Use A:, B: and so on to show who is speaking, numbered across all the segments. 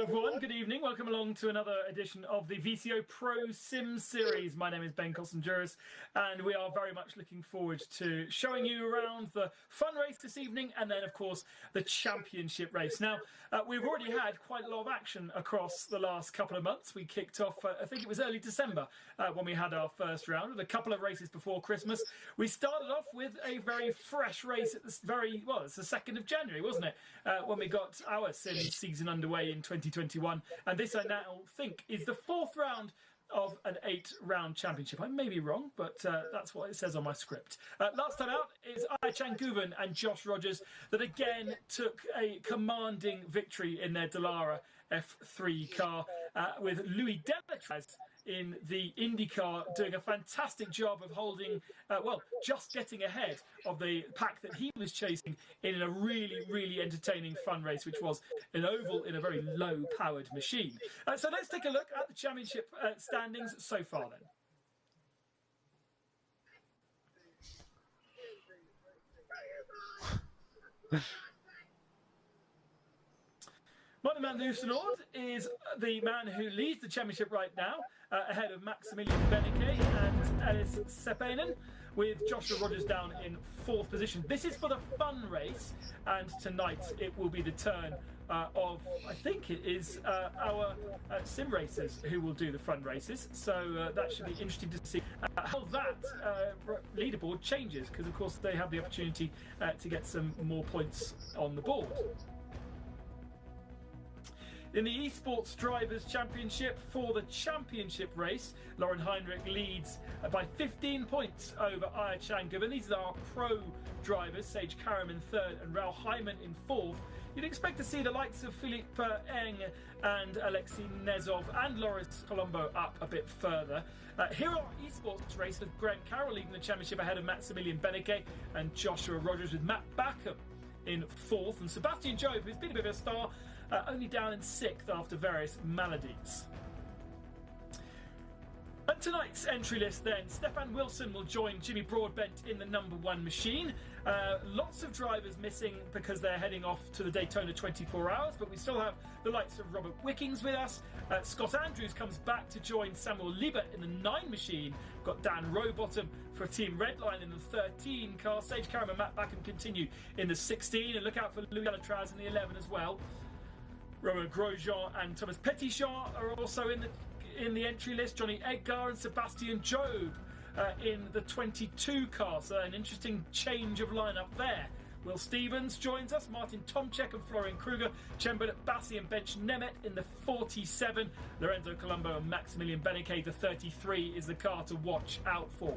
A: everyone, good evening. Welcome along to another edition of the VCO ProSIM Series. My name is Ben Cosson-Juris, and we are very much looking forward to showing you around the fun race this evening, and then, of course, the championship race. Now, we've already had quite a lot of action across the last couple of months. We kicked off, I think it was early December, when we had our first round, and a couple of races before Christmas. We started off with a very fresh race at the it's the 2nd of January, wasn't it, when we got our sim season underway in 2021, and this I now think is the 4th round of an 8-round championship. I may be wrong, but that's what it says on my script. Last time out is Ayachan Guven and Josh Rogers that again took a commanding victory in their Dallara F3 car, with Louis Delatraz in the IndyCar doing a fantastic job of holding, just getting ahead of the pack that he was chasing in a really, really entertaining fun race, which was an oval in a very low-powered machine. So let's take a look at the championship standings so far then. Martin van Nieuwsenoord is the man who leads the championship right now, ahead of Maximilian Benneke and Ellis Seppänen, with Joshua Rogers down in 4th position. This is for the fun race, and tonight it will be the turn of, I think it is our sim racers who will do the fun races. So that should be interesting to see how that leaderboard changes, because of course they have the opportunity to get some more points on the board. In the Esports Drivers' Championship, for the championship race, Lauren Heinrich leads by 15 points over Ayachan Guven. These are our pro drivers, Sage Karam in 3rd and Raul Hyman in 4th. You'd expect to see the likes of Philippe Eng and Alexei Nezov and Loris Colombo up a bit further. Here are Esports race with Graham Carroll leading the championship ahead of Maximilian Benneke and Joshua Rogers, with Matt Backham in 4th, and Sebastian Job, who's been a bit of a star, only down in 6th after various maladies. And tonight's entry list then, Stefan Wilson will join Jimmy Broadbent in the number 1 machine. Lots of drivers missing because they're heading off to the Daytona 24 Hours, but we still have the likes of Robert Wickings with us. Scott Andrews comes back to join Samuel Liebert in the 9 machine. We've got Dan Rowbottom for Team Redline in the 13 car. Sage Karam and Matt Backham continue in the 16, and look out for Louis Delatraz in the 11 as well. Romain Grosjean and Thomas Petitjean are also in the entry list. Johnny Edgar and Sebastian Job in the 22 car. So an interesting change of lineup there. Will Stevens joins us, Martin Tomczyk and Florian Kruger, Chembered Bassi and Bench Nemeth in the 47. Lorenzo Colombo and Maximilian Benneke, the 33, is the car to watch out for.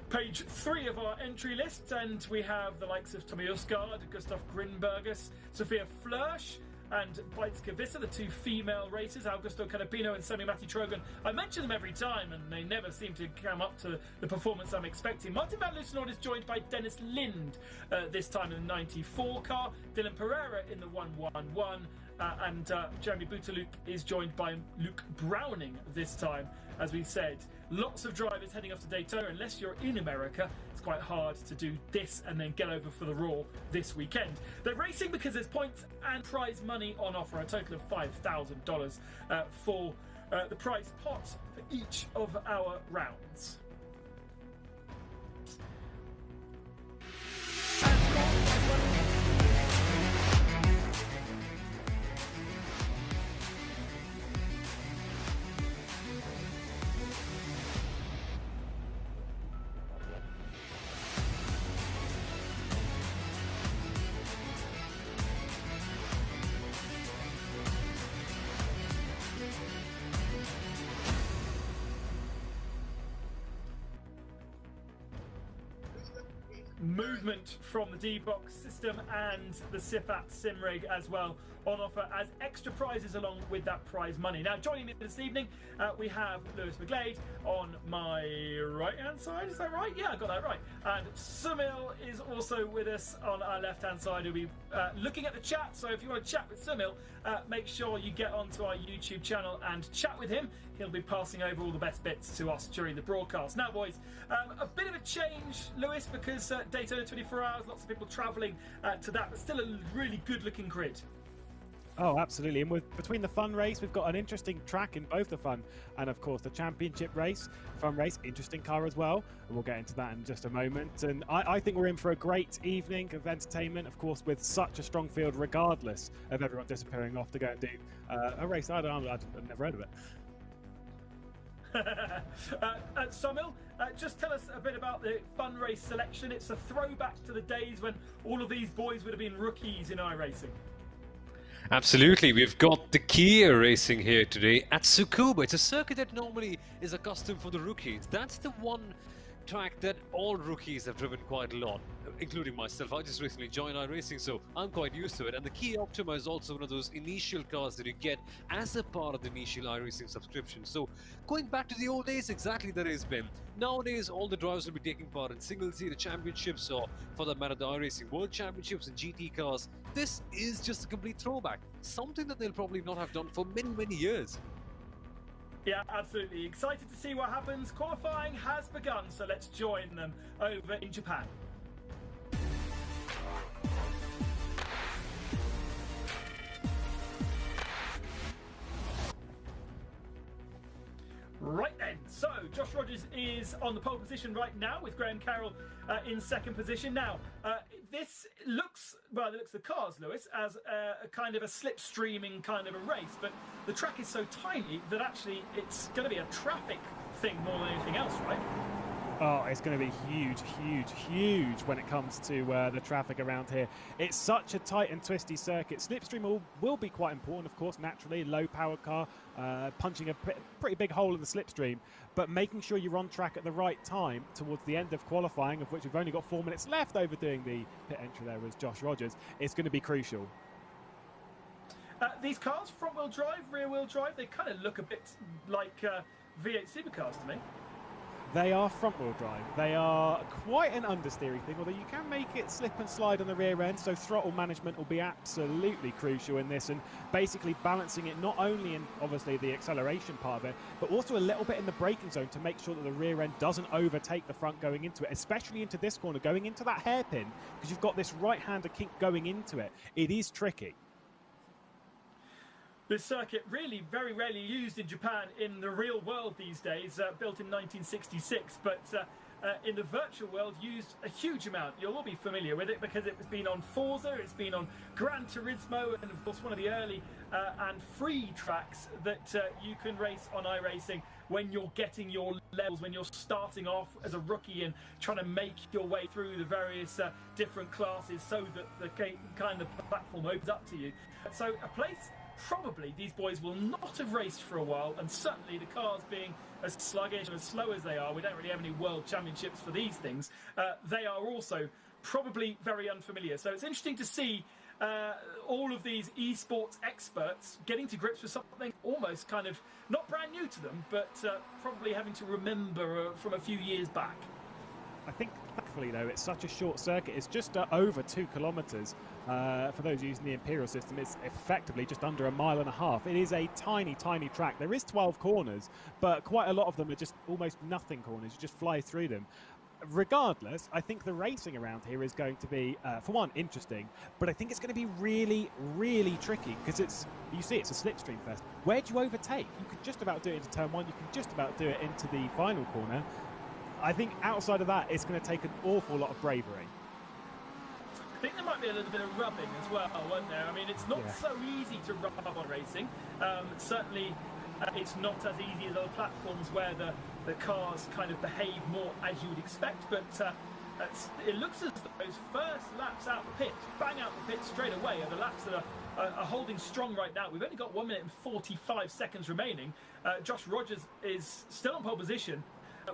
A: Page 3 of our entry list, and we have the likes of Tommy Usgaard, Gustav Grinbergus, Sophia Flörsch, and Beitske Visser, the 2 female racers, Augusto Canapino and Semi Matti Trogan. I mention them every time, and they never seem to come up to the performance I'm expecting. Martin van Nieuwsenoord is joined by Dennis Lind, this time in the 94 car, Dylan Pereira in the 111, and Jeremy Bouteloup is joined by Luke Browning this time. As we said, lots of drivers heading off to Daytona. Unless you're in America, it's quite hard to do this and then get over for the Raw this weekend. They're racing because there's points and prize money on offer, a total of $5,000 for the prize pot for each of our rounds. Movement from the D-Box system and the Sifat sim rig as well on offer as extra prizes along with that prize money. Now, joining me this evening, we have Lewis McGlade on my right-hand side. Is that right? Yeah, I got that right. And Sumil is also with us on our left-hand side. He'll be looking at the chat. So if you want to chat with Sumil, make sure you get onto our YouTube channel and chat with him. he'll be passing over all the best bits to us during the broadcast. Now, boys, a bit of a change, Lewis, because Daytona 24 Hours, lots of people travelling to that, but still a really good-looking grid.
B: Oh, absolutely. And between the fun race, we've got an interesting track in both the fun and, of course, the championship race. Fun race, interesting car as well. And we'll get into that in just a moment. And I think we're in for a great evening of entertainment, of course, with such a strong field, regardless of everyone disappearing off to go and do a race. I've never heard of it.
A: Somil, just tell us a bit about the fun race selection. It's a throwback to the days when all of these boys would have been rookies in iRacing.
C: Absolutely, we've got the Kia racing here today at Tsukuba. It's a circuit that normally is accustomed for the rookies. That's the one track that all rookies have driven quite a lot, including myself. I just recently joined iRacing, so I'm quite used to it. And the Kia Optima is also one of those initial cars that you get as a part of the initial iRacing subscription. So going back to the old days, exactly that has been. Nowadays, all the drivers will be taking part in single-seater championships, or for that matter, the iRacing World Championships and GT cars. This is just a complete throwback, something that they'll probably not have done for many, many years.
A: Yeah, absolutely. Excited to see what happens. Qualifying has begun, so let's join them over in Japan. Right then, so Josh Rogers is on the pole position right now with Graham Carroll in second position. Now, this looks, well, it looks the cars, Lewis, as a kind of a slipstreaming kind of a race, but the track is so tiny that actually it's going to be a traffic thing more than anything else, right?
B: Oh, it's going to be huge when it comes to the traffic around here. It's such a tight and twisty circuit. Slipstream will be quite important, of course, naturally. Low power car, punching a pretty big hole in the slipstream, but making sure you're on track at the right time towards the end of qualifying, of which we've only got 4 minutes left over doing the pit entry there with Josh Rogers, is going to be crucial.
A: These cars, front-wheel drive, rear-wheel drive, they kind of look a bit like V8 supercars to me.
B: They are front-wheel drive. They are quite an understeering thing, although you can make it slip and slide on the rear end, so throttle management will be absolutely crucial in this, and basically balancing it not only in, obviously, the acceleration part of it, but also a little bit in the braking zone to make sure that the rear end doesn't overtake the front going into it, especially into this corner, going into that hairpin, because you've got this right-hander kink going into it. It is tricky.
A: This circuit really very rarely used in Japan in the real world these days, built in 1966, but in the virtual world used a huge amount. You'll all be familiar with it because it's been on Forza, it's been on Gran Turismo, and of course one of the early and free tracks that you can race on iRacing when you're getting your levels, when you're starting off as a rookie and trying to make your way through the various different classes so that the kind of platform opens up to you. So a place probably these boys will not have raced for a while, and certainly the cars being as sluggish and as slow as they are, we don't really have any world championships for these things, they are also probably very unfamiliar. So it's interesting to see all of these esports experts getting to grips with something almost kind of not brand new to them, but probably having to remember from a few years back.
B: I think, thankfully, though, it's such a short circuit. It's just over 2 kilometres. For those using the Imperial system, it's effectively just under 1.5 miles. It is a tiny track. There is 12 corners, but quite a lot of them are just almost nothing corners. You just fly through them. Regardless, I think the racing around here is going to be, for one, interesting, but I think it's going to be really tricky, because it's a slipstream fest. Where do you overtake? You could just about do it into turn 1. You can just about do it into the final corner. I think outside of that, it's going to take an awful lot of bravery.
A: I think there might be a little bit of rubbing as well, won't there? I mean, it's not so easy to rub on racing. Certainly, it's not as easy as other platforms where the cars kind of behave more as you would expect. But it looks as though those first laps out the pit, bang out the pit straight away, are the laps that are holding strong right now. We've only got 1 minute and 45 seconds remaining. Josh Rogers is still on pole position,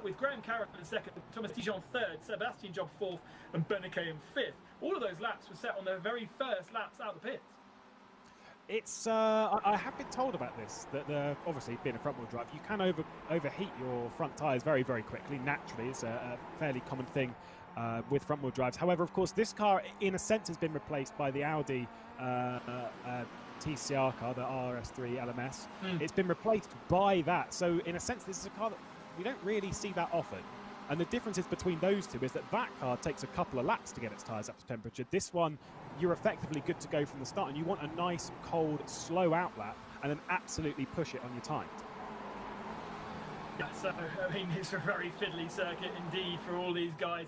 A: with Graham Carroll in second, Thomas Dijon third, Sebastian Job fourth, and Berneke in fifth. All of those laps were set on their very first laps out the pits.
B: It's I have been told about this, that obviously being a front-wheel drive, you can overheat your front tyres very quickly. Naturally, it's a fairly common thing with front-wheel drives. However, of course, this car, in a sense, has been replaced by the Audi TCR car, the RS3 LMS. It's been replaced by that. So in a sense, this is a car that we don't really see that often. And the differences between those two is that car takes a couple of laps to get its tyres up to temperature. This one, you're effectively good to go from the start, and you want a nice, cold, slow out lap, and then absolutely push it on your timed.
A: Yeah, so, I mean, it's a very fiddly circuit indeed for all these guys.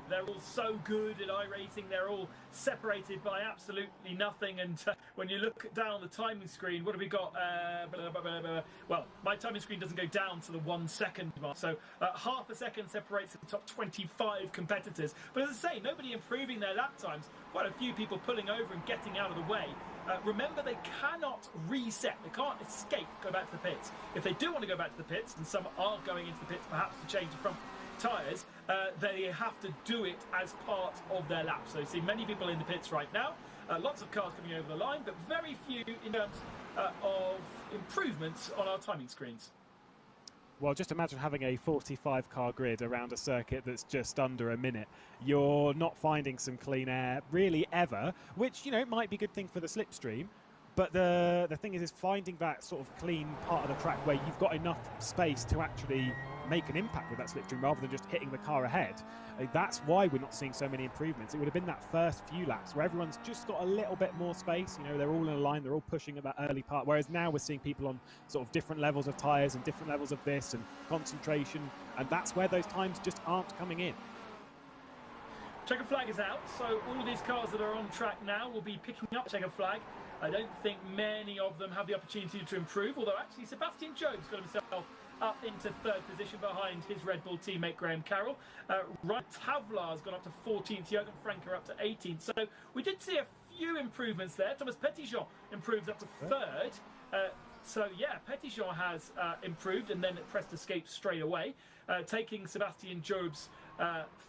A: They're all so good at iRacing. They're all separated by absolutely nothing. And when you look down the timing screen, what have we got? Well, my timing screen doesn't go down to the 1 second mark. So half a second separates the top 25 competitors. But as I say, nobody improving their lap times. Quite a few people pulling over and getting out of the way. Remember, they cannot reset. They can't escape, go back to the pits. If they do want to go back to the pits, and some are going into the pits perhaps to change the front tyres, they have to do it as part of their lap. So you see many people in the pits right now, lots of cars coming over the line, but very few in terms of improvements on our timing screens.
B: Well, just imagine having a 45-car grid around a circuit that's just under a minute. You're not finding some clean air really ever, which, you know, might be a good thing for the slipstream. But the thing is finding that sort of clean part of the track where you've got enough space to actually make an impact with that slipstream rather than just hitting the car ahead. That's why we're not seeing so many improvements. It would have been that first few laps where everyone's just got a little bit more space. You know, they're all in a line, they're all pushing at that early part. Whereas now we're seeing people on sort of different levels of tyres and different levels of this and concentration. And that's where those times just aren't coming in.
A: Checkered flag is out, so all of these cars that are on track now will be picking up checkered flag. I don't think many of them have the opportunity to improve, although actually Sebastian Jones got himself up into third position behind his Red Bull teammate Graham Carroll. Ryan Tavlar has gone up to 14th, Jürgen Franker up to 18th. So we did see a few improvements there. Thomas Petitjean improves up to third. So yeah, Petitjean has improved and then pressed escape straight away, taking Sebastian Job's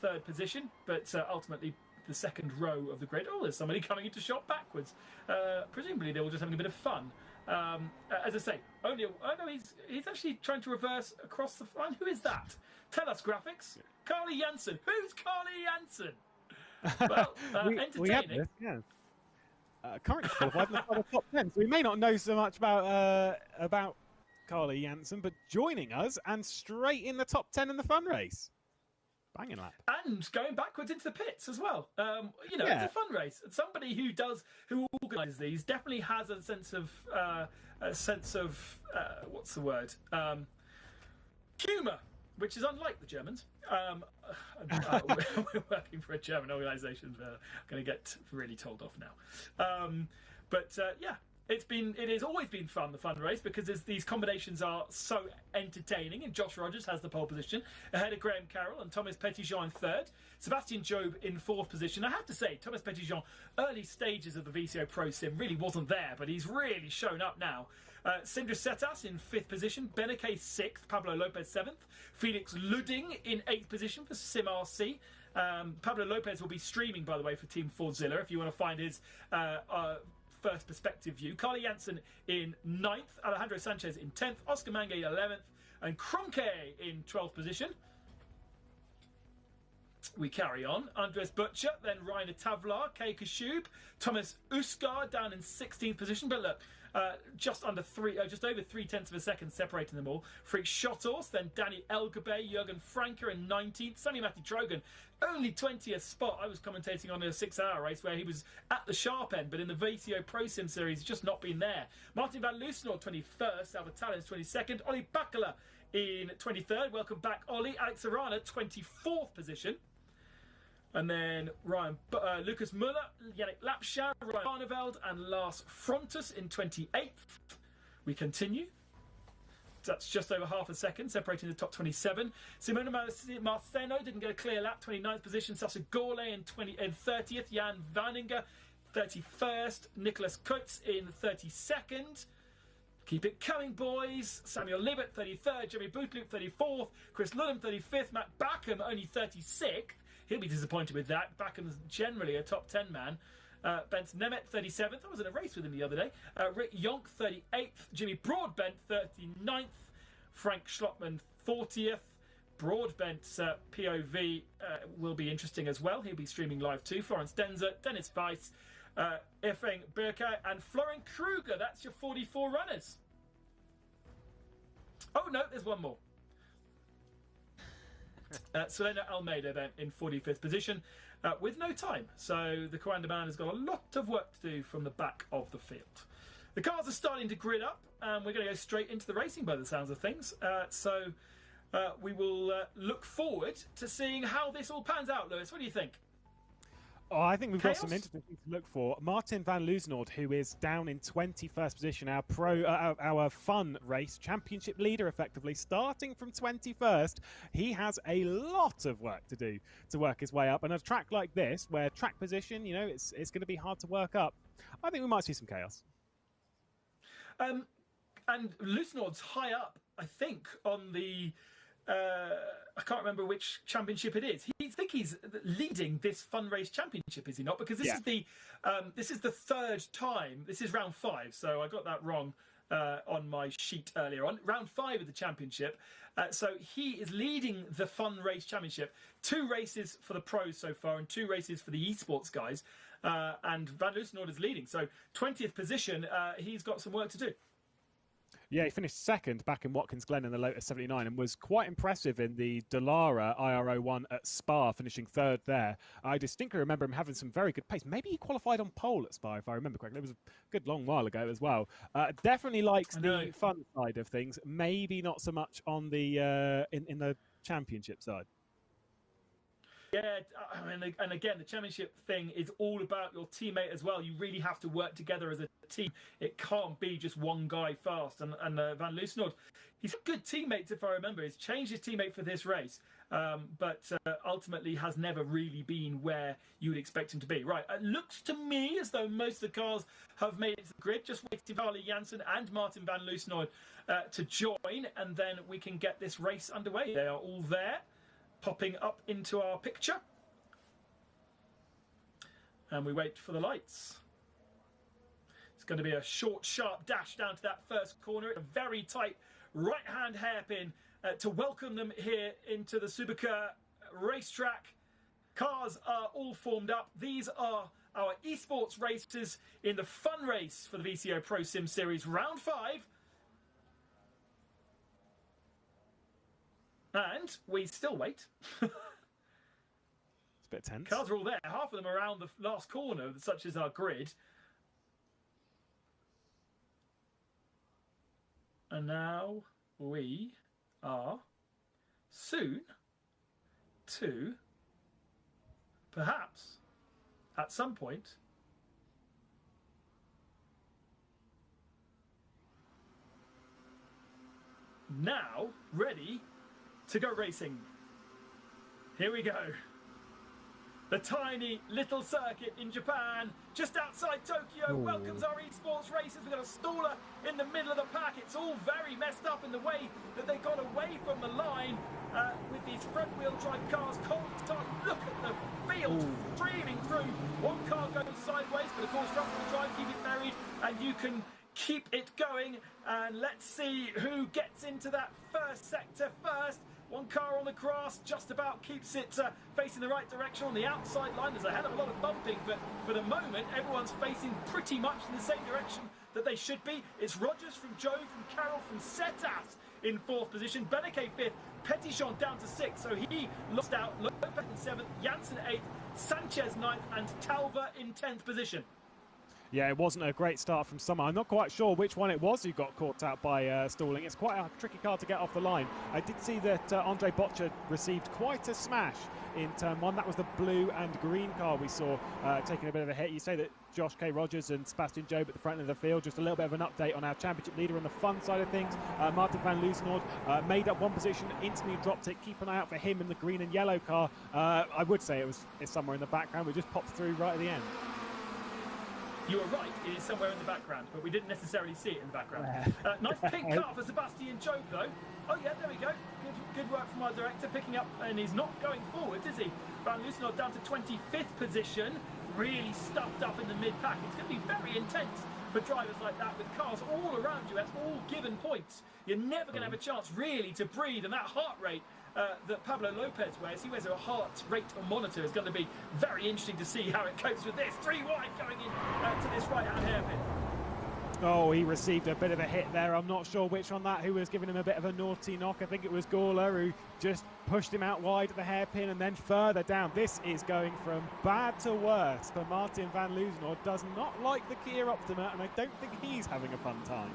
A: third position, but ultimately the second row of the grid. Oh, there's somebody coming into shot backwards. Presumably they were just having a bit of fun. As I say, oh no, he's actually trying to reverse across the front. Who is that? Tell us, graphics. Carly Jansen. Who's Carly Jansen? Well, entertaining.
B: We have this, yeah. Currently qualified in the top 10, so we may not know so much about Carly Jansen, but joining us and straight in the top 10 in the fun race. Banging lap.
A: And going backwards into the pits as well. You know, It's a fun race. Somebody who organises these definitely has a sense of what's the word? Humour, which is unlike the Germans. We're working for a German organisation. I'm going to get really told off now. Yeah. It has always been fun, the fun race, because these combinations are so entertaining. And Josh Rogers has the pole position ahead of Graham Carroll and Thomas Petitjean in third. Sebastian Job in fourth position. I have to say, Thomas Petitjean, early stages of the VCO Pro Sim really wasn't there, but he's really shown up now. Sindre Setas in fifth position, Beneke sixth, Pablo Lopez seventh, Felix Ludding in eighth position for Sim RC. Pablo Lopez will be streaming, by the way, for Team Fordzilla if you want to find his first perspective view. Carly Jansen in 9th, Alejandro Sanchez in 10th, Oscar Mange 11th, and Kronke in 12th position. We carry on. Andres Butcher, then Rainer Tavlar, Kay Kashub, Thomas Uskar down in 16th position. But look, just over 3/10 of a second separating them all. Freak Schottors, then Danny Elgabe, Jürgen Franker in 19th, Sammy Matty Drogan, only 20th spot. I was commentating on a 6-hour race where he was at the sharp end, but in the VCO Pro Sim Series, he's just not been there. Martin van Loosenor, 21st, Albert Talens, 22nd, Ollie Bakala in 23rd. Welcome back, Ollie. Alex Arana, 24th position. And then Lucas Muller, Yannick Lapshan, Ryan Barneveld, and Lars Frontus in 28th. We continue. That's just over half a second, separating the top 27. Simona Marceno didn't get a clear lap, 29th position. Sasa Gorle in 30th. Jan Vaninger, 31st. Nicholas Kutz in 32nd. Keep it coming, boys. Samuel Libert, 33rd. Jeremy Bootloop, 34th. Chris Ludham, 35th. Matt Backham, only 36th. He'll be disappointed with that. Backham's generally a top 10 man. Bent Nemeth, 37th. I was in a race with him the other day. Rick Yonk, 38th. Jimmy Broadbent, 39th. Frank Schlottman, 40th. Broadbent's POV will be interesting as well. He'll be streaming live too. Florence Denzer, Dennis Weiss, Ifing Birka and Florian Kruger. That's your 44 runners. Oh, no, there's one more. Selena Almeida then in 45th position with no time. So the Coanda man has got a lot of work to do from the back of the field. The cars are starting to grid up, and we're going to go straight into the racing by the sounds of things. So we will look forward to seeing how this all pans out, Lewis. What do you think?
B: Oh, I think we've got some interesting things to look for. Martin van Loosenord, who is down in 21st position, our fun race championship leader, effectively starting from 21st. He has a lot of work to do to work his way up. And a track like this, where track position, you know, it's going to be hard to work up. I think we might see some chaos. And
A: Loosenord's high up, I think, on the. I can't remember which championship it is. I think he's leading this fun race championship, is he not? Because this is the third time. This is round 5, so I got that wrong on my sheet earlier on. Round 5 of the championship. So he is leading the fun race championship. 2 races for the pros so far, and 2 races for the esports guys. And Van Loosenord is leading. So 20th position. He's got some work to do.
B: Yeah, he finished second back in Watkins Glen in the Lotus 79 and was quite impressive in the Dallara IRO1 at Spa, finishing third there. I distinctly remember him having some very good pace. Maybe he qualified on pole at Spa, if I remember correctly. It was a good long while ago as well. Definitely likes the fun side of things. Maybe not so much on the in the championship side.
A: Yeah, I mean, and again, the championship thing is all about your teammate as well. You really have to work together as a team. It can't be just one guy fast. And Van Loosenord, he's good teammates, if I remember. He's changed his teammate for this race, but ultimately has never really been where you would expect him to be. Right, it looks to me as though most of the cars have made it to the grid, just waiting for Harley Janssen and Martin Van Loosenord to join, and then we can get this race underway. They are all there, popping up into our picture, and we wait for the lights. It's going to be a short, sharp dash down to that first corner. A very tight right-hand hairpin to welcome them here into the Supercar racetrack. Cars are all formed up. These are our esports races in the fun race for the VCO ProSim Series round 5. And we still wait.
B: It's a bit tense.
A: Cars are all there. Half of them are around the last corner, such as our grid. And now we are soon to, perhaps, at some point, now ready to go racing. Here we go. The tiny little circuit in Japan, just outside Tokyo, welcomes our esports races. We've got a staller in the middle of the pack. It's all very messed up in the way that they got away from the line with these front-wheel drive cars. Cold start. Look at the field streaming through. One car goes sideways, but of course front-wheel drive, keep it buried, and you can keep it going. And let's see who gets into that first sector first. One car on the grass just about keeps it facing the right direction. On the outside line, there's a hell of a lot of bumping, but for the moment, everyone's facing pretty much in the same direction that they should be. It's Rogers from Joe, from Carroll, from Setas in 4th position. Beneke 5th, Petitjean down to 6th, so he lost out. Lopez in 7th, Janssen 8th, Sanchez 9th, and Talva in 10th position.
B: Yeah, it wasn't a great start from Summer. I'm not quite sure which one it was who got caught out by stalling. It's quite a tricky car to get off the line. I did see that Andre Botcher received quite a smash in turn 1. That was the blue and green car we saw taking a bit of a hit. You say that Josh K. Rogers and Sebastian Job at the front of the field. Just a little bit of an update on our championship leader on the fun side of things. Martin van Loosenord made up one position, instantly dropped it. Keep an eye out for him in the green and yellow car. I would say it's somewhere in the background. We just popped through right at the end.
A: You are right, it is somewhere in the background, but we didn't necessarily see it in the background. Nice pink car for Sebastian Job, though. Oh, yeah, there we go. Good work from our director, picking up, and he's not going forwards, is he? Van Loosenord down to 25th position, really stuffed up in the mid-pack. It's going to be very intense for drivers like that with cars all around you at all given points. You're never going to have a chance really to breathe, and that heart rate that Pablo Lopez wears, he wears a heart rate monitor, is going to be very interesting to see how it copes with this. 3 wide going in to this right-hand hairpin.
B: Oh, he received a bit of a hit there. I'm not sure which on that, who was giving him a bit of a naughty knock. I think it was Gawler who just pushed him out wide at the hairpin and then further down. This is going from bad to worse for Martin van Loosenhoorn. Does not like the Kia Optima, and I don't think he's having a fun time.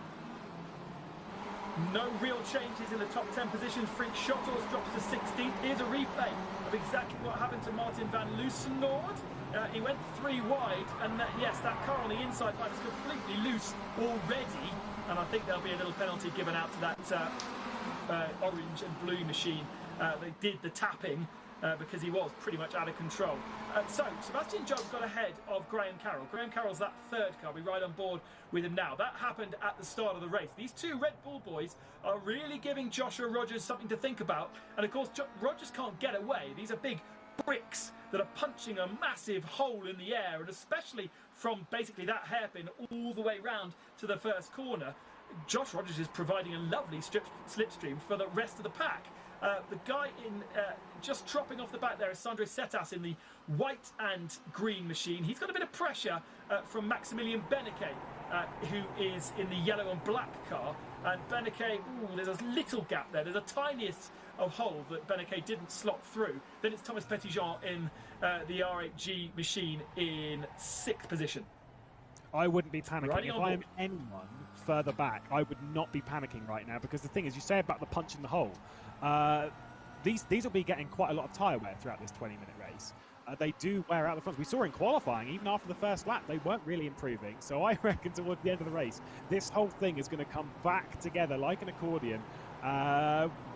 A: No real changes in the top 10 positions. Freak Shottles drops to 16th. Here's a replay of exactly what happened to Martin van Loosenhoorn. He went 3 wide, and yes, that car on the inside line is completely loose already, and I think there'll be a little penalty given out to that orange and blue machine. They did the tapping because he was pretty much out of control. So Sebastian Job's got ahead of Graham Carroll. Graham Carroll's that 3rd car. We're right on board with him now. That happened at the start of the race. These 2 Red Bull boys are really giving Joshua Rogers something to think about, and of course Rogers can't get away. These are big bricks that are punching a massive hole in the air, and especially from basically that hairpin all the way round to the first corner. Josh Rogers is providing a lovely slipstream for the rest of the pack. The guy in just dropping off the back there is Sandro Setas in the white and green machine. He's got a bit of pressure from Maximilian Beneke, who is in the yellow and black car. And Beneke, there's a little gap there. There's a tiniest of hole that Beneke didn't slot through. Then it's Thomas Petitjean in the R8G machine in 6th position.
B: I wouldn't be panicking. If I'm anyone further back, I would not be panicking right now, because the thing is, you say about the punch in the hole, these will be getting quite a lot of tyre wear throughout this 20-minute race. They do wear out the fronts. We saw in qualifying, even after the first lap, they weren't really improving. So I reckon towards the end of the race, this whole thing is going to come back together like an accordion.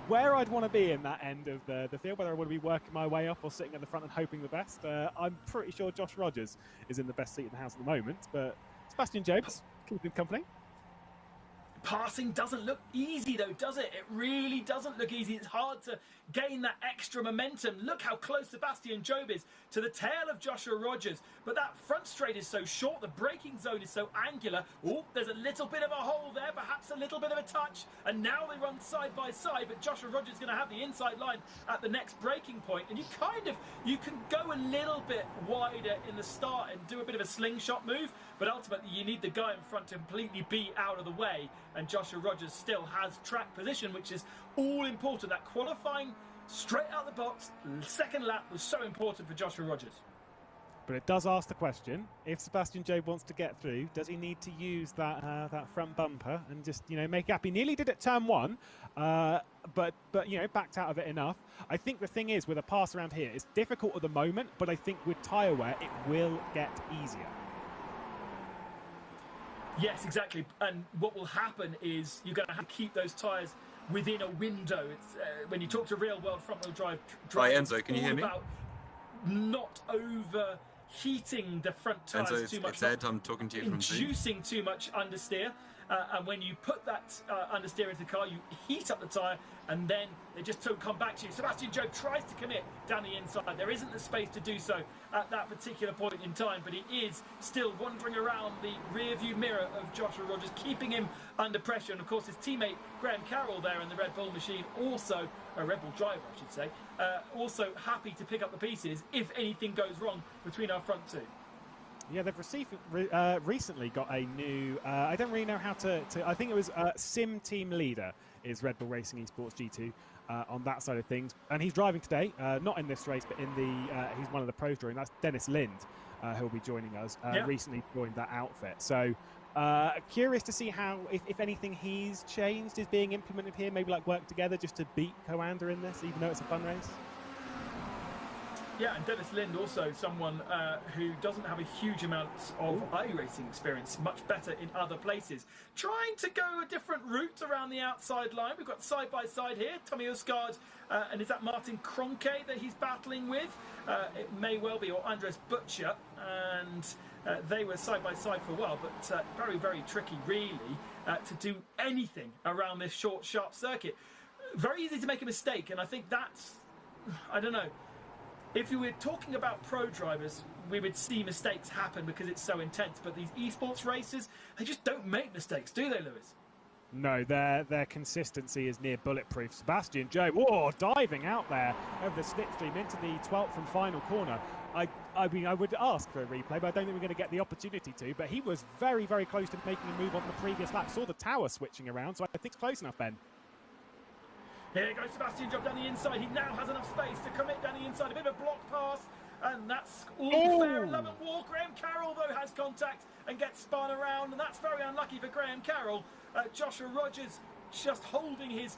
B: Where I'd want to be in that end of the field, whether I want to be working my way up or sitting at the front and hoping the best, I'm pretty sure Josh Rogers is in the best seat in the house at the moment. But Sebastian Jobs, keeping company.
A: Passing doesn't look easy though, does it? It really doesn't look easy. It's hard to gain that extra momentum. Look how close Sebastian Job is to the tail of Joshua Rogers. But that front straight is so short, the braking zone is so angular. Oh, there's a little bit of a hole there, perhaps a little bit of a touch. And now they run side by side, but Joshua Rogers is going to have the inside line at the next braking point. And you can go a little bit wider in the start and do a bit of a slingshot move, but ultimately you need the guy in front to completely be out of the way. And Joshua Rogers still has track position, which is all important. That qualifying straight out the box, 2nd lap, was so important for Joshua Rogers.
B: But it does ask the question, if Sebastian Job wants to get through, does he need to use that front bumper and just, make it up? He nearly did it turn 1, but backed out of it enough. I think the thing is, with a pass around here, it's difficult at the moment, but I think with tyre wear, it will get easier.
A: Yes, exactly. And what will happen is you're going to have to keep those tyres within a window. It's when you talk to real-world front-wheel drive drivers,
D: Enzo, can you hear me?
A: About not overheating the front tyres
D: Enzo,
A: too much.
D: it's Ed. I'm talking to you from Zoom.
A: Inducing too much understeer. And when you put that understeer into the car, you heat up the tyre, and then they just don't come back to you. Sebastian Job tries to commit down the inside. There isn't the space to do so at that particular point in time, but he is still wandering around the rear-view mirror of Joshua Rogers, keeping him under pressure. And, of course, his teammate Graham Carroll there in the Red Bull machine, also a Red Bull driver, I should say, also happy to pick up the pieces if anything goes wrong between our front two.
B: Yeah, they've recently got a new, I don't really know how to I think it was Sim Team Leader is Red Bull Racing Esports G2 on that side of things. And he's driving today, not in this race, but in the, he's one of the pros drawing. That's Dennis Lind, who'll be joining us, recently joined that outfit. So curious to see how, if anything he's changed is being implemented here, maybe like work together just to beat Coanda in this, even though it's a fun race.
A: Yeah, and Dennis Lind also someone who doesn't have a huge amount of iRacing experience, much better in other places. Trying to go a different route around the outside line. We've got side-by-side here, Tommy Osgaard, and is that Martin Kroenke that he's battling with? It may well be, or Andres Butcher, and they were side-by-side for a while, but very, very tricky, really, to do anything around this short, sharp circuit. Very easy to make a mistake, and I think that's, I don't know, if you were talking about pro drivers, we would see mistakes happen because it's so intense. But these esports races, they just don't make mistakes, do they, Lewis?
B: No, their consistency is near bulletproof. Sebastian Joe, whoa, diving out there over the slipstream into the 12th and final corner. I mean, I would ask for a replay, but I don't think we're going to get the opportunity to. But he was very, very close to making a move on the previous lap. Saw the tower switching around, so I think it's close enough, Ben.
A: Here goes Sebastian Job down the inside. He now has enough space to commit down the inside. A bit of a block pass, and that's all fair in love and war. Graham Carroll, though, has contact and gets spun around, and that's very unlucky for Graham Carroll. Joshua Rogers just holding his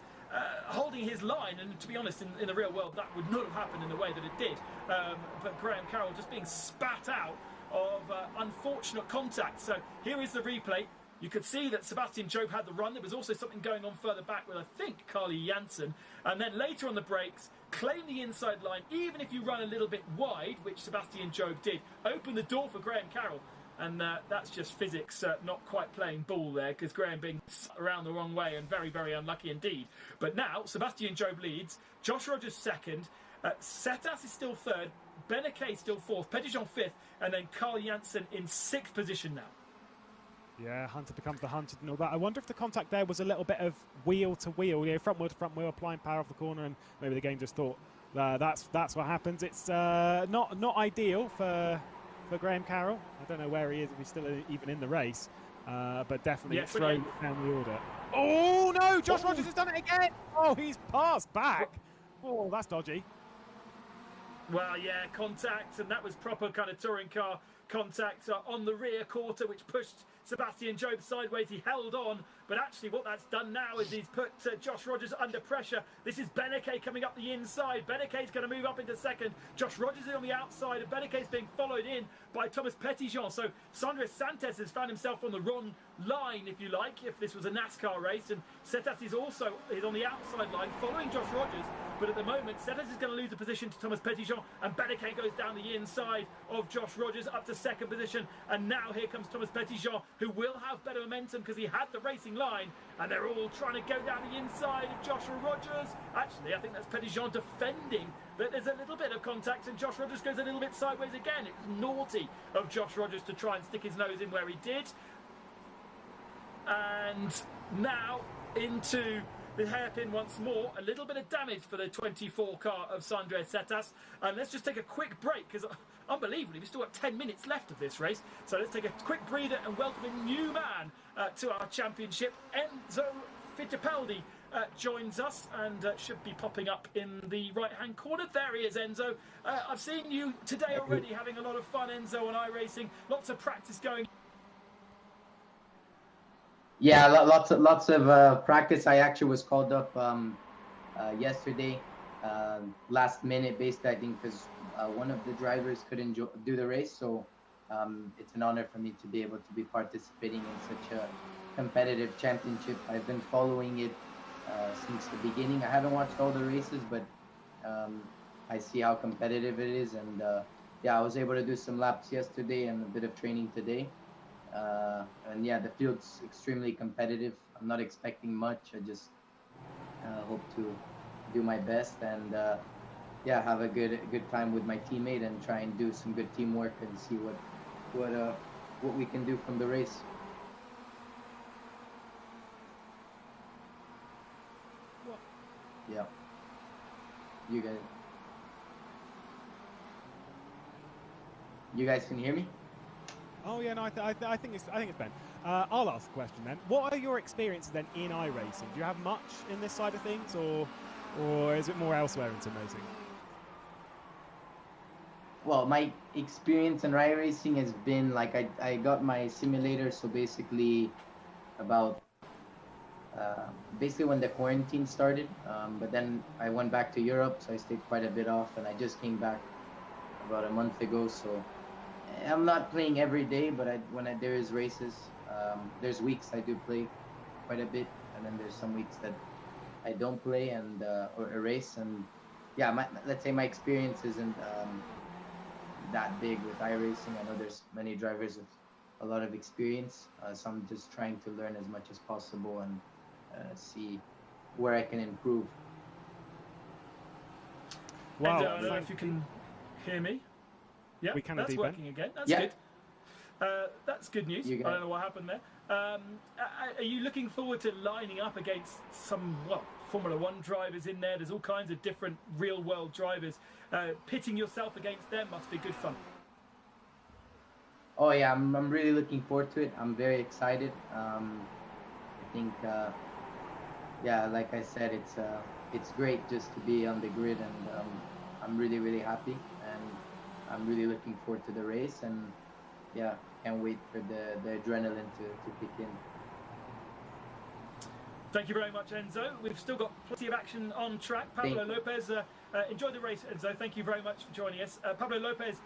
A: line, and to be honest, in the real world, that would not have happened in the way that it did. But Graham Carroll just being spat out of unfortunate contact. So here is the replay. You could see that Sebastian Job had the run. There was also something going on further back with, I think, Carly Jansen. And then later on the brakes, claim the inside line, even if you run a little bit wide, which Sebastian Job did, open the door for Graham Carroll. And that's just physics not quite playing ball there, because Graham being around the wrong way and very, very unlucky indeed. But now, Sebastian Job leads, Josh Rogers second, Setas is still third, Beneke still fourth, Petitjean fifth, and then Carl Jansen in sixth position now.
B: Yeah, Hunter becomes the hunted and all that. I wonder if the contact there was a little bit of wheel to wheel, front wheel to front wheel, applying power off the corner, and maybe the game just thought that's what happens. It's not ideal for Graham Carroll. I don't know where he is, if he's still even in the race, but definitely thrown down the order. Oh no, Josh Rogers has done it again. Oh, he's passed back. Oh, that's dodgy.
A: Well, yeah, contact, and that was proper kind of touring car contact on the rear quarter, which pushed Sebastian Job sideways. He held on, but actually what that's done now is he's put Josh Rogers under pressure. This is Beneke coming up the inside. Beneke's going to move up into second. Josh Rogers is on the outside, and Beneke's being followed in by Thomas Petitjean. So Sandro Santos has found himself on the wrong line, if you like, if this was a NASCAR race, and Setas is on the outside line following Josh Rogers. But at the moment, Setas is going to lose the position to Thomas Petitjean, and Beneke goes down the inside of Josh Rogers up to second position. And now here comes Thomas Petitjean, who will have better momentum because he had the racing line, and they're all trying to go down the inside of Joshua Rogers. Actually, I think that's Petitjean defending, but there's a little bit of contact, and Josh Rogers goes a little bit sideways again. It was naughty of Josh Rogers to try and stick his nose in where he did. And now into the hairpin once more. A little bit of damage for the 24 car of Sandro Setas. And let's just take a quick break, because unbelievably, we've still got 10 minutes left of this race. So let's take a quick breather and welcome a new man to our championship. Enzo Fittipaldi joins us and should be popping up in the right-hand corner. There he is, Enzo. I've seen you today already having a lot of fun, Enzo, on iRacing. Lots of practice going.
D: Yeah, lots of practice. I actually was called up yesterday, last minute, basically, I think, because one of the drivers couldn't do the race. So it's an honor for me to be able to be participating in such a competitive championship. I've been following it since the beginning. I haven't watched all the races, but I see how competitive it is. And yeah, I was able to do some laps yesterday and a bit of training today. And yeah, the field's extremely competitive. I'm not expecting much. I just hope to do my best and yeah, have a good time with my teammate and try and do some good teamwork and see what we can do from the race. Yeah. You guys can hear me?
B: Oh yeah, no, I think it's Ben. I'll ask a question then. What are your experiences then in iRacing? Do you have much in this side of things, or is it more elsewhere in sim racing?
D: Well, my experience in iRacing has been like I got my simulator, so basically about basically when the quarantine started. But then I went back to Europe, so I stayed quite a bit off, and I just came back about a month ago. So I'm not playing every day, but when there is races, there's weeks I do play quite a bit, and then there's some weeks that I don't play and or a race. And yeah, let's say my experience isn't that big with iRacing. I know there's many drivers with a lot of experience, so I'm just trying to learn as much as possible and see where I can improve.
A: Wow, I don't know if you can hear me? Yeah,
B: We can
A: that's
B: indeed, Ben.
A: working again. That's
D: Yeah.
A: good. That's good news. I don't know what happened there. Are you looking forward to lining up against some Formula One drivers in there? There's all kinds of different real-world drivers. Pitting yourself against them must be good fun.
D: Oh yeah, I'm really looking forward to it. I'm very excited. I think, yeah, like I said, it's great just to be on the grid, and I'm really happy, and I'm really looking forward to the race, and yeah, can't wait for the adrenaline to kick in.
A: Thank you very much, Enzo. We've still got plenty of action on track. Pablo Lopez, enjoy the race, Enzo. Thank you very much for joining us. Pablo Lopez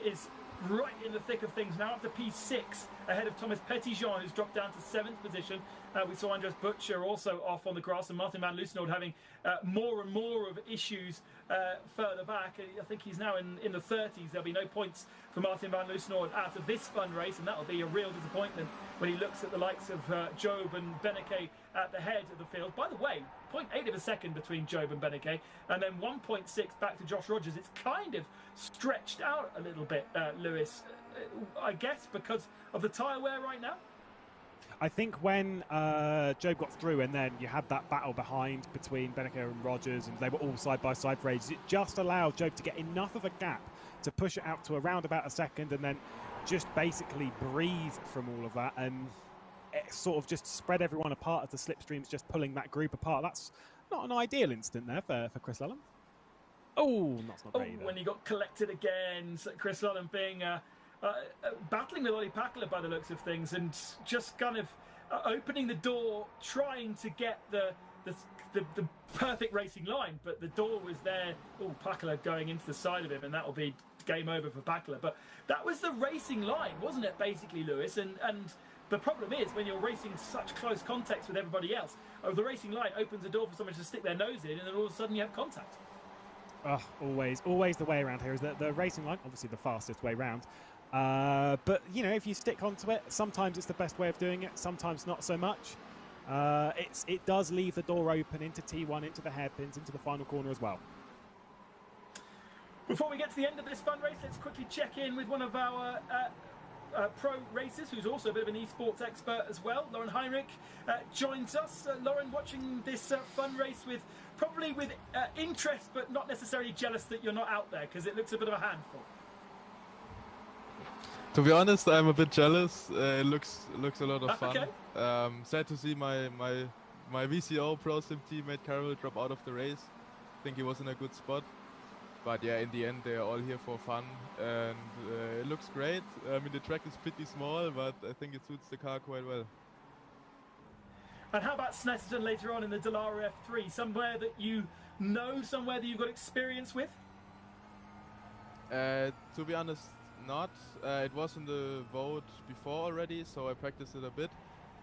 A: is right in the thick of things now, up to P6, ahead of Thomas Petitjean, who's dropped down to 7th position. We saw Andres Butcher also off on the grass, and Martin van Loosenoord having more and more of issues further back. I think he's now in the 30s. There'll be no points for Martin van Loosenoord out of this fun race, and that'll be a real disappointment when he looks at the likes of Job and Beneke at the head of the field. By the way, 0.8 of a second between Job and Beneke, and then 1.6 back to Josh Rogers. It's kind of stretched out a little bit, Lewis, I guess because of the tyre wear right now.
B: I think when Job got through, and then you had that battle behind between Beneke and Rogers, and they were all side by side for ages, it just allowed Job to get enough of a gap to push it out to around about a second, and then just basically breathe from all of that, and it sort of just spread everyone apart as the slipstreams just pulling that group apart. That's not an ideal instant there for Chris Lellum. Oh, that's not great either.
A: When he got collected again, so Chris Lellum being battling with Ollie Pakala by the looks of things, and just kind of opening the door, trying to get the perfect racing line, but the door was there. Oh, Pakala going into the side of him, and that will be game over for Pakala. But that was the racing line, wasn't it, basically, Lewis? And the problem is, when you're racing such close context with everybody else, the racing line opens the door for someone to stick their nose in, and then all of a sudden you have contact.
B: Oh, always the way around here is that the racing line, obviously the fastest way round. But, you know, if you stick onto it, sometimes it's the best way of doing it, sometimes not so much. It does leave the door open into T1, into the hairpins, into the final corner as well.
A: Before we get to the end of this fun race, let's quickly check in with one of our pro racers, who's also a bit of an esports expert as well. Lauren Heinrich joins us. Lauren, watching this fun race probably with interest, but not necessarily jealous that you're not out there, because it looks a bit of a handful.
E: To be honest, I'm a bit jealous. It looks a lot of fun.
A: Okay.
E: Sad to see my VCO ProSim teammate Carol drop out of the race. I think he was in a good spot. But yeah, in the end, they're all here for fun, and it looks great. I mean, the track is pretty small, but I think it suits the car quite well.
A: And how about Snetterton later on in the Dallara F3? Somewhere that you know, somewhere that you've got experience with?
E: To be honest, not. It was in the vote before already, so I practiced it a bit.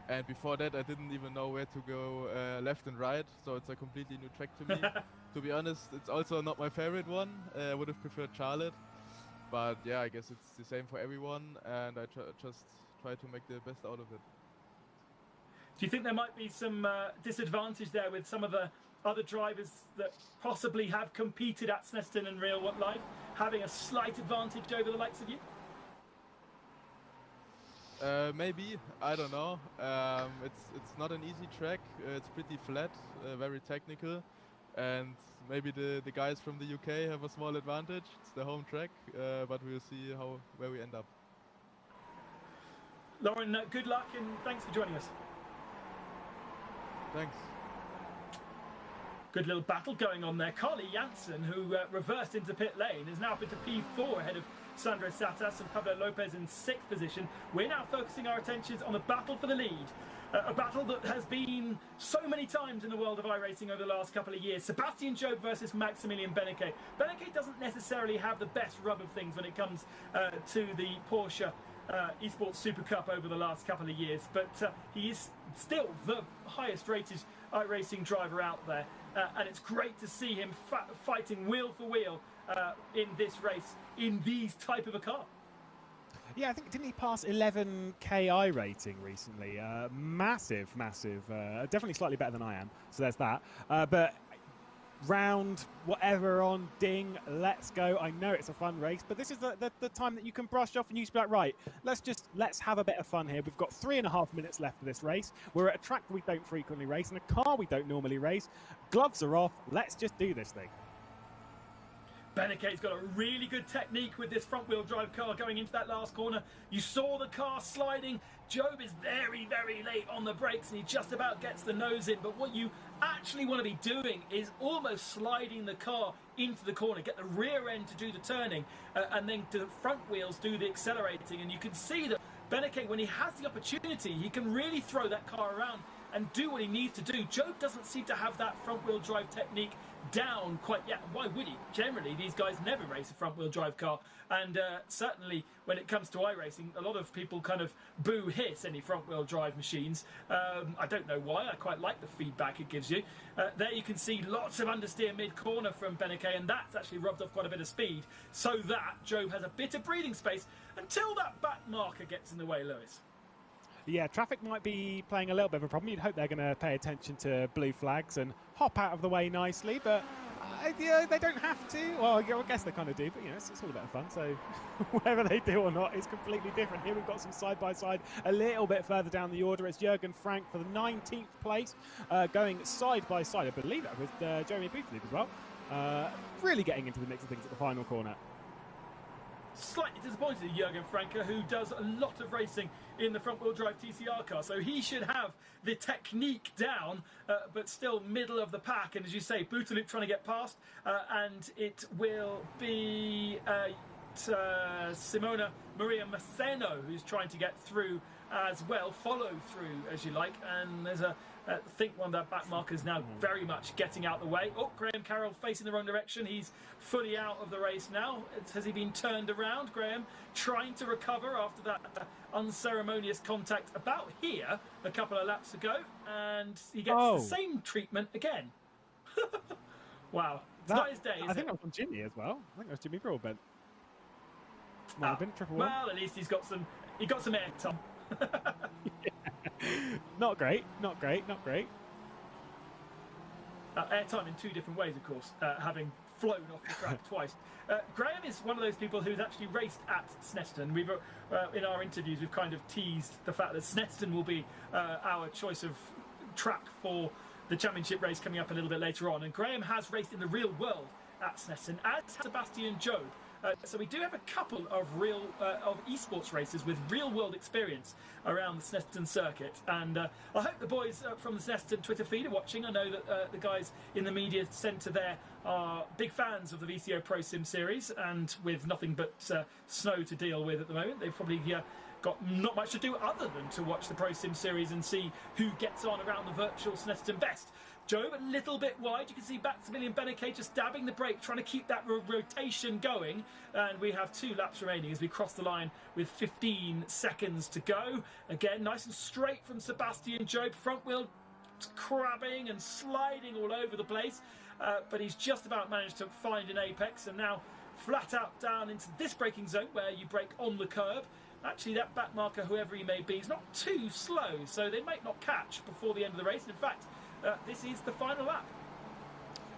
E: And before that, I didn't even know where to go left and right, so it's a completely new track to me. To be honest, it's also not my favorite one. I would have preferred Charlotte. But yeah, I guess it's the same for everyone, and I just try to make the best out of it.
A: Do you think there might be some disadvantage there with some of the other drivers that possibly have competed at Snetterton in real life, having a slight advantage over the likes of you?
E: Maybe, I don't know. It's not an easy track. It's pretty flat, very technical, and maybe the guys from the UK have a small advantage. It's the home track, but we'll see where we end up.
A: Lauren, good luck and thanks for joining us.
E: Thanks.
A: Good little battle going on there. Carly Janssen, who reversed into pit lane, is now up into P4 ahead of Sandro Satas and Pablo Lopez in 6th position. We're now focusing our attentions on the battle for the lead. A battle that has been so many times in the world of iRacing over the last couple of years. Sebastian Job versus Maximilian Beneke. Beneke doesn't necessarily have the best rub of things when it comes to the Porsche Esports Super Cup over the last couple of years, but he is still the highest rated iRacing driver out there, and it's great to see him fighting wheel for wheel in this race in these type of a car.
B: Yeah, I think, didn't he pass 11K rating recently? Massive. Definitely slightly better than I am, so there's that. But round, whatever on, ding, let's go. I know it's a fun race, but this is the time that you can brush off and you can be like, right, let's have a bit of fun here. We've got 3.5 minutes left of this race. We're at a track that we don't frequently race and a car we don't normally race. Gloves are off. Let's just do this thing.
A: Beneke's got a really good technique with this front-wheel drive car going into that last corner. You saw the car sliding. Job is very, very late on the brakes and he just about gets the nose in. But what you actually want to be doing is almost sliding the car into the corner, get the rear end to do the turning, and then the front wheels do the accelerating. And you can see that Beneke, when he has the opportunity, he can really throw that car around and do what he needs to do. Job doesn't seem to have that front-wheel drive technique down quite yet. Why would he? Generally, these guys never race a front-wheel drive car, and certainly when it comes to iRacing, a lot of people kind of boo-hiss any front-wheel drive machines. I don't know why. I quite like the feedback it gives you. There you can see lots of understeer mid-corner from Beneke, and that's actually rubbed off quite a bit of speed, so that Job has a bit of breathing space until that back marker gets in the way, Lewis.
B: Yeah, traffic might be playing a little bit of a problem. You'd hope they're going to pay attention to blue flags and hop out of the way nicely, but yeah, they don't have to. Well, I guess they kind of do, but you know, it's all a bit of fun. So whether they do or not is completely different. Here we've got some side-by-side a little bit further down the order. It's Jürgen Frank for the 19th place, going side-by-side. I believe that with Jeremy Boothleaf as well. Really getting into the mix of things at the final corner.
A: Slightly disappointed in Jürgen Franke, who does a lot of racing in the front-wheel drive TCR car, so he should have the technique down, but still middle of the pack. And as you say, Boothleaf trying to get past, and it will be Simona Maria Maceno who's trying to get through as well, follow through as you like. And there's I think one of that back markers now very much getting out the way. Oh, Graham Carroll facing the wrong direction. He's fully out of the race now. Has he been turned around? Graham trying to recover after that unceremonious contact about here a couple of laps ago. And he gets the same treatment again. Wow. It's not his day, is
B: I think
A: it?
B: that was on Jimmy as well. I think that was Jimmy Broadbent. Might have been triple one.
A: Well, at least he got some air time.
B: Yeah. Not great, not great, not great.
A: Airtime in two different ways, of course, having flown off the track twice. Graham is one of those people who's actually raced at Snetterton. We've in our interviews, we've kind of teased the fact that Snetterton will be our choice of track for the championship race coming up a little bit later on. And Graham has raced in the real world at Snetterton, as has Sebastian Job. So we do have a couple of of esports races with real-world experience around the Snetterton circuit, and I hope the boys from the Snetterton Twitter feed are watching. I know that the guys in the media centre there are big fans of the VCO ProSim series, and with nothing but snow to deal with at the moment, they've probably got not much to do other than to watch the ProSim series and see who gets on around the virtual Snetterton best. Job a little bit wide. You can see Maximilian Beneke just dabbing the brake, trying to keep that rotation going. And we have 2 laps remaining as we cross the line with 15 seconds to go. Again, nice and straight from Sebastian Job. Front wheel crabbing and sliding all over the place. But he's just about managed to find an apex. And now flat out down into this braking zone where you brake on the curb. Actually, that back marker, whoever he may be, is not too slow. So they might not catch before the end of the race. In fact, this is the final lap.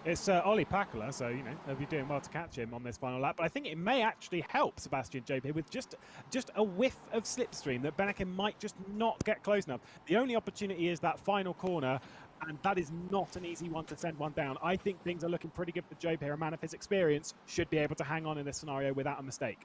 B: It's Ollie Pakula, so you know they'll be doing well to catch him on this final lap. But I think it may actually help Sebastian Job here with just a whiff of slipstream that Beneke might just not get close enough. The only opportunity is that final corner, and that is not an easy one to send one down. I think things are looking pretty good for Job here. A man of his experience should be able to hang on in this scenario without a mistake.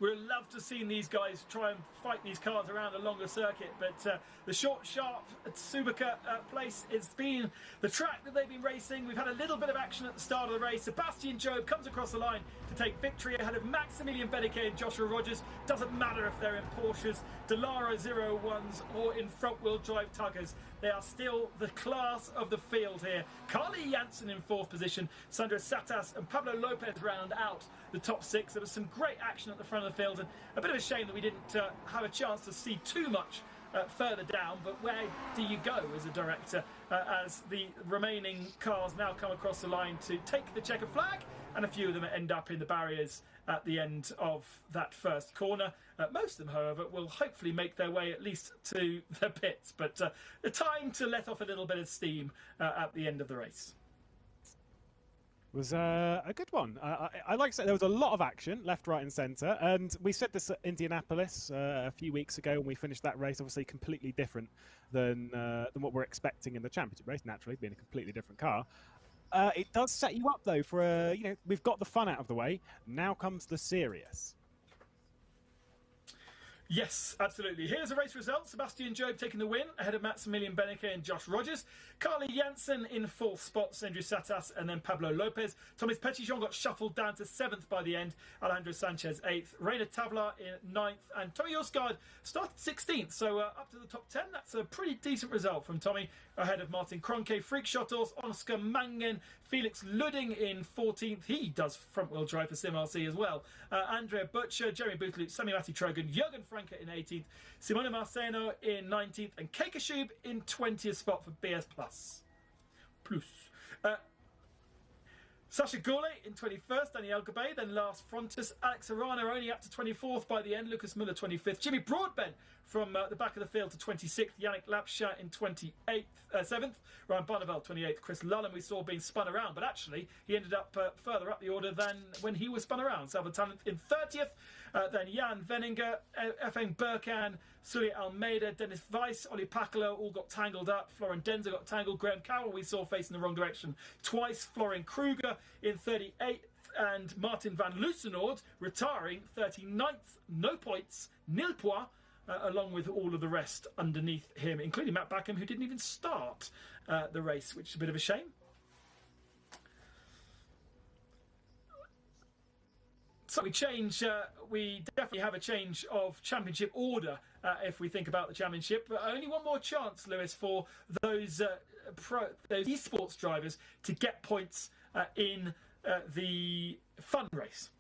A: We'd love to see these guys try and fight these cars around a longer circuit, but the short, sharp Subica place has been the track that they've been racing. We've had a little bit of action at the start of the race. Sebastian Job comes across the line to take victory ahead of Maximilian Beneke and Joshua Rogers. Doesn't matter if they're in Porsches, Delara 01s or in front-wheel drive tuggers. They are still the class of the field here. Carly Janssen in 4th position. Sandra Satas and Pablo Lopez round out the top 6. There was some great action at the front of the field, and a bit of a shame that we didn't have a chance to see too much further down. But where do you go as a director as the remaining cars now come across the line to take the checkered flag, and a few of them end up in the barriers at the end of that first corner. Most of them, however, will hopefully make their way at least to the pits, but the time to let off a little bit of steam at the end of the race.
B: Was a good one. I like to say there was a lot of action, left, right, and centre. And we said this at Indianapolis a few weeks ago when we finished that race. Obviously, completely different than what we're expecting in the championship race. Naturally, being a completely different car. It does set you up though for we've got the fun out of the way. Now comes the serious.
A: Yes, absolutely. Here's the race result. Sebastian Job taking the win ahead of Maximilian Beneke and Josh Rogers. Carly Janssen in fourth spot, Andrew Satas and then Pablo Lopez. Thomas Petitjean got shuffled down to 7th by the end. Alejandro Sanchez 8th. Reina Tabla in 9th. And Tommy Osgaard started 16th. So up to the top 10. That's a pretty decent result from Tommy ahead of Martin Kronke, Freak Shottles, Oscar Mangen, Felix Ludding in 14th. He does front-wheel drive for SimRC as well. Andrea Butcher, Jeremy Boothloop, Sami Matti Trogan, Jürgen Franke in 18th, Simone Marceno in 19th, and Keika Shub in 20th spot for BS Plus. Sasha Gourlay in 21st, Daniel Gabay, then Lars Frontis, Alex Arana only up to 24th by the end, Lucas Miller 25th, Jimmy Broadbent from the back of the field to 26th, Yannick Lapsha in 7th, Ryan Barneveld 28th, Chris Lullen we saw being spun around, but actually he ended up further up the order than when he was spun around. Salva Talent in 30th, then Jan Veninger, Efeng Burkan, Sully Almeida, Dennis Weiss, Oli Pakalo all got tangled up. Florian Denzer got tangled. Graham Cowell we saw facing the wrong direction twice. Florian Kruger in 38th and Martin van Loosenord retiring 39th. No points, nil points, along with all of the rest underneath him, including Matt Backham, who didn't even start the race, which is a bit of a shame. So we definitely have a change of championship order if we think about the championship. But only one more chance, Lewis, for those esports drivers to get points in the fun race.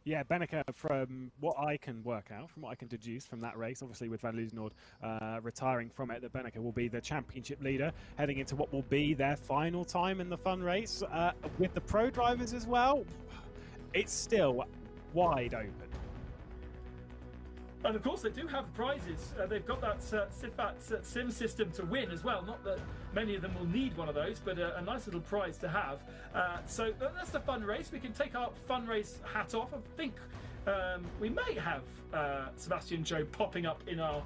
B: Yeah, Beneke, from what I can work out, from what I can deduce from that race, obviously with Van Loosenord retiring from it, that Beneke will be the championship leader heading into what will be their final time in the fun race. With the pro drivers as well, it's still wide open.
A: And of course they do have prizes. They've got that Sifat sim system to win as well. Not that many of them will need one of those, but a nice little prize to have. So that's the fun race. We can take our fun race hat off. I think we may have Sebastian Job popping up in our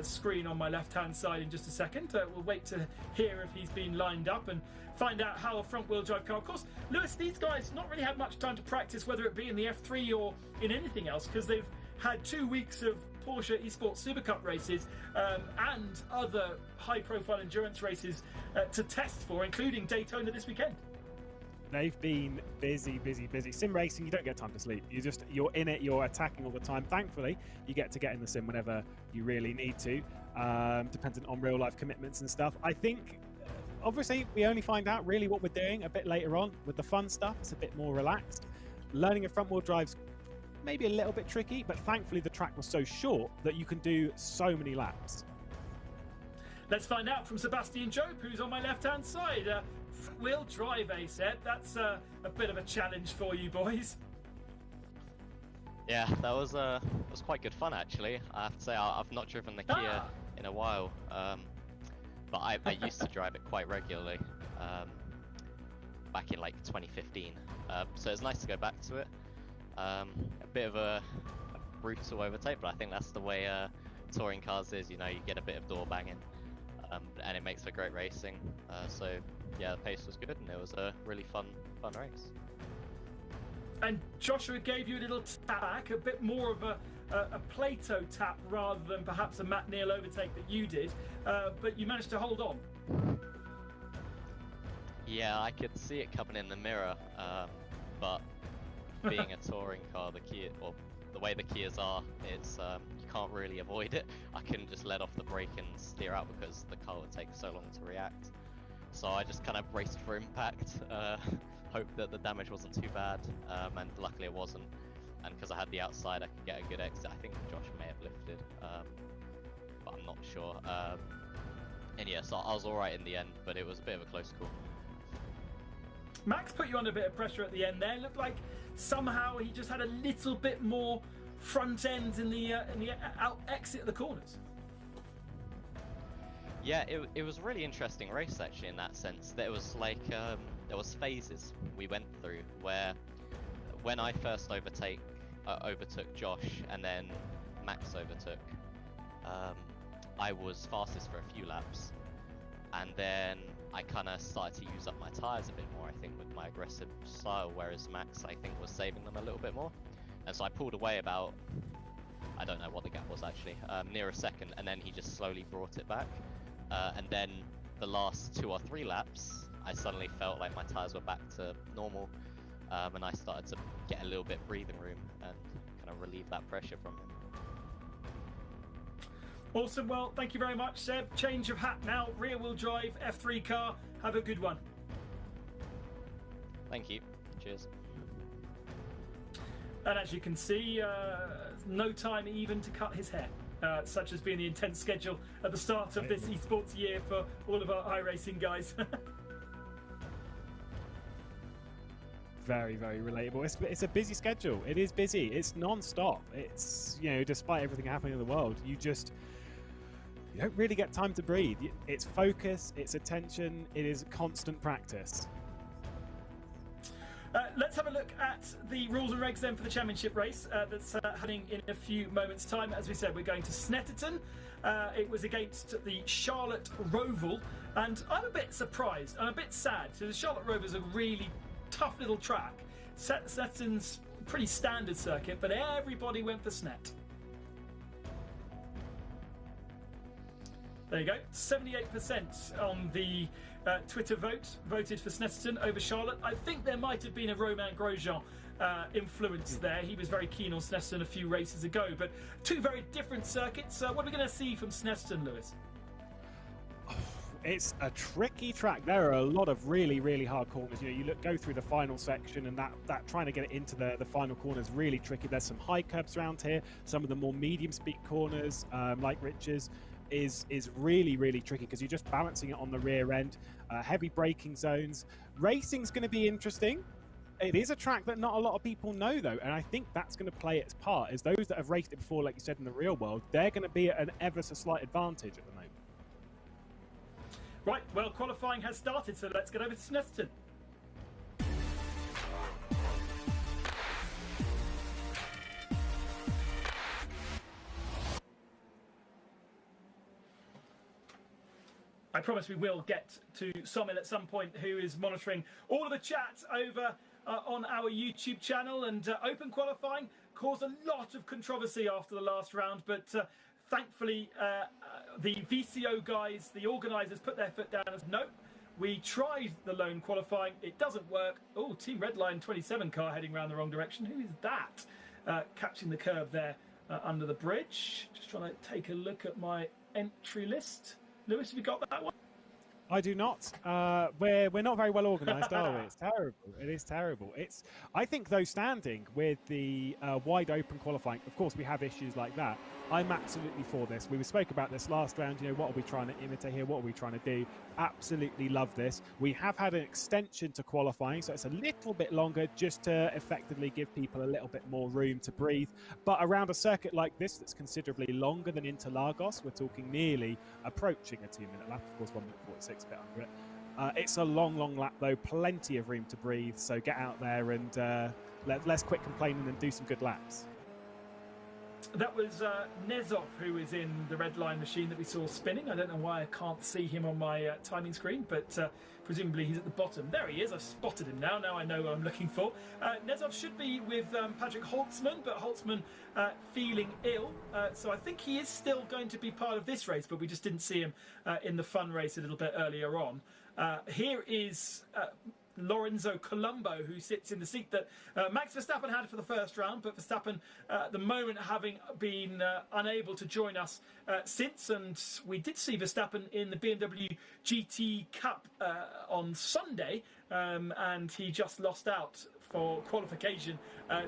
A: screen on my left-hand side in just a second. We'll wait to hear if he's been lined up and find out how a front-wheel drive car. Of course, Lewis, these guys not really had much time to practice, whether it be in the F3 or in anything else, because they've had 2 weeks of Porsche Esports Super Cup races and other high-profile endurance races to test for, including Daytona this weekend.
B: They've been busy. Sim racing, you don't get time to sleep. You're in it, you're attacking all the time. Thankfully, you get in the sim whenever you really need to, dependent on real-life commitments and stuff. I think, obviously, we only find out really what we're doing a bit later on. With the fun stuff, it's a bit more relaxed. Learning a front-wheel drive's maybe a little bit tricky, but thankfully the track was so short that you can do so many laps.
A: Let's find out from Sebastian Job, who's on my left-hand side. Front-wheel drive, Set. That's a bit of a challenge for you boys.
F: Yeah, that was quite good fun actually. I have to say I've not driven the Kia in a while, but I used to drive it quite regularly back in like 2015. So it's nice to go back to it. A bit of a brutal overtake, but I think that's the way touring cars is. You know, you get a bit of door banging, and it makes for great racing. So yeah, the pace was good, and it was a really fun race.
A: And Joshua gave you a little tap, a bit more of a Plato tap rather than perhaps a Matt Neal overtake that you did, but you managed to hold on.
F: Yeah, I could see it coming in the mirror, but being a touring car, the way the Kias are, it's you can't really avoid it. I couldn't just let off the brake and steer out because the car would take so long to react. So I just kind of braced for impact, hoped that the damage wasn't too bad, and luckily it wasn't. And because I had the outside, I could get a good exit. I think Josh may have lifted, but I'm not sure. And yeah, so I was alright in the end, but it was a bit of a close call.
A: Max put you under a bit of pressure at the end there. It looked like somehow he just had a little bit more front end in the out exit of the corners.
F: Yeah, it was a really interesting race actually in that sense. That it was like there was phases we went through where when I first overtook Josh and then Max overtook, I was fastest for a few laps, and then I kind of started to use up my tyres a bit more, I think, with my aggressive style, whereas Max, I think, was saving them a little bit more. And so I pulled away about, I don't know what the gap was actually, near a second, and then he just slowly brought it back. And then the last 2 or 3 laps, I suddenly felt like my tyres were back to normal, and I started to get a little bit breathing room and kind of relieve that pressure from him.
A: Awesome. Well, thank you very much, Seb. Change of hat now. Rear-wheel drive, F3 car. Have a good one.
F: Thank you. Cheers.
A: And as you can see, no time even to cut his hair, such has been the intense schedule at the start of this esports year for all of our iRacing guys.
B: Very, very relatable. It's a busy schedule. It is busy. It's non-stop. It's, you know, despite everything happening in the world, you don't really get time to breathe. It's focus, it's attention, it is constant practice.
A: Let's have a look at the rules and regs then for the championship race that's happening in a few moments' time. As we said, we're going to Snetterton. It was against the Charlotte Roval, and I'm a bit surprised. I'm a bit sad. So the Charlotte Roval is a really tough little track. Snetterton's a pretty standard circuit, but everybody went for Snet. There you go. 78% on the Twitter voted for Snetterton over Charlotte. I think there might have been a Romain Grosjean influence there. He was very keen on Snetterton a few races ago. But 2 very different circuits. What are we going to see from Snetterton, Lewis?
B: It's a tricky track. There are a lot of really, really hard corners. You know, go through the final section, and that trying to get it into the final corner is really tricky. There's some high curbs around here. Some of the more medium speed corners, like Rich's, is really, really tricky because you're just balancing it on the rear end. Heavy braking zones. Racing's going to be interesting. It is a track that not a lot of people know, though, and I think that's going to play its part. Is those that have raced it before, like you said, in the real world, they're going to be at an ever so slight advantage at the moment.
A: Right, well, qualifying has started, so let's get over to Snetterton. I promise we will get to Somil at some point, who is monitoring all of the chat over on our YouTube channel. And open qualifying caused a lot of controversy after the last round, but thankfully the VCO guys, the organisers, put their foot down as no. We tried the lone qualifying, it doesn't work. Oh, Team Redline 27 car heading around the wrong direction. Who is that? Catching the curve there under the bridge. Just trying to take a look at my entry list. Lewis, have you got that one?
B: I do not. We're not very well organised, are we? It's terrible. It is terrible. I think, though, standing with the wide open qualifying, of course, we have issues like that. I'm absolutely for this. We spoke about this last round. You know, what are we trying to imitate here? What are we trying to do? Absolutely love this. We have had an extension to qualifying, so it's a little bit longer just to effectively give people a little bit more room to breathe. But around a circuit like this that's considerably longer than Interlagos, we're talking nearly approaching a 2-minute lap, of course, 1 minute 46, a bit under it. It's a long, long lap, though. Plenty of room to breathe, so get out there and let's quit complaining and do some good laps.
A: That was Nezov, who is in the red line machine that we saw spinning. I don't know why I can't see him on my timing screen, but presumably he's at the bottom. There he is. I've spotted him now. Now I know what I'm looking for. Nezov should be with Patrick Holtzman, but Holtzman feeling ill. So I think he is still going to be part of this race, but we just didn't see him in the fun race a little bit earlier on. Here is Lorenzo Colombo, who sits in the seat that Max Verstappen had for the first round, but Verstappen at the moment having been unable to join us since, and we did see Verstappen in the BMW GT Cup on Sunday, and he just lost out for qualification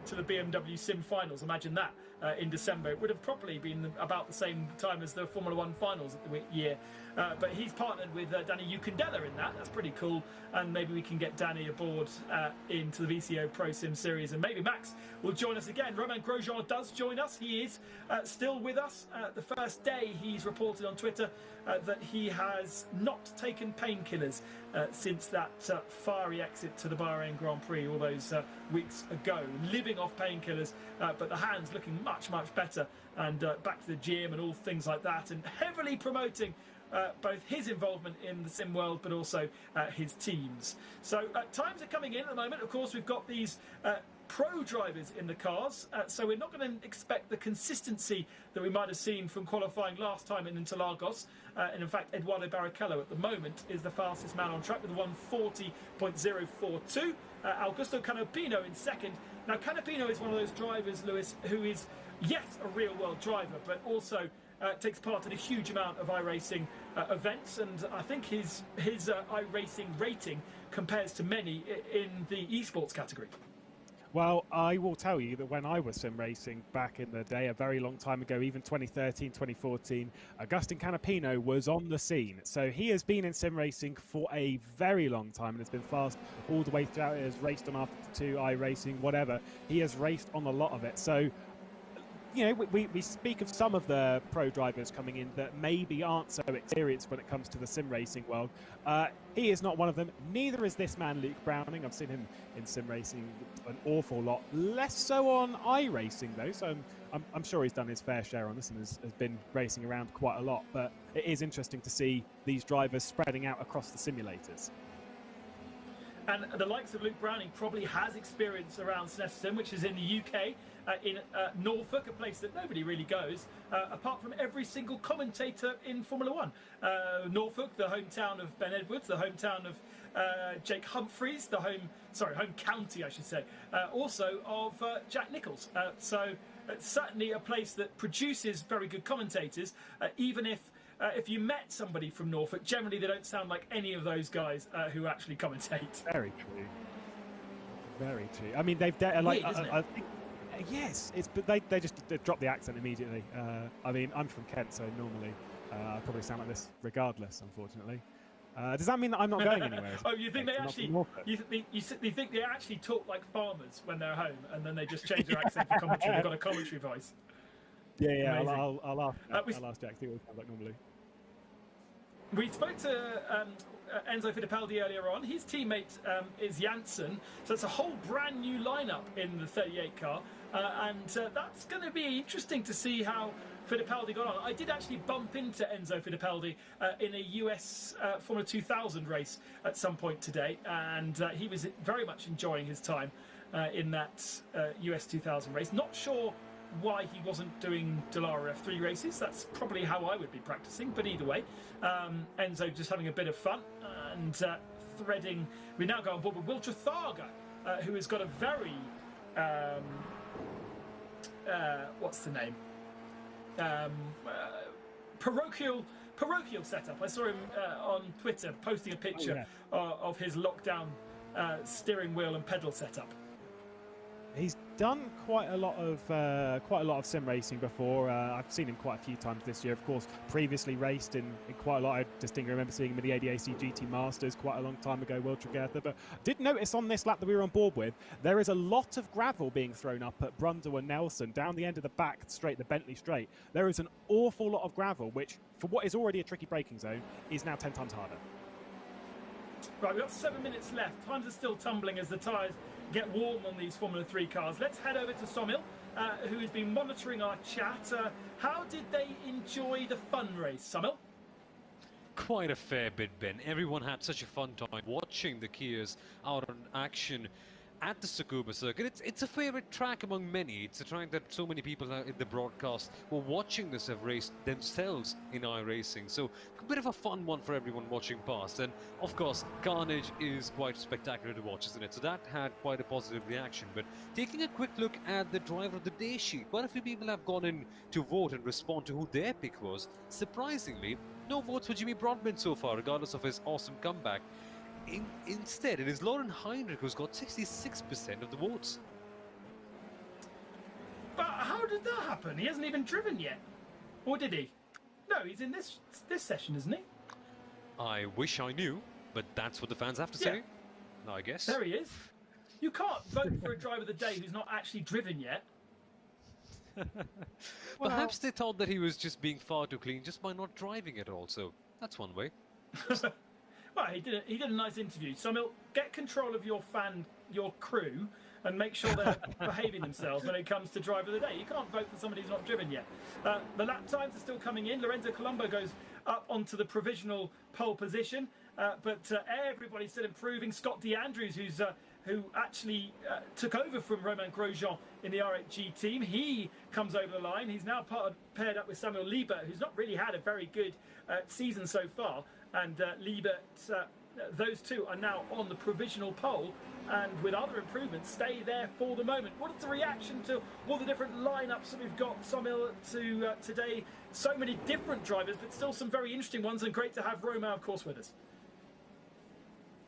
A: to the BMW Sim Finals. Imagine that in December. It would have probably been about the same time as the Formula One Finals of the year. But he's partnered with Danny Ukundela in that. That's pretty cool. And maybe we can get Danny aboard into the VCO ProSim Series. And maybe Max will join us again. Romain Grosjean does join us. He is still with us. The first day he's reported on Twitter that he has not taken painkillers since that fiery exit to the Bahrain Grand Prix all those weeks ago, living off painkillers, but the hands looking much, much better, and back to the gym and all things like that, and heavily promoting both his involvement in the sim world, but also his teams. So times are coming in at the moment. Of course, we've got these pro drivers in the cars, so we're not going to expect the consistency that we might have seen from qualifying last time in Interlagos. And in fact, Eduardo Barrichello at the moment is the fastest man on track with 1:40.042. Augusto Canapino in second. Now, Canapino is one of those drivers, Lewis, who is, yes, a real-world driver, but also takes part in a huge amount of iRacing events, and I think his iRacing rating compares to many in the esports category.
B: Well, I will tell you that when I was sim racing back in the day, a very long time ago, even 2013, 2014, Agustin Canapino was on the scene. So he has been in sim racing for a very long time and has been fast all the way throughout. He has raced on After2, iRacing, whatever. He has raced on a lot of it. So, you know, we speak of some of the pro drivers coming in that maybe aren't so experienced when it comes to the sim racing world. He is not one of them. Neither is this man, Luke Browning. I've seen him in sim racing an awful lot. Less so on iRacing, though. So I'm sure he's done his fair share on this and has been racing around quite a lot. But it is interesting to see these drivers spreading out across the simulators.
A: And the likes of Luke Browning probably has experience around Snetterton, which is in the UK, in Norfolk, a place that nobody really goes, apart from every single commentator in Formula One. Norfolk, the hometown of Ben Edwards, the hometown of Jake Humphreys, home county, I should say, also of Jack Nicholls. So it's certainly a place that produces very good commentators, even if you met somebody from Norfolk, generally they don't sound like any of those guys who actually commentate.
B: Very true. Very true. I mean, they've I think, yes, but they just drop the accent immediately. I mean, I'm from Kent, so normally I probably sound like this regardless, unfortunately. Does that mean that I'm not going anywhere?
A: Oh, you think they actually? You think they actually talk like farmers when they're home, and then they just change their accent for commentary? They've got a commentary voice.
B: Yeah. I'll ask Jack. See what it sounds like normally.
A: We spoke to Enzo Fittipaldi earlier on. His teammate is Janssen, so it's a whole brand new lineup in the 38 car, and that's going to be interesting to see how Fittipaldi got on. I did actually bump into Enzo Fittipaldi in a US Formula 2000 race at some point today, and he was very much enjoying his time in that US 2000 race. Not sure why he wasn't doing Dallara F3 races. That's probably how I would be practicing, but either way, Enzo just having a bit of fun and threading. We now go on board with Will Trathaga, who has got a very what's the name, parochial setup. I saw him on Twitter posting a picture of his lockdown steering wheel and pedal setup.
B: He's done quite a lot of sim racing before. I've seen him quite a few times this year. Of course, previously raced in quite a lot. I distinctly remember seeing him in the ADAC GT Masters quite a long time ago, World Together. But I did notice on this lap that we were on board with, there is a lot of gravel being thrown up at Brundle and Nelson down the end of the back straight, the Bentley straight. There is an awful lot of gravel, which for what is already a tricky braking zone is now 10 times harder.
A: Right, we've got 7 minutes left. Times are still tumbling as the tyres get warm on these Formula 3 cars. Let's head over to Somil, who has been monitoring our chat. How did they enjoy the fun race, Somil?
C: Quite a fair bit, Ben. Everyone had such a fun time watching the Kias out on action at the Tsukuba circuit. It's a favorite track among many. It's a track that so many people in the broadcast were watching this have raced themselves in iRacing. So a bit of a fun one for everyone watching past. And of course, Carnage is quite spectacular to watch, isn't it? So that had quite a positive reaction. But taking a quick look at the driver of the day sheet, quite a few people have gone in to vote and respond to who their pick was. Surprisingly, no votes for Jimmy Broadbent so far, regardless of his awesome comeback. Instead, it is Lauren Heinrich who's got 66% of the votes.
A: But how did that happen? He hasn't even driven yet. Or did he? No, he's in this session, isn't he?
C: I wish I knew, but that's what the fans have to say. I guess.
A: There he is. You can't vote for a driver of the day who's not actually driven yet.
C: Perhaps they thought that he was just being far too clean just by not driving it also. That's one way.
A: Well, he did a nice interview. Somil, get control of your crew, and make sure they're behaving themselves when it comes to driver of the day. You can't vote for somebody who's not driven yet. The lap times are still coming in. Lorenzo Colombo goes up onto the provisional pole position, but everybody's still improving. Scott DeAndrews, who actually took over from Romain Grosjean in the R8G team, he comes over the line. He's now paired up with Samuel Liebert, who's not really had a very good season so far. And Liebert, those two are now on the provisional pole, and with other improvements, stay there for the moment. What is the reaction to all the different lineups that we've got, Somil, today? So many different drivers, but still some very interesting ones, and great to have Romain, of course, with us.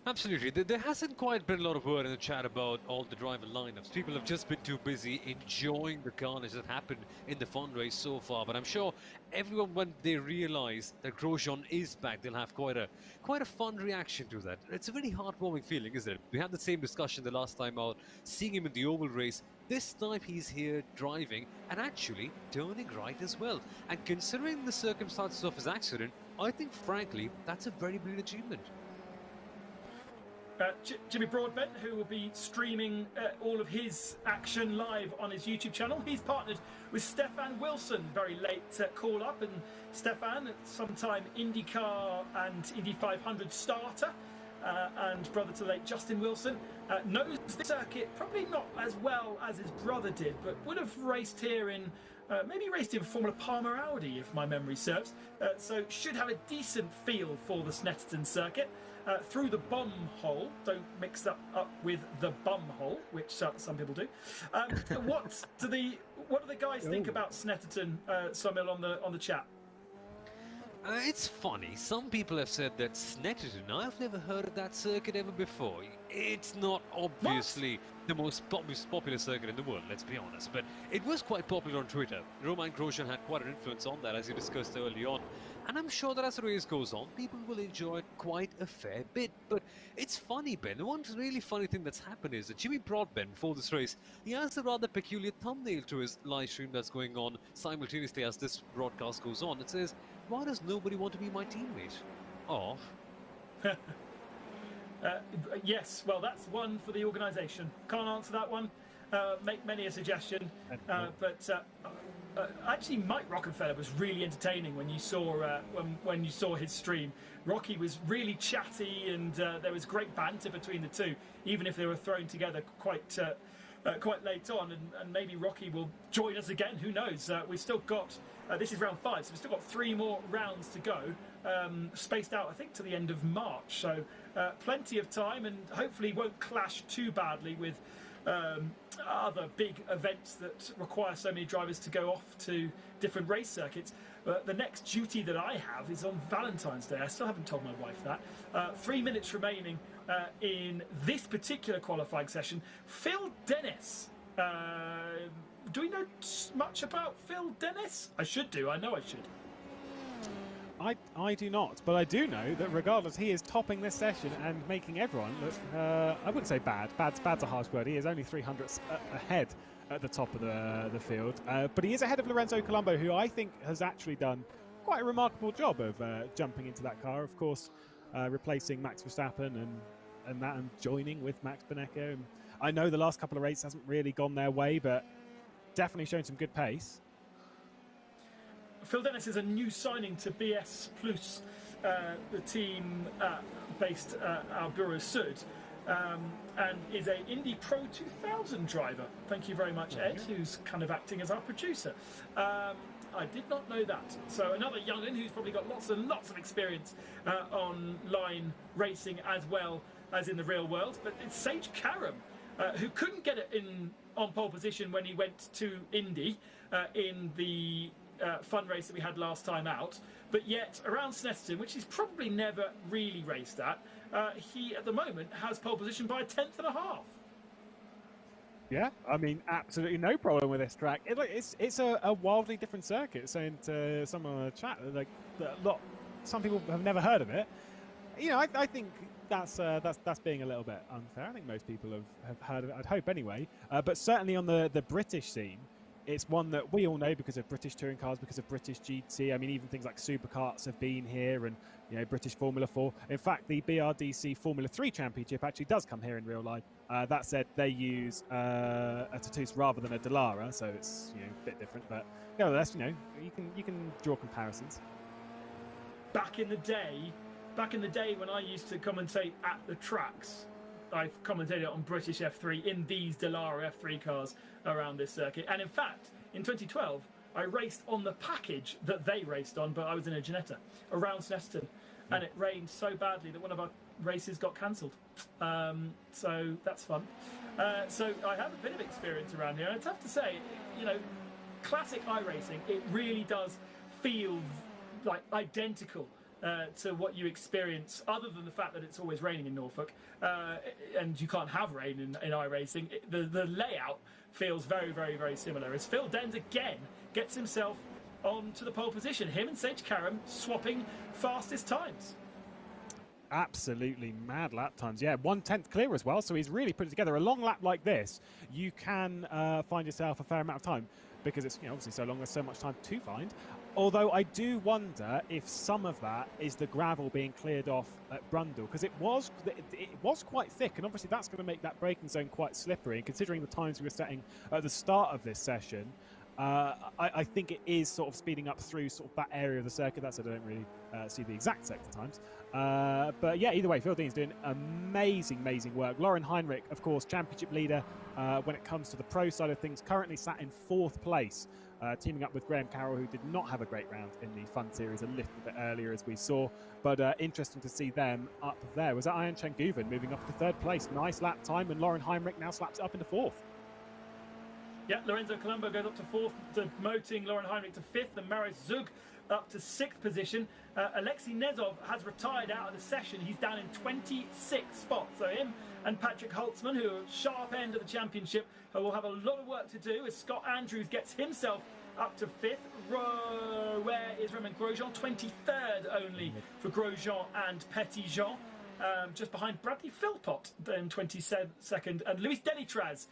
C: Absolutely. There hasn't quite been a lot of word in the chat about all the driver lineups. People have just been too busy enjoying the carnage that happened in the fun race so far. But I'm sure everyone, when they realize that Grosjean is back, they'll have quite a fun reaction to that. It's a very heartwarming feeling, isn't it? We had the same discussion the last time out, seeing him in the oval race. This time he's here driving and actually turning right as well. And considering the circumstances of his accident, I think, frankly, that's a very brilliant achievement.
A: Jimmy Broadbent, who will be streaming all of his action live on his YouTube channel. He's partnered with Stefan Wilson, very late call up, and Stefan, sometime IndyCar and Indy 500 starter, and brother to the late Justin Wilson, knows the circuit probably not as well as his brother did, but would have raced here in maybe raced in Formula Palmer Audi, if my memory serves, so should have a decent feel for the Snetterton circuit. Through the bum hole, don't mix that up with the bum hole, which some people do. What do the guys think about Snetterton, Somil, on the chat?
C: It's funny. Some people have said that Snetterton, I've never heard of that circuit ever before. It's not obviously the most popular circuit in the world, let's be honest, but it was quite popular on Twitter. Romain Grosjean had quite an influence on that, as you discussed early on. And I'm sure that as the race goes on, people will enjoy it quite a fair bit. But it's funny, Ben. The one really funny thing that's happened is that Jimmy Broadbent, before this race, he has a rather peculiar thumbnail to his live stream that's going on simultaneously as this broadcast goes on. It says, "Why does nobody want to be my teammate?" Oh.
A: Yes, well, that's one for the organisation. Can't answer that one. Make many a suggestion, but actually, Mike Rockefeller was really entertaining when you saw his stream. Rocky was really chatty, and there was great banter between the two, even if they were thrown together quite late on. And maybe Rocky will join us again. Who knows? We've still got this is round 5, so we've still got 3 more rounds to go, spaced out, I think, to the end of March. So plenty of time, and hopefully won't clash too badly with other big events that require so many drivers to go off to different race circuits. The next duty that I have is on Valentine's Day. I still haven't told my wife that. 3 minutes remaining in this particular qualifying session. Phil Dennis. Do we know much about Phil Dennis? I should do. I know I should.
B: I do not, but I do know that regardless, he is topping this session and making everyone look, I wouldn't say bad. Bad's a harsh word. He is only 300 ahead at the top of the field. But he is ahead of Lorenzo Colombo, who I think has actually done quite a remarkable job of jumping into that car. Of course, replacing Max Verstappen and joining with Max Benecker. And I know the last couple of races hasn't really gone their way, but definitely shown some good pace.
A: Phil Dennis is a new signing to BS Plus, the team based at Bureau Sud, and is a Indy Pro 2000 driver. Thank you very much, Ed, who's kind of acting as our producer. I did not know that. So another young'un who's probably got lots and lots of experience online racing as well as in the real world. But it's Sage Karam, who couldn't get it on pole position when he went to Indy in the fun race that we had last time out, but yet around Snetterton, which he's probably never really raced at, he at the moment has pole position by 1/10.5.
B: Yeah, I mean, absolutely no problem with this track. It's a wildly different circuit. Saying to someone on the chat, like some people have never heard of it. You know, I think that's being a little bit unfair. I think most people have heard of it. I'd hope anyway. But certainly on the British scene, It's one that we all know because of British touring cars, because of British GT. I mean, even things like supercarts have been here, and British Formula 4. In fact, the BRDC Formula 3 Championship actually does come here in real life. That said, they use a Tatus rather than a Dallara, so it's a bit different. But nevertheless, you can draw comparisons.
A: Back in the day when I used to commentate at the tracks, I've commentated on British F3 in these Dallara F3 cars around this circuit. And in fact, in 2012, I raced on the package that they raced on, but I was in a Ginetta around Snetterton. And it rained so badly that one of our races got cancelled. So that's fun. So I have a bit of experience around here. And it's tough to say, classic iRacing, it really does feel like identical to what you experience, other than the fact that it's always raining in Norfolk, and you can't have rain in iRacing. The layout feels very, very, very similar. As Phil Dens again gets himself onto the pole position, him and Sage Karam swapping fastest times.
B: Absolutely mad lap times. Yeah, 1/10 clear as well. So he's really put it together. A long lap like this, you can find yourself a fair amount of time, because it's obviously so long. There's so much time to find. Although I do wonder if some of that is the gravel being cleared off at Brundle, because it was quite thick, and obviously that's going to make that braking zone quite slippery. And considering the times we were setting at the start of this session, I think it is sort of speeding up through sort of that area of the circuit. That's I don't really see the exact sector times. But yeah, either way, Phil Dean's doing amazing work. Lauren Heinrich, of course, championship leader when it comes to the pro side of things, currently sat in 4th place, teaming up with Graham Carroll, who did not have a great round in the Fun Series a little bit earlier, as we saw. But interesting to see them up there. Was that Ian Changuven moving up to 3rd place? Nice lap time, and Lauren Heinrich now slaps it up into 4th.
A: Yeah, Lorenzo Colombo goes up to 4th, demoting Lauren Heinrich to 5th, and Maris Zug up to 6th position. Alexei Nezov has retired out of the session. He's down in 26th spot. So him and Patrick Holtzman, who are sharp end of the championship, will have a lot of work to do as Scott Andrews gets himself up to 5th. Where is Romain Grosjean? 23rd only for Grosjean and Petitjean. Just behind Bradley Philpott in 22nd, and Luis Delitraz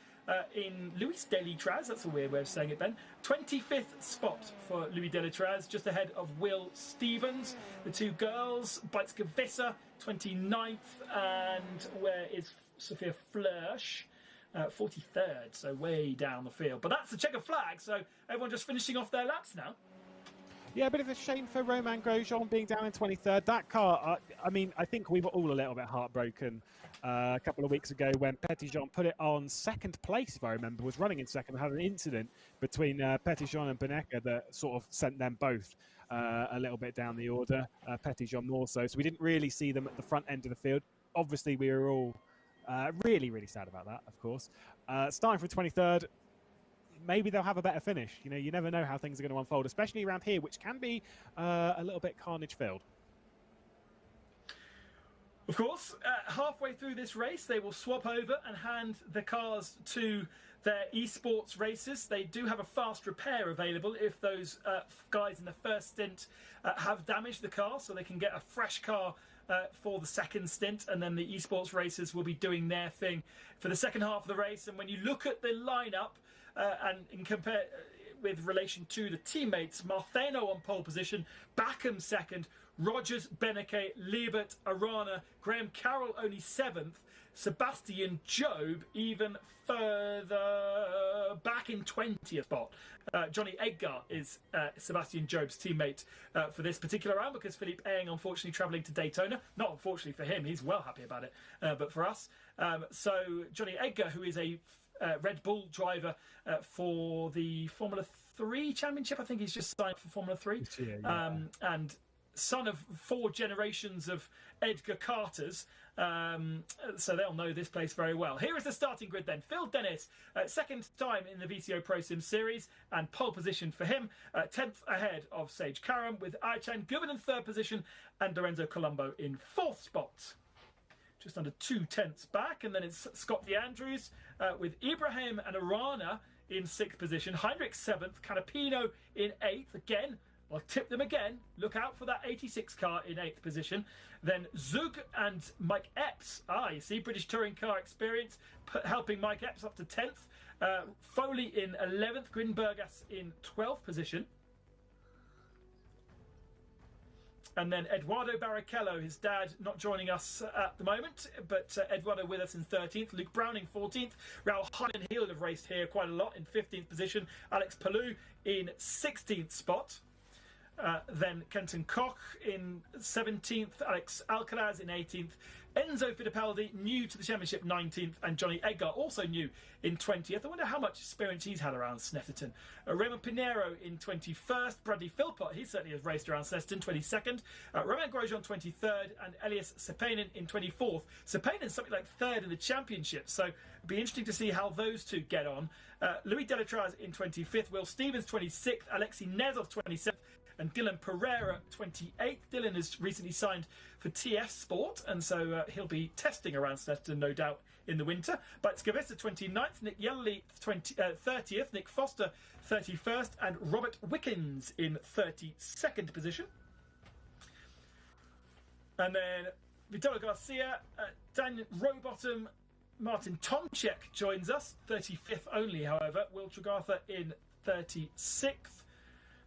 A: that's a weird way of saying it, Ben. 25th spot for Louis Delitraz, just ahead of Will Stevens. The two girls, Beitske Visser, 29th, and where is Sophia Flörsch? 43rd, so way down the field. But that's the checkered flag, so everyone just finishing off their laps now.
B: Yeah, a bit of a shame for Romain Grosjean being down in 23rd. That car, I think we were all a little bit heartbroken a couple of weeks ago when Petitjean put it on 2nd place, if I remember, was running in 2nd, had an incident between Petitjean and Beneca that sort of sent them both a little bit down the order, Petitjean more so. So we didn't really see them at the front end of the field. Obviously, we were all really, really sad about that, of course. Starting from 23rd, maybe they'll have a better finish. You never know how things are going to unfold, especially around here, which can be a little bit carnage-filled.
A: Of course, halfway through this race, they will swap over and hand the cars to their esports races. They do have a fast repair available if those guys in the first stint have damaged the car, so they can get a fresh car for the second stint, and then the esports racers will be doing their thing for the second half of the race. And when you look at the lineup and compare with relation to the teammates, Martheno on pole position, Backham second, Rogers, Beneke, Liebert, Arana, Graham Carroll only 7th, Sebastian Job even further back in 20th spot. Johnny Edgar is Sebastian Job's teammate for this particular round, because Philippe Eng unfortunately travelling to Daytona. Not unfortunately for him, he's well happy about it, but for us. So Johnny Edgar, who is a Red Bull driver for the Formula 3 Championship. I think he's just signed for Formula 3. Yeah. And son of 4 generations of Edgar Carters, so they'll know this place very well. Here is the starting grid then. Phil Dennis, second time in the VCO ProSim Series, and pole position for him, 10th ahead of Sage Karam, with Aychan Guven in 3rd position and Lorenzo Colombo in 4th spot. Just under 2/10 back, and then it's Scott DeAndrews with Ibrahim and Arana in 6th position, Heinrich 7th, Canapino in 8th, again I'll tip them again. Look out for that 86 car in 8th position. Then Zug and Mike Epps. You see, British touring car experience helping Mike Epps up to 10th. Foley in 11th. Grinbergas in 12th position. And then Eduardo Barrichello, his dad, not joining us at the moment, but Eduardo with us in 13th. Luke Browning, 14th. Raul Hyman, he'll have raced here quite a lot in 15th position. Alex Palou in 16th spot. Then Kenton Koch in 17th. Alex Alcaraz in 18th. Enzo Fittipaldi, new to the championship, 19th. And Johnny Edgar, also new, in 20th. I wonder how much experience he's had around Snetterton. Raymond Pinheiro in 21st. Bradley Philpott, he certainly has raced around Snetterton, 22nd. Romain Grosjean, 23rd. And Elias Sepanen in 24th. Sepanen's something like 3rd in the championship. So it'll be interesting to see how those two get on. Louis Delatraz in 25th. Will Stevens, 26th. Alexei Nezov, 27th. And Dylan Pereira, 28th. Dylan has recently signed for TS Sport, and so he'll be testing around Snetterton, no doubt, in the winter. But Skavesta, 29th. Nick Yellerly, 30th. Nick Foster, 31st. And Robert Wickens in 32nd position. And then Vitolo Garcia, Dan Rowbottom, Martin Tomczyk joins us, 35th only, however. Will Tregartha in 36th.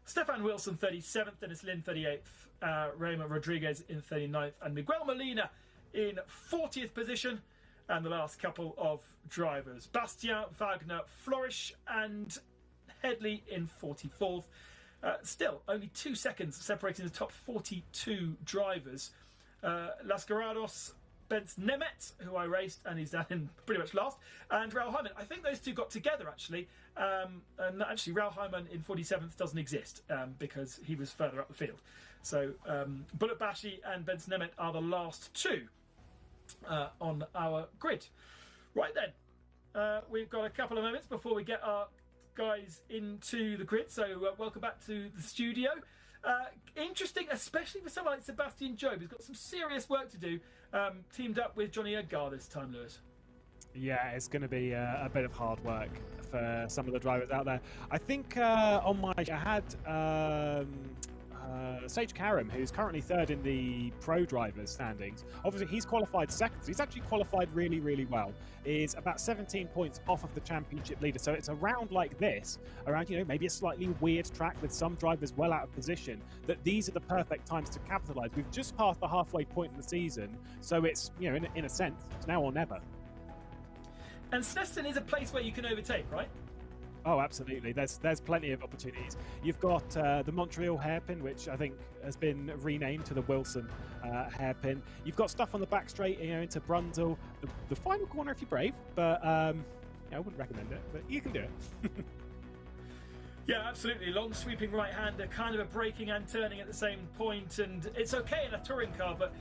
A: Stefan Wilson, 37th. Dennis Lin, 38th. Raymond Rodriguez in 39th. And Miguel Molina in 40th position. And the last couple of drivers, Bastien, Wagner, Flourish and Headley in 44th. Still, only 2 seconds separating the top 42 drivers. Lascarados, Bence Nemet, who I raced, and he's down in pretty much last, and Raul Hyman. I think those two got together, actually. And actually, Raul Hyman in 47th doesn't exist because he was further up the field. So Bullet Bashi and Bence Nemet are the last two on our grid. Right then, we've got a couple of moments before we get our guys into the grid. So welcome back to the studio. Interesting, especially for someone like Sebastian Job, who's got some serious work to do, teamed up with Johnny Edgar this time, Lewis.
B: Yeah, it's going to be a bit of hard work for some of the drivers out there. I think on my I had Sage Karam, who's currently 3rd in the pro drivers standings. Obviously, he's qualified second. So he's actually qualified really, really well. Is about 17 points off of the championship leader. So it's a round like this, around, you know, maybe a slightly weird track with some drivers well out of position, that these are the perfect times to capitalise. We've just passed the halfway point in the season. So it's, you know, in a sense, it's now or never.
A: And Snetterton is a place where you can overtake, right?
B: Oh, absolutely. There's plenty of opportunities. You've got the Montreal hairpin, which I think has been renamed to the Wilson hairpin. You've got stuff on the back straight, you know, into Brundle. The final corner if you're brave, but yeah, I wouldn't recommend it, but you can do it.
A: Yeah, absolutely. Long sweeping right-hander, kind of a braking and turning at the same point, and it's okay in a touring car, but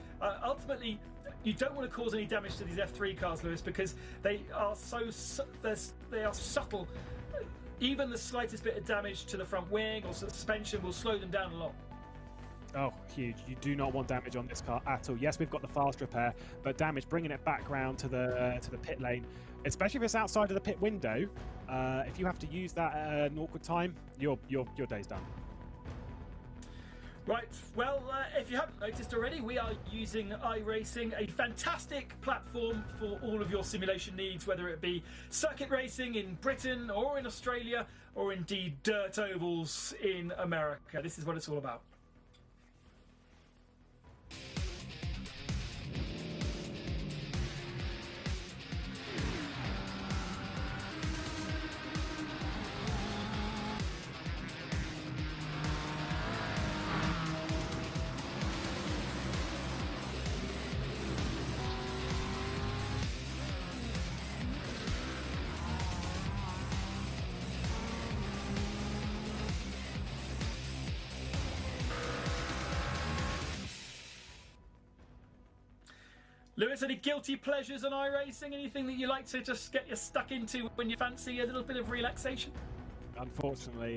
A: ultimately you don't want to cause any damage to these F3 cars, Lewis, because they are they are subtle. Even the slightest bit of damage to the front wing or suspension will slow them down a lot.
B: Oh, huge. You do not want damage on this car at all. Yes, we've got the fast repair, but damage, bringing it back round to the pit lane, especially if it's outside of the pit window, if you have to use that at an awkward time, your day's done.
A: Right, well, if you haven't noticed already, we are using iRacing, a fantastic platform for all of your simulation needs, whether it be circuit racing in Britain or in Australia, or indeed dirt ovals in America. This is what it's all about. Lewis, any guilty pleasures on iRacing? Anything that you like to just get you stuck into when you fancy a little bit of relaxation?
B: unfortunately.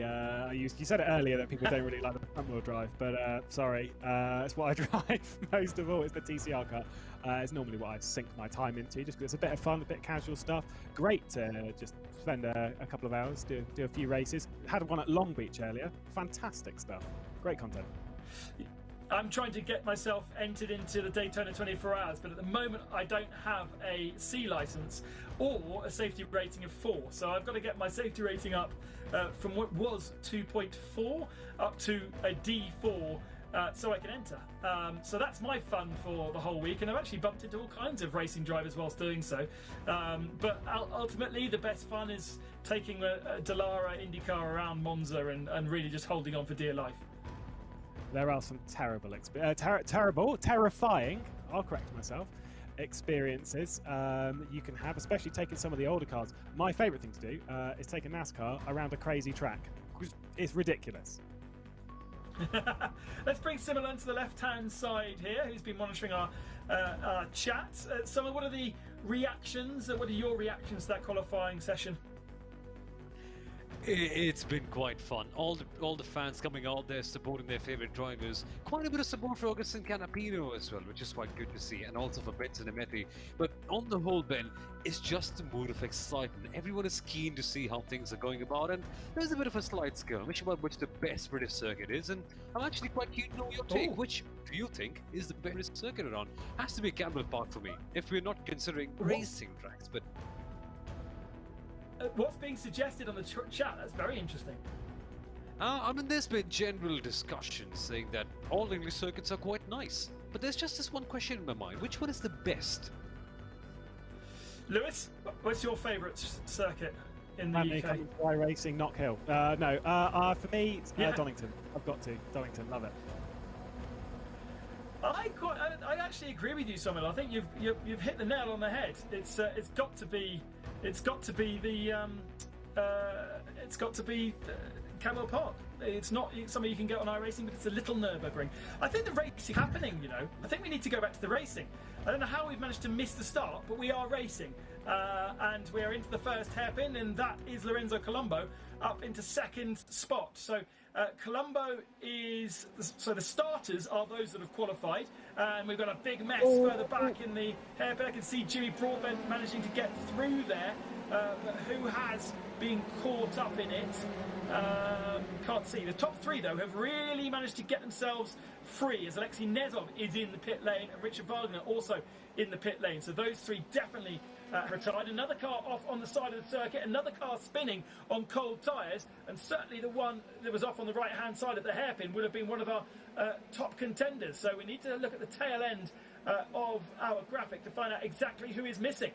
B: You said it earlier that people don't really like the front-wheel drive, but sorry, it's what I drive most of all. It's the TCR car. It's normally what I sink my time into, just because it's a bit of fun, a bit of casual stuff. Great to just spend a couple of hours, do a few races. Had one at Long Beach earlier. Fantastic stuff. Great content.
A: I'm trying to get myself entered into the Daytona 24 Hours, but at the moment I don't have a C license or a safety rating of 4. So I've got to get my safety rating up from what was 2.4 up to a D4 so I can enter. So that's my fun for the whole week, and I've actually bumped into all kinds of racing drivers whilst doing so. But ultimately the best fun is taking a Dallara IndyCar around Monza and really just holding on for dear life.
B: There are some terrifying, I'll correct myself, experiences you can have, especially taking some of the older cars. My favourite thing to do is take a NASCAR around a crazy track. It's ridiculous.
A: Let's bring Simon to the left-hand side here, who's been monitoring our chat. Simon, what are the reactions? What are your reactions to that qualifying session?
C: It's been quite fun. All the fans coming out there supporting their favorite drivers. Quite a bit of support for Augustin Canapino as well, which is quite good to see, and also for Benson Ameti. But on the whole, Ben, it's just a mood of excitement. Everyone is keen to see how things are going about, and there's a bit of a slight skirmish about which the best British circuit is, and I'm actually quite keen to know your take.
A: Ooh.
C: Which do you think is the best circuit around? Has to be Campbell Park for me, if we're not considering racing tracks, but...
A: What's being suggested on the chat? That's very interesting.
C: I mean, there's been general discussion saying that all English circuits are quite nice, but there's just this one question in my mind: which one is the best?
A: Lewis, what's your favourite circuit in the UK?
B: Fly racing, Knock Hill. For me, it's Donington. I've got to Donington. Love it.
A: I actually agree with you, Simon. I think you've hit the nail on the head. It's got to be Campbell Park. It's not something you can get on iRacing, but it's a little Nürburgring. I think the racing happening. I think we need to go back to the racing. I don't know how we've managed to miss the start, but we are racing, and we are into the first hairpin, and that is Lorenzo Colombo up into second spot. So. Colombo is... So the starters are those that have qualified, and we've got a big mess further back in the hairpin. I can see Jimmy Broadbent managing to get through there, but who has been caught up in it? Can't see. The top three, though, have really managed to get themselves free, as Alexei Nezov is in the pit lane, and Richard Wagner also in the pit lane. So those three definitely retired. Another car off on the side of the circuit, another car spinning on cold tyres, and certainly the one that was off on the right-hand side of the hairpin would have been one of our top contenders. So we need to look at the tail end of our graphic to find out exactly who is missing.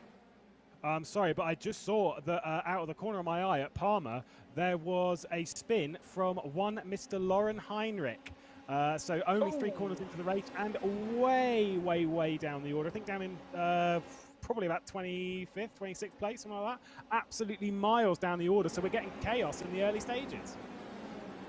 B: I'm sorry, but I just saw that out of the corner of my eye at Palmer, there was a spin from one Mr. Lauren Heinrich. So only 3 corners into the race, and way, way, way down the order. I think down in probably about 25th, 26th place, something like that. Absolutely miles down the order, so we're getting chaos in the early stages.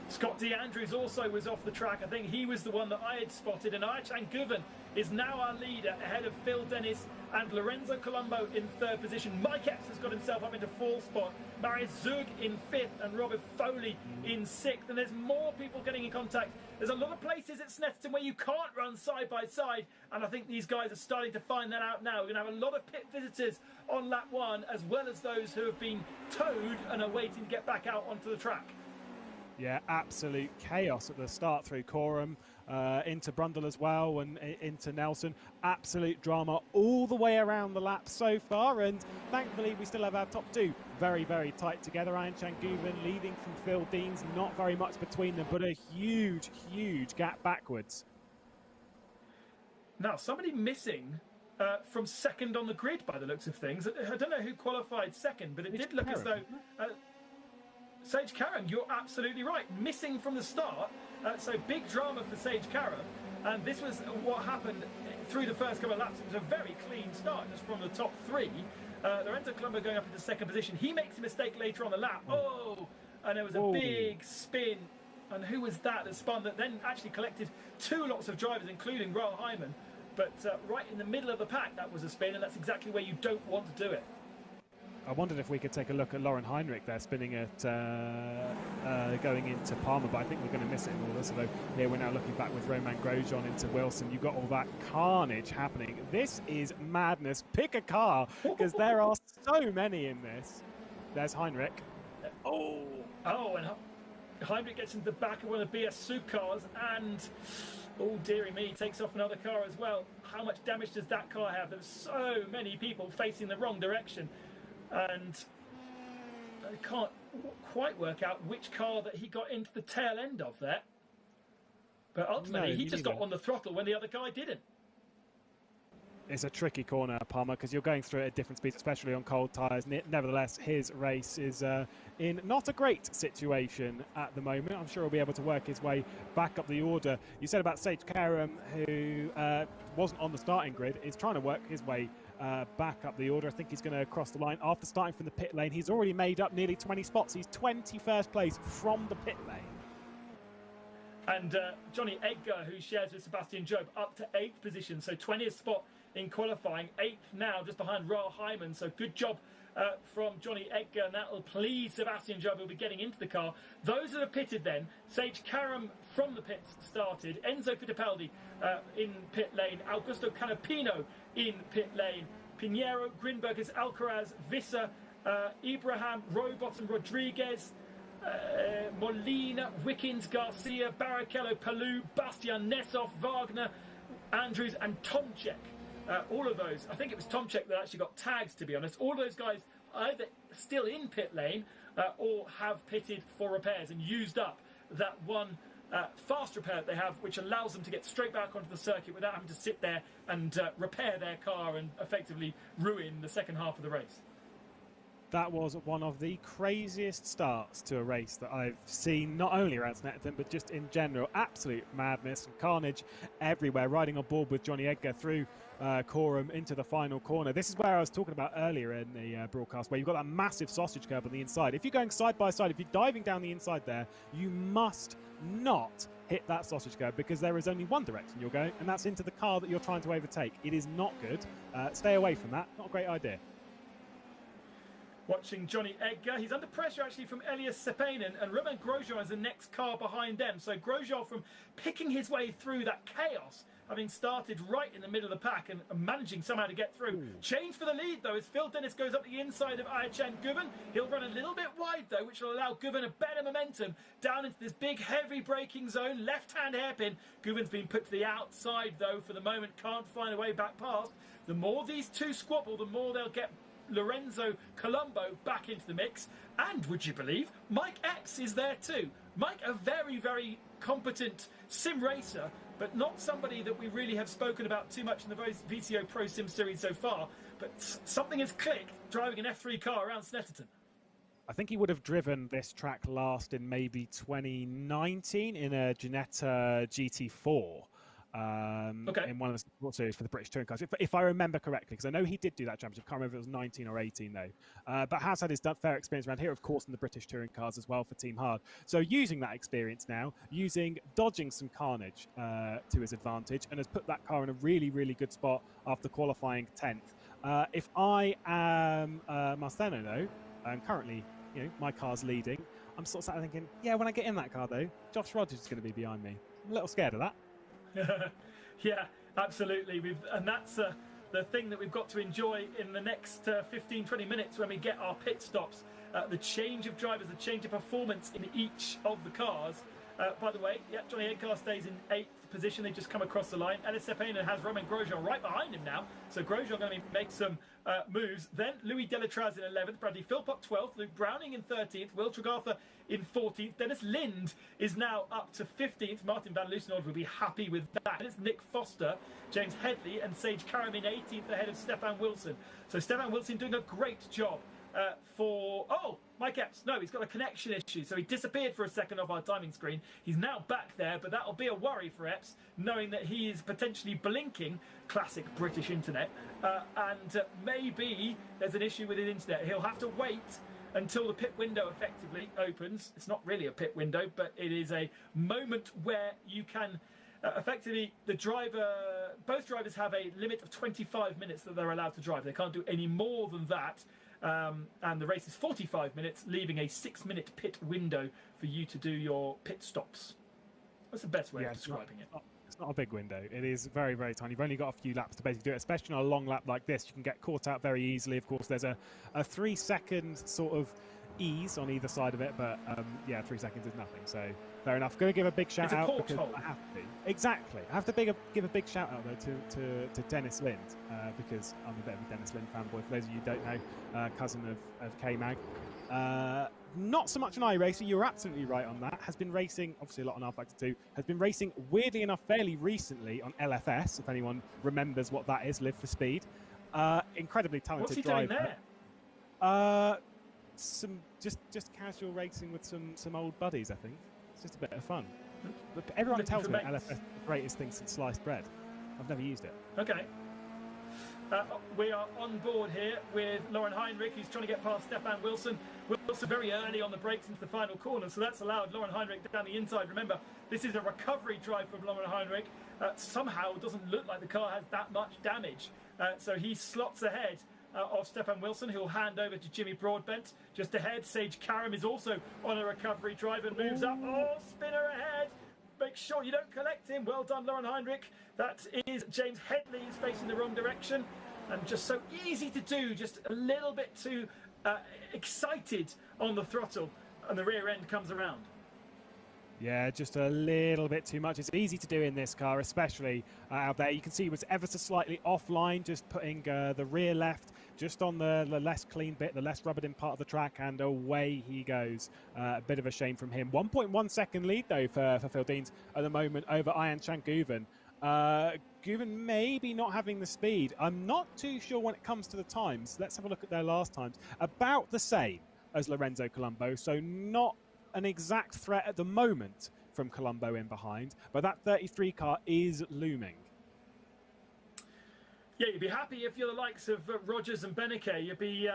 A: Scott D. Andrews also was off the track. I think he was the one that I had spotted, and Aychan Guven is now our leader ahead of Phil Dennis and Lorenzo Colombo in 3rd position. Mike Epps has got himself up into 4th spot. Marius Zug in 5th and Robert Foley in 6th. And there's more people getting in contact. There's a lot of places at Snetterton where you can't run side by side, and I think these guys are starting to find that out now. We're going to have a lot of pit visitors on lap 1, as well as those who have been towed and are waiting to get back out onto the track.
B: Yeah, absolute chaos at the start through Coram, into Brundle as well, and into Nelson. Absolute drama all the way around the lap so far, and thankfully we still have our top 2 very, very tight together. Aychan Guven leading from Phil Deans, not very much between them, but a huge, huge gap backwards. Now,
A: somebody missing from second on the grid by the looks of things. I don't know who qualified second, but it did look as though... Sage Karam, you're absolutely right. Missing from the start, so big drama for Sage Karam. And this was what happened through the first couple of laps. It was a very clean start just from the top 3. Lorenzo Colombo going up into 2nd position. He makes a mistake later on the lap. And there was a big spin. And who was that spun that then actually collected 2 lots of drivers, including Raul Hyman. But right in the middle of the pack, that was a spin, and that's exactly where you don't want to do it.
B: I wondered if we could take a look at Lauren Heinrich there, spinning at going into Palmer, but I think we're going to miss it in all this. Although here we're now looking back with Romain Grosjean into Wilson. You've got all that carnage happening. This is madness. Pick a car, because there are so many in this. There's Heinrich.
A: Oh, and Heinrich gets into the back of one of the BS cars, and oh dearie me, takes off another car as well. How much damage does that car have? There's so many people facing the wrong direction, and I can't quite work out which car that he got into the tail end of there. But ultimately, he just got on the throttle when the other guy didn't.
B: It's a tricky corner, Palmer, because you're going through it at different speeds, especially on cold tyres. Nevertheless, his race is in not a great situation at the moment. I'm sure he'll be able to work his way back up the order. You said about Sage Karam, who wasn't on the starting grid, is trying to work his way back up the order. I think he's going to cross the line after starting from the pit lane. He's already made up nearly 20 spots. He's 21st place from the pit lane.
A: And Johnny Edgar, who shares with Sebastian Job, up to 8th position, so 20th spot in qualifying, 8th now, just behind Ra Hyman. So good job from Johnny Edgar, and that will please Sebastian Job, who'll be getting into the car. Those that are pitted then, Sage Karam from the pits started, Enzo Fittipaldi in pit lane, Augusto Canapino in pit lane, Pinheiro, Grinbergers, Alcaraz, Visser, Ibrahim, Rowbottom, Rodriguez, Molina, Wickens, Garcia, Barrichello, Palou, Bastian, Nessov, Wagner, Andrews and Tomczyk. All of those, I think it was Tomczyk that actually got tagged, to be honest. All of those guys either still in pit lane or have pitted for repairs and used up that one fast repair that they have, which allows them to get straight back onto the circuit without having to sit there and repair their car and effectively ruin the second half of the race.
B: That was one of the craziest starts to a race that I've seen, not only around Snetterton, but just in general. Absolute madness and carnage everywhere, riding on board with Johnny Edgar through Coram into the final corner. This is where I was talking about earlier in the broadcast, where you've got that massive sausage curb on the inside. If you're going side by side, if you're diving down the inside there, you must not hit that sausage curb, because there is only one direction you're going, and that's into the car that you're trying to overtake. It is not good. Stay away from that. Not a great idea.
A: Watching Johnny Edgar, he's under pressure actually from Elias Sepanen, and Romain Grosjean is the next car behind them. So Grosjean, from picking his way through that chaos, having started right in the middle of the pack and managing somehow to get through. Change for the lead though as Phil Dennis goes up the inside of Ayachan Guven. He'll run a little bit wide though, which will allow Guven a better momentum down into this big heavy braking zone. Left-hand hairpin. Guven's been put to the outside though for the moment, can't find a way back past. The more these two squabble, the more they'll get Lorenzo Colombo back into the mix. And would you believe, Mike X is there too. Mike, a very, very competent sim racer, but not somebody that we really have spoken about too much in the VCO ProSim series so far. But something has clicked driving an F3 car around Snetterton.
B: I think he would have driven this track last in maybe 2019 in a Ginetta GT4. In one of the Sports Series for the British Touring Cars, if I remember correctly, because I know he did do that championship. I can't remember if it was 19 or 18 though, but has had his fair experience around here, of course, in the British Touring Cars as well for Team Hard. So using that experience now, dodging some carnage to his advantage, and has put that car in a really, really good spot after qualifying 10th. If I am Marceno though, and currently, my car's leading, I'm sort of sat thinking, yeah, when I get in that car though, Josh Rogers is going to be behind me. I'm a little scared of that.
A: Yeah, absolutely. And that's the thing that we've got to enjoy in the next 15-20 minutes when we get our pit stops. The change of drivers, the change of performance in each of the cars. By the way, yeah, Johnny Edgar stays in 8th position. They just come across the line. Elias Sepanen has Romain Grosjean right behind him now. So Grosjean going to make some moves. Then Louis Delatraz in 11th. Bradley Philpott 12th. Luke Browning in 13th. Will Tregartha in 14th. Dennis Lind is now up to 15th. Martin Van Loosenholt will be happy with that. And it's Nick Foster, James Headley and Sage Karam in 18th ahead of Stefan Wilson. So Stefan Wilson doing a great job Mike Epps. No, he's got a connection issue, so he disappeared for a second off our timing screen. He's now back there, but that'll be a worry for Epps, knowing that he is potentially blinking. Classic British internet. And maybe there's an issue with his internet. He'll have to wait until the pit window effectively opens. It's not really a pit window, but it is a moment where you can effectively, both drivers have a limit of 25 minutes that they're allowed to drive. They can't do any more than that. and the race is 45 minutes, leaving a 6-minute pit window for you to do your pit stops. That's the best way of describing it.
B: It's not a big window. It is very, very tiny. You've only got a few laps to basically do it, especially on a long lap like this. You can get caught out very easily. Of course, there's a 3-second sort of ease on either side of it, but yeah, 3 seconds is nothing. So fair enough. Going to give a big shout out because I have to. Exactly. I have to give a big shout out though to Dennis Lind because I'm a bit of a Dennis Lind fanboy. For those of you who don't know, cousin of K-Mag. Not so much an iRacer, you're absolutely right on that. Has been racing, obviously a lot on R-Factor 2, has been racing, weirdly enough, fairly recently on LFS, if anyone remembers what that is, Live for Speed. Incredibly talented driver.
A: What's he doing there?
B: Some just casual racing with some old buddies, I think. It's just a bit of fun. But everyone tells me LFS is the greatest thing since sliced bread. I've never used it.
A: Okay. We are on board here with Lauren Heinrich, who's trying to get past Stefan Wilson. Wilson very early on the brakes into the final corner, so that's allowed Lauren Heinrich down the inside. Remember, this is a recovery drive from Lauren Heinrich. Somehow it doesn't look like the car has that much damage. So he slots ahead of Stefan Wilson, who'll hand over to Jimmy Broadbent. Just ahead, Sage Karam is also on a recovery drive and moves up. Oh, spinner ahead. Make sure you don't collect him. Well done, Lauren Heinrich. That is James Headley, who's facing the wrong direction. And just so easy to do, just a little bit too excited on the throttle, and the rear end comes around.
B: Yeah, just a little bit too much. It's easy to do in this car, especially out there. You can see he was ever so slightly offline, just putting the rear left just on the less clean bit, the less rubbered in part of the track, and away he goes. A bit of a shame from him. 1.1 second lead, though, for Phil Deans at the moment over Ian Changuven. Guven maybe not having the speed. I'm not too sure when it comes to the times. Let's have a look at their last times. About the same as Lorenzo Colombo, so not an exact threat at the moment from Colombo in behind, but that 33 car is looming.
A: Yeah, you'd be happy if you're the likes of Rogers and Beneke. You'd be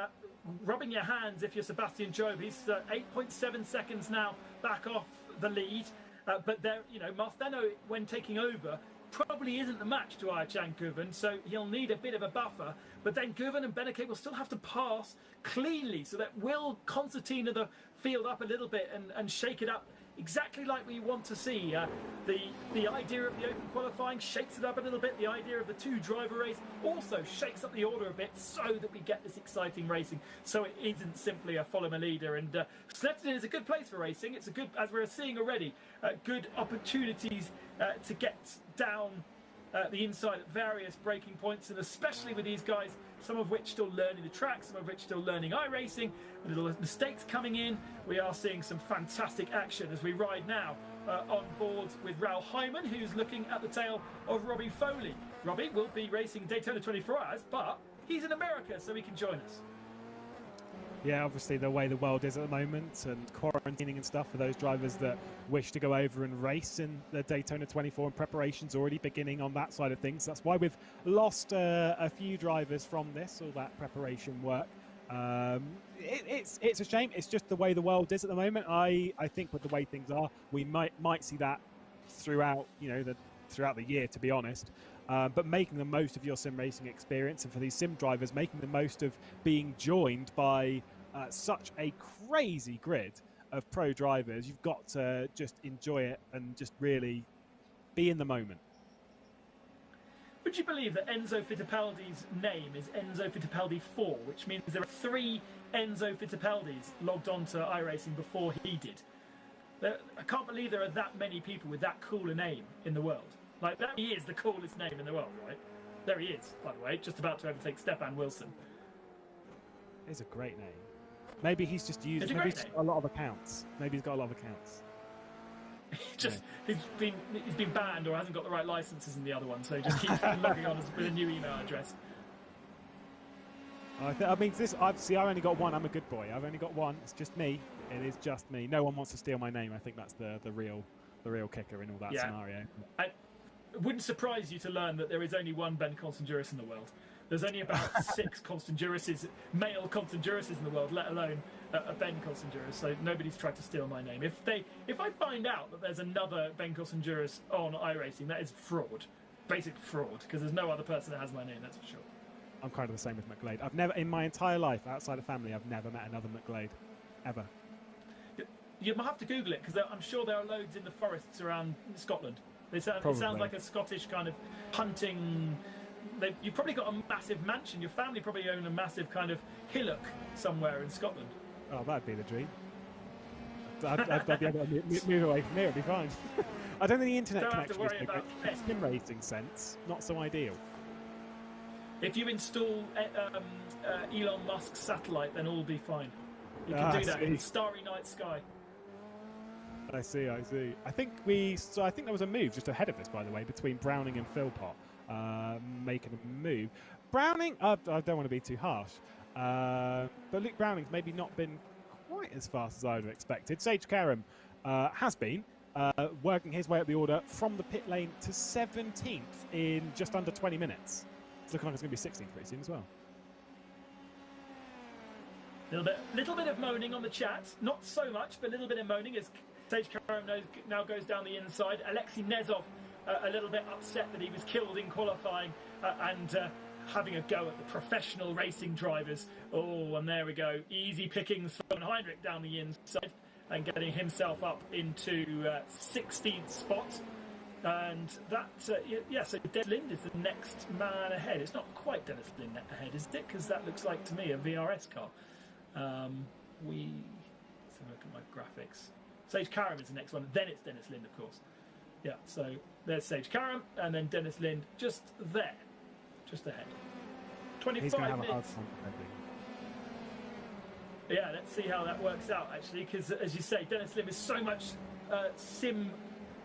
A: rubbing your hands if you're Sebastian Job. He's 8.7 seconds now back off the lead. But there, you know, Marsteno, when taking over, probably isn't the match to Ayachan Guven, so he'll need a bit of a buffer. But then Guven and Beneke will still have to pass cleanly, so that will concertina the field up a little bit and shake it up exactly like we want to see. The idea of the open qualifying shakes it up a little bit. The idea of the two-driver race also shakes up the order a bit so that we get this exciting racing. So it isn't simply a follow my leader. And Snetterton is a good place for racing. It's a good, as we're seeing already, good opportunities to get down the inside at various breaking points, and especially with these guys, some of which still learning the track, some of which still learning iRacing, little mistakes coming in. We are seeing some fantastic action as we ride now on board with Raoul Hyman, who's looking at the tail of Robbie Foley. Robbie will be racing Daytona 24 Hours, but he's in America, so he can join us.
B: Yeah, obviously the way the world is at the moment, and quarantining and stuff for those drivers that wish to go over and race in the Daytona 24, and preparations already beginning on that side of things. That's why we've lost a few drivers from this, all that preparation work. It's a shame. It's just the way the world is at the moment. I think with the way things are, we might see that throughout, you know, throughout the year, to be honest. But making the most of your sim racing experience, and for these sim drivers, making the most of being joined by such a crazy grid of pro drivers, you've got to just enjoy it and just really be in the moment.
A: Would you believe that Enzo Fittipaldi's name is Enzo Fittipaldi 4, which means there are 3 Enzo Fittipaldis logged onto iRacing before he did? I can't believe there are that many people with that cool a name in the world. Like, that he is the coolest name in the world, right? There he is, by the way, just about to overtake Stefan Wilson.
B: It's a great name. Maybe he's just used maybe he's got a lot of accounts. Maybe he's got a lot of accounts. He's
A: been banned or hasn't got the right licenses in the other one, so he just keeps logging on with a new email address.
B: I mean, I've only got one. I'm a good boy. I've only got one. It's just me. It is just me. No one wants to steal my name. I think that's the real kicker in all that scenario.
A: It wouldn't surprise you to learn that there is only one Ben Constanduris in the world. There's only about 6 Constandurises, male Constandurises in the world, let alone a Ben Constanduris. So nobody's tried to steal my name. If I find out that there's another Ben Constanduris on iRacing, that is fraud, basic fraud, because there's no other person that has my name. That's for sure.
B: I'm kind of the same with McGlade. I've never, in my entire life, outside of family, I've never met another McGlade, ever.
A: You might have to Google it, because I'm sure there are loads in the forests around Scotland. It sounds like a Scottish kind of hunting. You've probably got a massive mansion. Your family probably own a massive kind of hillock somewhere in Scotland.
B: Oh, that'd be the dream. I'd be able to move away from here, it'd be fine. I don't think the internet connection is good. In sim racing sense, not so ideal.
A: If you install Elon Musk's satellite, then all will be fine. You can do that in the starry night sky.
B: I see. I think there was a move just ahead of us, by the way, between Browning and Philpott, making a move. Browning, I don't want to be too harsh, but Luke Browning's maybe not been quite as fast as I would have expected. Sage Karam has been working his way up the order from the pit lane to 17th in just under 20 minutes. It's looking like it's going to be 16th pretty soon as well.
A: Little bit of moaning on the chat, not so much, but a little bit of moaning as Sage Karam now goes down the inside. Alexei Nezov a little bit upset that he was killed in qualifying and having a go at the professional racing drivers. Oh, and there we go. Easy pickings from Heinrich down the inside and getting himself up into 16th spot. And that, so Dennis Lind is the next man ahead. It's not quite Dennis Lind ahead, is it? Because that looks like to me a VRS car. Let's look at my graphics. Sage Karam is the next one, then it's Dennis Lind, of course. Yeah, so there's Sage Karam, and then Dennis Lind just there, just ahead. 25 minutes. Yeah, let's see how that works out, actually, because as you say, Dennis Lind has so much sim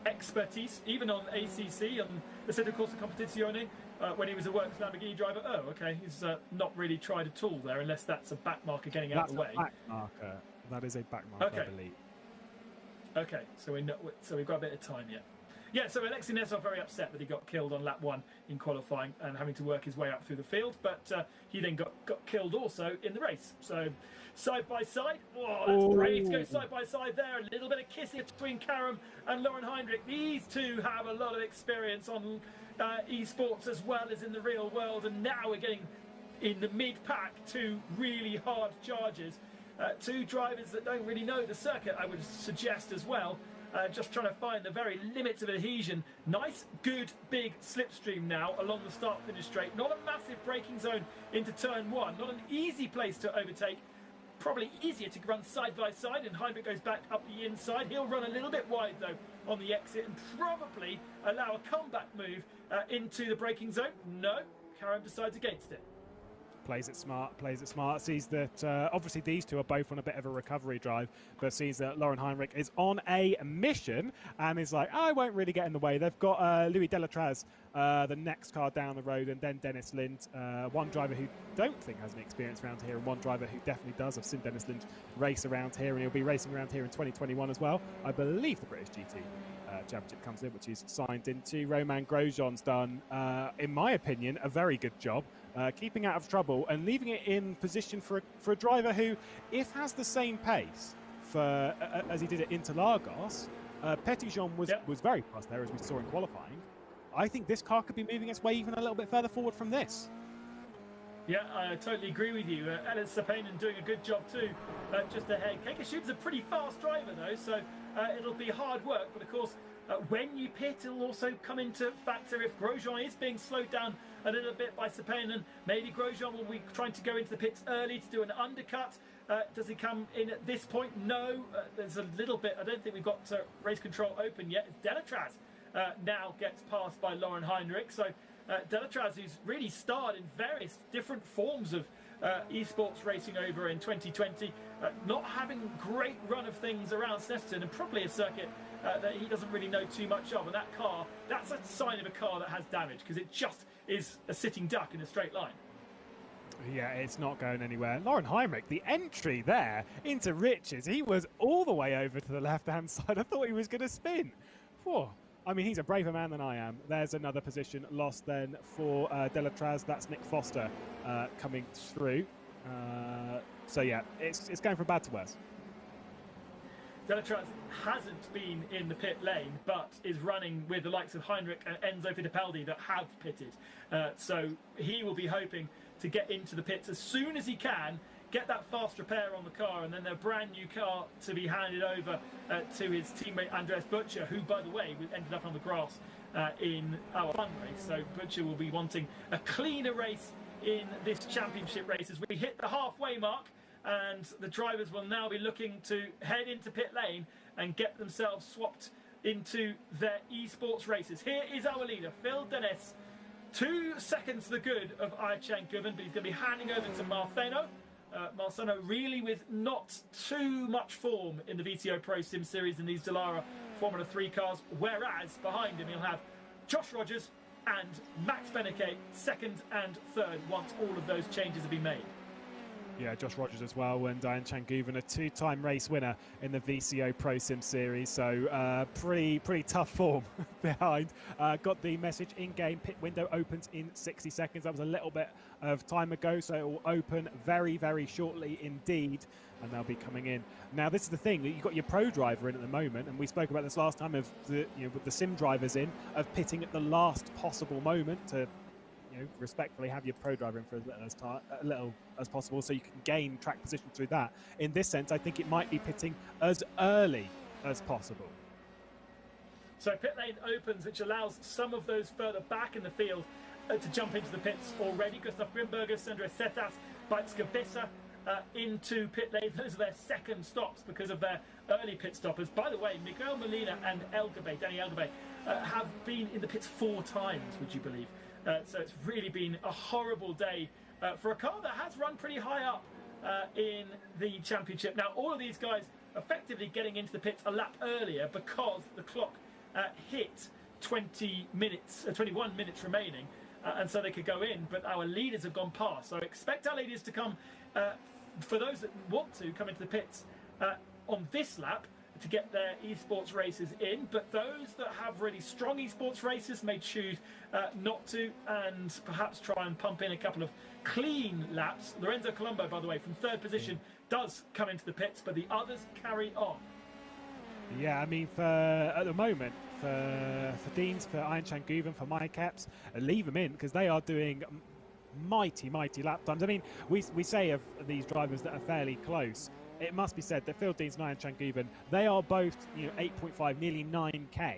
A: expertise, even on ACC, on the Centro Corsa Competizione, when he was a works Lamborghini driver. Oh, okay, he's not really tried at all there, unless that's a back marker getting out of the way.
B: That's a back marker. That is a back marker, I believe.
A: Okay, so we've got a bit of time yet. Yeah, so Alexei Nezov very upset that he got killed on lap 1 in qualifying and having to work his way up through the field, but he then got killed also in the race. So side by side, that's brave to go side by side there. A little bit of kissing between Karam and Lauren Heinrich. These two have a lot of experience on esports as well as in the real world, and now we're getting in the mid-pack two really hard charges. Two drivers that don't really know the circuit, I would suggest as well. Just trying to find the very limits of adhesion. Nice, good, big slipstream now along the start-finish straight. Not a massive braking zone into turn 1. Not an easy place to overtake. Probably easier to run side by side, and Heinrich goes back up the inside. He'll run a little bit wide, though, on the exit and probably allow a comeback move into the braking zone. No, Karam decides against it.
B: Plays it smart, sees that obviously these two are both on a bit of a recovery drive, but sees that Lauren Heinrich is on a mission and is like, I won't really get in the way. They've got Louis Delatraz, the next car down the road, and then Dennis Lind, one driver who don't think has any experience around here, and one driver who definitely does. I've seen Dennis Lind race around here, and he'll be racing around here in 2021 as well. I believe the British GT Championship comes in, which he's signed into. Roman Grosjean's done, in my opinion, a very good job. Keeping out of trouble and leaving it in position for a driver who, if has the same pace as he did at Interlagos, Petitjean was very fast there, as we saw in qualifying. I think this car could be moving its way even a little bit further forward from this.
A: Yeah, I totally agree with you. Ellen Sapanen doing a good job too, just ahead. Kekashub's a pretty fast driver though, so it'll be hard work. But of course, when you pit, it'll also come into factor. If Grosjean is being slowed down a little bit by Sapanen, maybe Grosjean will be trying to go into the pits early to do an undercut. Does he come in at this point? No. There's a little bit. I don't think we've got race control open yet. Delatraz now gets passed by Lauren Heinrich. So Delatraz, who's really starred in various different forms of esports racing over in 2020, not having great run of things around Snetterton, and probably a circuit that he doesn't really know too much of. And that car, that's a sign of a car that has damage, because it just is a sitting duck in a straight line.
B: Yeah, it's not going anywhere. Lauren Heinrich, the entry there into Richards, he was all the way over to the left-hand side. I thought he was going to spin. Whew. I mean, he's a braver man than I am. There's another position lost then for Delatraz. That's Nick Foster coming through. So yeah, it's going from bad to worse.
A: Delatraz hasn't been in the pit lane, but is running with the likes of Heinrich and Enzo Fittipaldi that have pitted. So he will be hoping to get into the pits as soon as he can, get that fast repair on the car, and then their brand new car to be handed over to his teammate Andres Butcher, who, by the way, ended up on the grass in our fun race. So Butcher will be wanting a cleaner race in this championship race as we hit the halfway mark, and the drivers will now be looking to head into pit lane and get themselves swapped into their esports races. Here is our leader, Phil Dennis. 2 seconds the good of Ayhan Guven, but he's going to be handing over to Marceno. Marceno really with not too much form in the VCO Pro Sim Series in these Dallara Formula 3 cars, whereas behind him he'll have Josh Rogers and Max Beneke second and third once all of those changes have been made.
B: Yeah, Josh Rogers as well, and Ayhan Guven, a 2-time race winner in the VCO Pro Sim Series, so pretty tough form behind. Got the message in-game, pit window opens in 60 seconds. That was a little bit of time ago, so it will open very, very shortly indeed, and they'll be coming in. Now, this is the thing, you've got your pro driver in at the moment, and we spoke about this last time of with the sim drivers in, of pitting at the last possible moment to respectfully have your pro driver in for as little as possible, so you can gain track position through that. In this sense, I think it might be pitting as early as possible.
A: So pit lane opens, which allows some of those further back in the field to jump into the pits already. Gustav Grimberger, Sandra Setas, Beitskavissa into pit lane. Those are their second stops because of their early pit stoppers. By the way, Miguel Molina and Danny Elgabe, have been in the pits 4 times, would you believe? So it's really been a horrible day for a car that has run pretty high up in the championship. Now, all of these guys effectively getting into the pits a lap earlier because the clock hit 21 minutes remaining, and so they could go in, but our leaders have gone past. So expect our leaders to come, for those that want to, come into the pits on this lap to get their esports races in, but those that have really strong esports races may choose not to, and perhaps try and pump in a couple of clean laps. Lorenzo Colombo, by the way, from 3rd position, does come into the pits, but the others carry on.
B: Yeah, I mean, at the moment, for Deans, for Ayhan Guven, for my caps, leave them in, because they are doing mighty lap times. I mean, we say of these drivers that are fairly close, it must be said that Phil Deans and Ayhan Guven, they are both 8.5, nearly 9k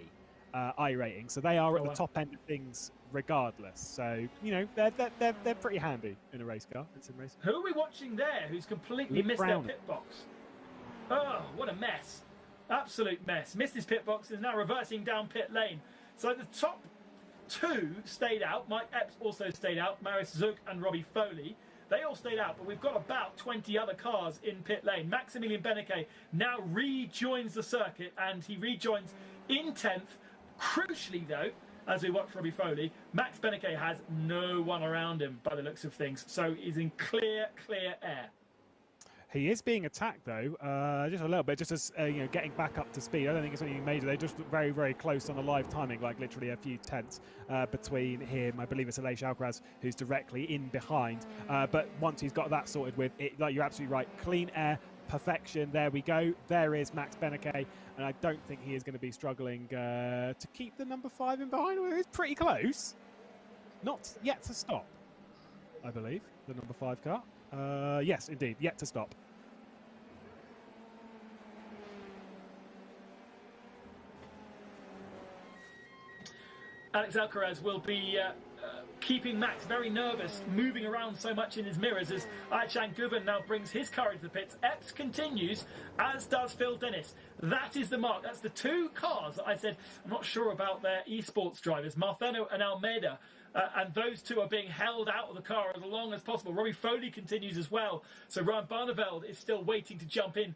B: I rating, so they are at the top end of things regardless. So they're pretty handy in a race car. It's in race.
A: Who are we watching there? Who's completely missed their pit box? Oh, what a mess! Absolute mess. Missed his pit box, is now reversing down pit lane. So the top 2 stayed out. Mike Epps also stayed out. Marius Zug and Robbie Foley. They all stayed out, but we've got about 20 other cars in pit lane. Maximilian Beneke now rejoins the circuit, and he rejoins in 10th. Crucially, though, as we watch Robbie Foley, Max Beneke has no one around him by the looks of things, so he's in clear air.
B: He is being attacked, though, just a little bit, just as getting back up to speed. I don't think it's anything major. They just look very, very close on the live timing, like literally a few tenths between him. I believe it's Aleix Alcaraz who's directly in behind. But once he's got that sorted with it, like you're absolutely right, clean air, perfection. There we go. There is Max Beneke, and I don't think he is going to be struggling to keep the number 5 in behind. It's pretty close. Not yet to stop, I believe, the number 5 car. Yes, indeed, yet to stop.
A: Alex Alcaraz will be keeping Max very nervous, moving around so much in his mirrors as Ayhan Guven now brings his car into the pits. Epps continues, as does Phil Dennis. That is the mark. That's the 2 cars that I said I'm not sure about their esports drivers, Marceno and Almeida. And those 2 are being held out of the car as long as possible. Robbie Foley continues as well. So Ryan Barneveld is still waiting to jump in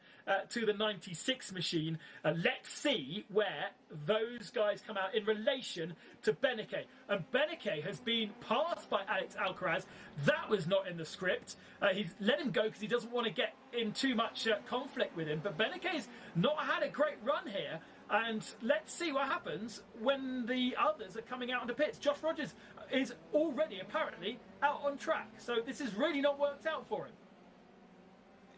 A: to the 96 machine. Let's see where those guys come out in relation to Beneke. And Beneke has been passed by Alex Alcaraz. That was not in the script. He's let him go because he doesn't want to get in too much conflict with him. But Beneke's not had a great run here. And let's see what happens when the others are coming out into pits. Josh Rogers is already apparently out on track, so this has really not worked out for him.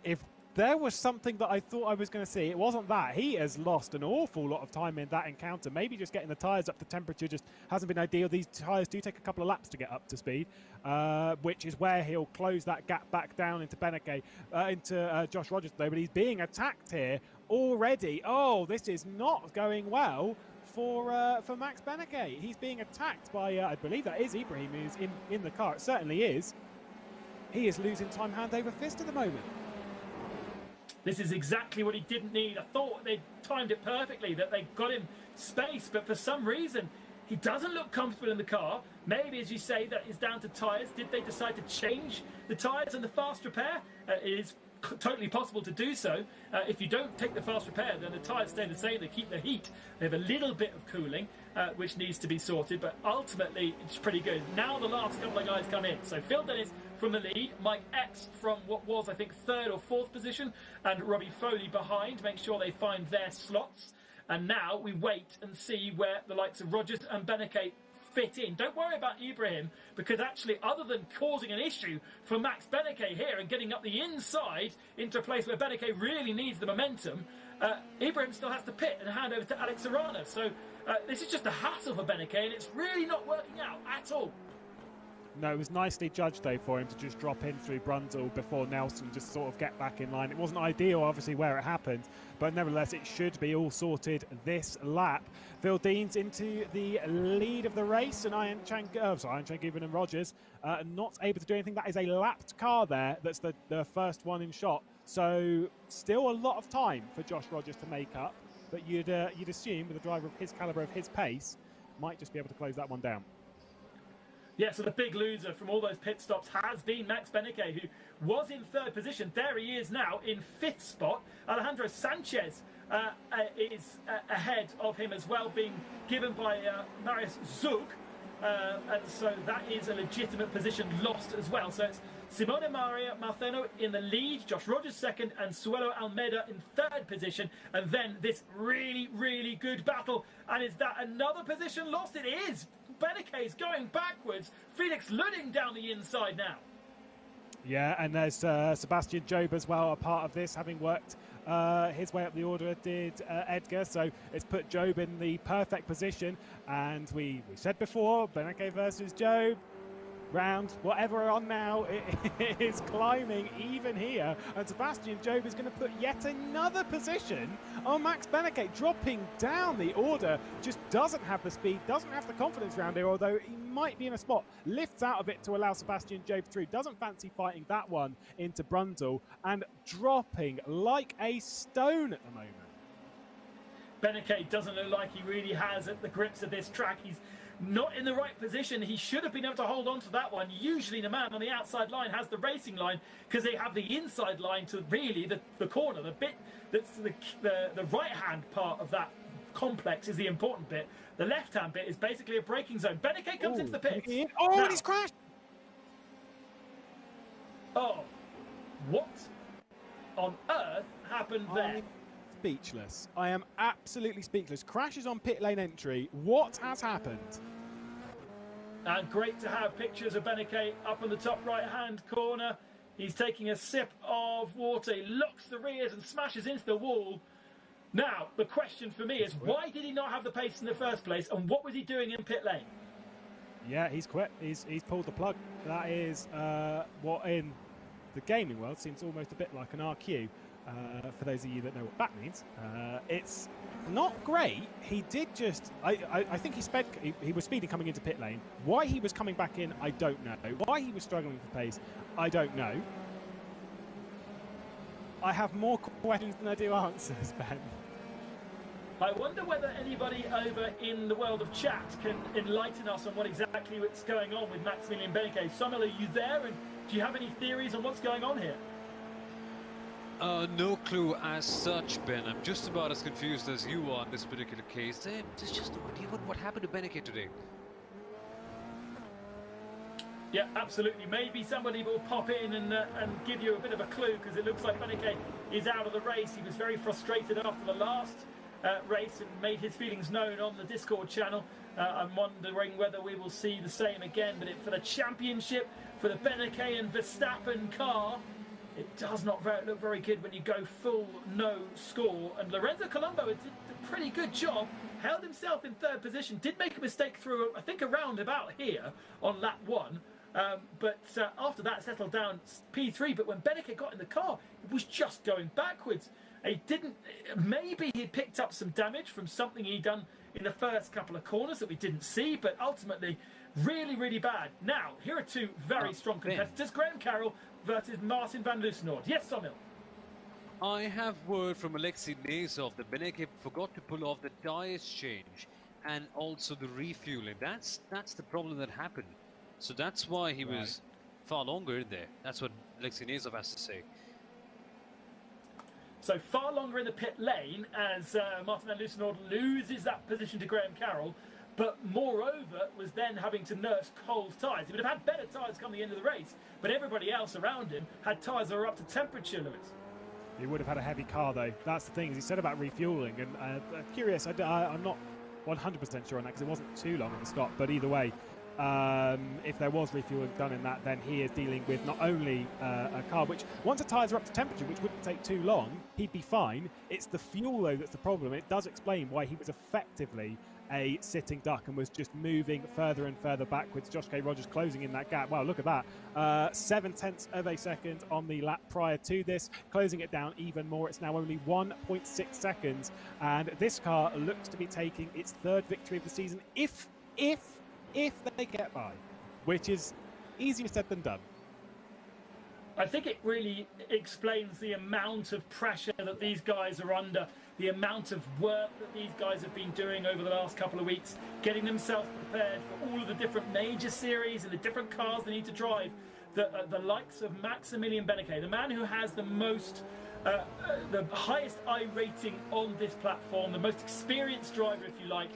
B: If there was something that I thought I was going to see. It wasn't that. He has lost an awful lot of time in that encounter. Maybe just getting the tyres up, the temperature just hasn't been ideal. These tyres do take a couple of laps to get up to speed, which is where he'll close that gap back down into Beneke, into Josh Rogers, though. But he's being attacked here already. Oh, this is not going well for Max Beneke. He's being attacked by, I believe that is Ibrahim, who's in the car. It certainly is. He is losing time hand over fist at the moment.
A: This is exactly what he didn't need. I thought they timed it perfectly, that they got him space, but for some reason, he doesn't look comfortable in the car. Maybe, as you say, that is down to tyres. Did they decide to change the tyres and the fast repair? It is totally possible to do so. If you don't take the fast repair, then the tyres stay the same. They keep the heat. They have a little bit of cooling, which needs to be sorted, but ultimately, it's pretty good. Now the last couple of guys come in. So Phil Dennis from the lead, Mike X from what was, I think, 3rd or 4th position, and Robbie Foley behind, make sure they find their slots. And now we wait and see where the likes of Rogers and Beneke fit in. Don't worry about Ibrahim, because actually, other than causing an issue for Max Beneke here and getting up the inside into a place where Beneke really needs the momentum, Ibrahim still has to pit and hand over to Alex Arana. So this is just a hassle for Beneke, and it's really not working out at all.
B: No, it was nicely judged, though, for him to just drop in through Brundle before Nelson just sort of get back in line. It wasn't ideal, obviously, where it happened, but nevertheless, it should be all sorted this lap. Phil Dean's into the lead of the race, and Ian Changuven and Rogers not able to do anything. That is a lapped car there. That's the first one in shot. So still a lot of time for Josh Rogers to make up, but you'd assume with a driver of his calibre, of his pace, might just be able to close that one down.
A: Yeah, so the big loser from all those pit stops has been Max Beneke, who was in 3rd position. There he is now in 5th spot. Alejandro Sanchez is ahead of him as well, being given by Marius Zug. And so that is a legitimate position lost as well. So it's Simone Maria Marceno in the lead, Josh Rogers 2nd, and Suelo Almeida in 3rd position. And then this really, really good battle. And is that another position lost? It is. Beneke is going backwards. Felix Ludding down the inside now.
B: Yeah, and there's Sebastian Job as well, a part of this, having worked his way up the order, did Edgar. So it's put Job in the perfect position. And we said before, Beneke versus Job. Round, whatever we're on now, it is climbing even here. And Sebastian Job is going to put yet another position on Max Beneke, dropping down the order. Just doesn't have the speed, doesn't have the confidence around here, although he might be in a spot. Lifts out of it to allow Sebastian Job through. Doesn't fancy fighting that one into Brundle, and dropping like a stone at the moment.
A: Beneke doesn't look like he really has at the grips of this track. He's not in the right position. He should have been able to hold on to that one. Usually the man on the outside line has the racing line, because they have the inside line to really the corner. The bit that's the right hand part of that complex is the important bit. The left hand bit is basically a braking zone. Beneke comes into the pits.
B: Oh, and he's crashed.
A: Oh, what on earth happened there?
B: Speechless. I am absolutely speechless. Crashes on pit lane entry. What has happened?
A: And great to have pictures of Beneke up in the top right-hand corner. He's taking a sip of water. He locks the rears and smashes into the wall. Now, the question for me is, why did he not have the pace in the first place, and what was he doing in pit lane?
B: Yeah, he's quit. He's pulled the plug. That is what in the gaming world seems almost a bit like an RQ. For those of you that know what that means, it's not great. He did just, I think he was speeding coming into pit lane. Why he was coming back in, I don't know. Why he was struggling for pace, I don't know. I have more questions than I do answers, Ben.
A: I wonder whether anybody over in the world of chat can enlighten us on what exactly is going on with Maximilian Beneke. Samuel, are you there, and do you have any theories on what's going on here?
C: No clue as such, Ben. I'm just about as confused as you are in this particular case. There's just no idea what happened to Beneke today.
A: Yeah, absolutely. Maybe somebody will pop in and give you a bit of a clue, because it looks like Beneke is out of the race. He was very frustrated after the last race and made his feelings known on the Discord channel. I'm wondering whether we will see the same again, but for the championship, for the Beneke and Verstappen car, it does not look very good when you go full no score. And Lorenzo Colombo did a pretty good job, held himself in third position, did make a mistake through, I think, around about here on lap 1. But after that, settled down P3. But when Beneke got in the car, it was just going backwards. He didn't. Maybe he picked up some damage from something he'd done in the first couple of corners that we didn't see. But ultimately, really, really bad. Now, here are two very strong competitors: Graham Carroll versus Martin van Loosenhoord. Yes, Somil.
C: I have word from Alexei Nezov that Beneke forgot to pull off the tyres change and also the refueling. That's the problem that happened. So that's why he was far longer in there. That's what Alexei Nezov has to say.
A: So far longer in the pit lane as Martin van Loosenhoord loses that position to Graham Carroll, but moreover was then having to nurse Cole's tyres. He would have had better tyres come the end of the race, but everybody else around him had tyres that were up to temperature, Lewis.
B: He would have had a heavy car, though. That's the thing. He said about refueling, and curious. I'm not 100% sure on that because it wasn't too long in the stop. But either way, if there was refueling done in that, then he is dealing with not only a car which, once the tyres are up to temperature, which wouldn't take too long, he'd be fine. It's the fuel, though, that's the problem. It does explain why he was effectively a sitting duck and was just moving further and further backwards. Josh K. Rogers closing in that gap. Wow, look at that. 0.7 of a second on the lap prior to this, closing it down even more. It's now only 1.6 seconds, and this car looks to be taking its third victory of the season if they get by, which is easier said than done.
A: I think it really explains the amount of pressure that these guys are under, the amount of work that these guys have been doing over the last couple of weeks, getting themselves prepared for all of the different major series and the different cars they need to drive. The likes of Maximilian Beneke, the man who has the most, the highest I rating on this platform, the most experienced driver, if you like,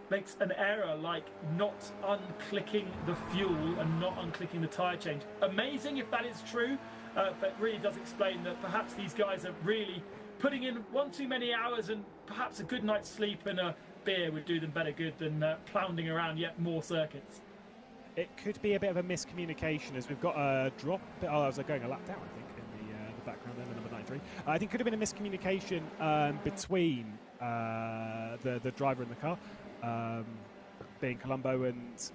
A: makes an error like not unclicking the fuel and not unclicking the tyre change. Amazing if that is true, but really does explain that perhaps these guys are really putting in one too many hours, and perhaps a good night's sleep and a beer would do them better good than floundering around yet more circuits.
B: It could be a bit of a miscommunication as we've got a drop. Oh, I was going a lap down, I think, in the background there, the number 93. I think it could have been a miscommunication between the driver and the car. Being Colombo and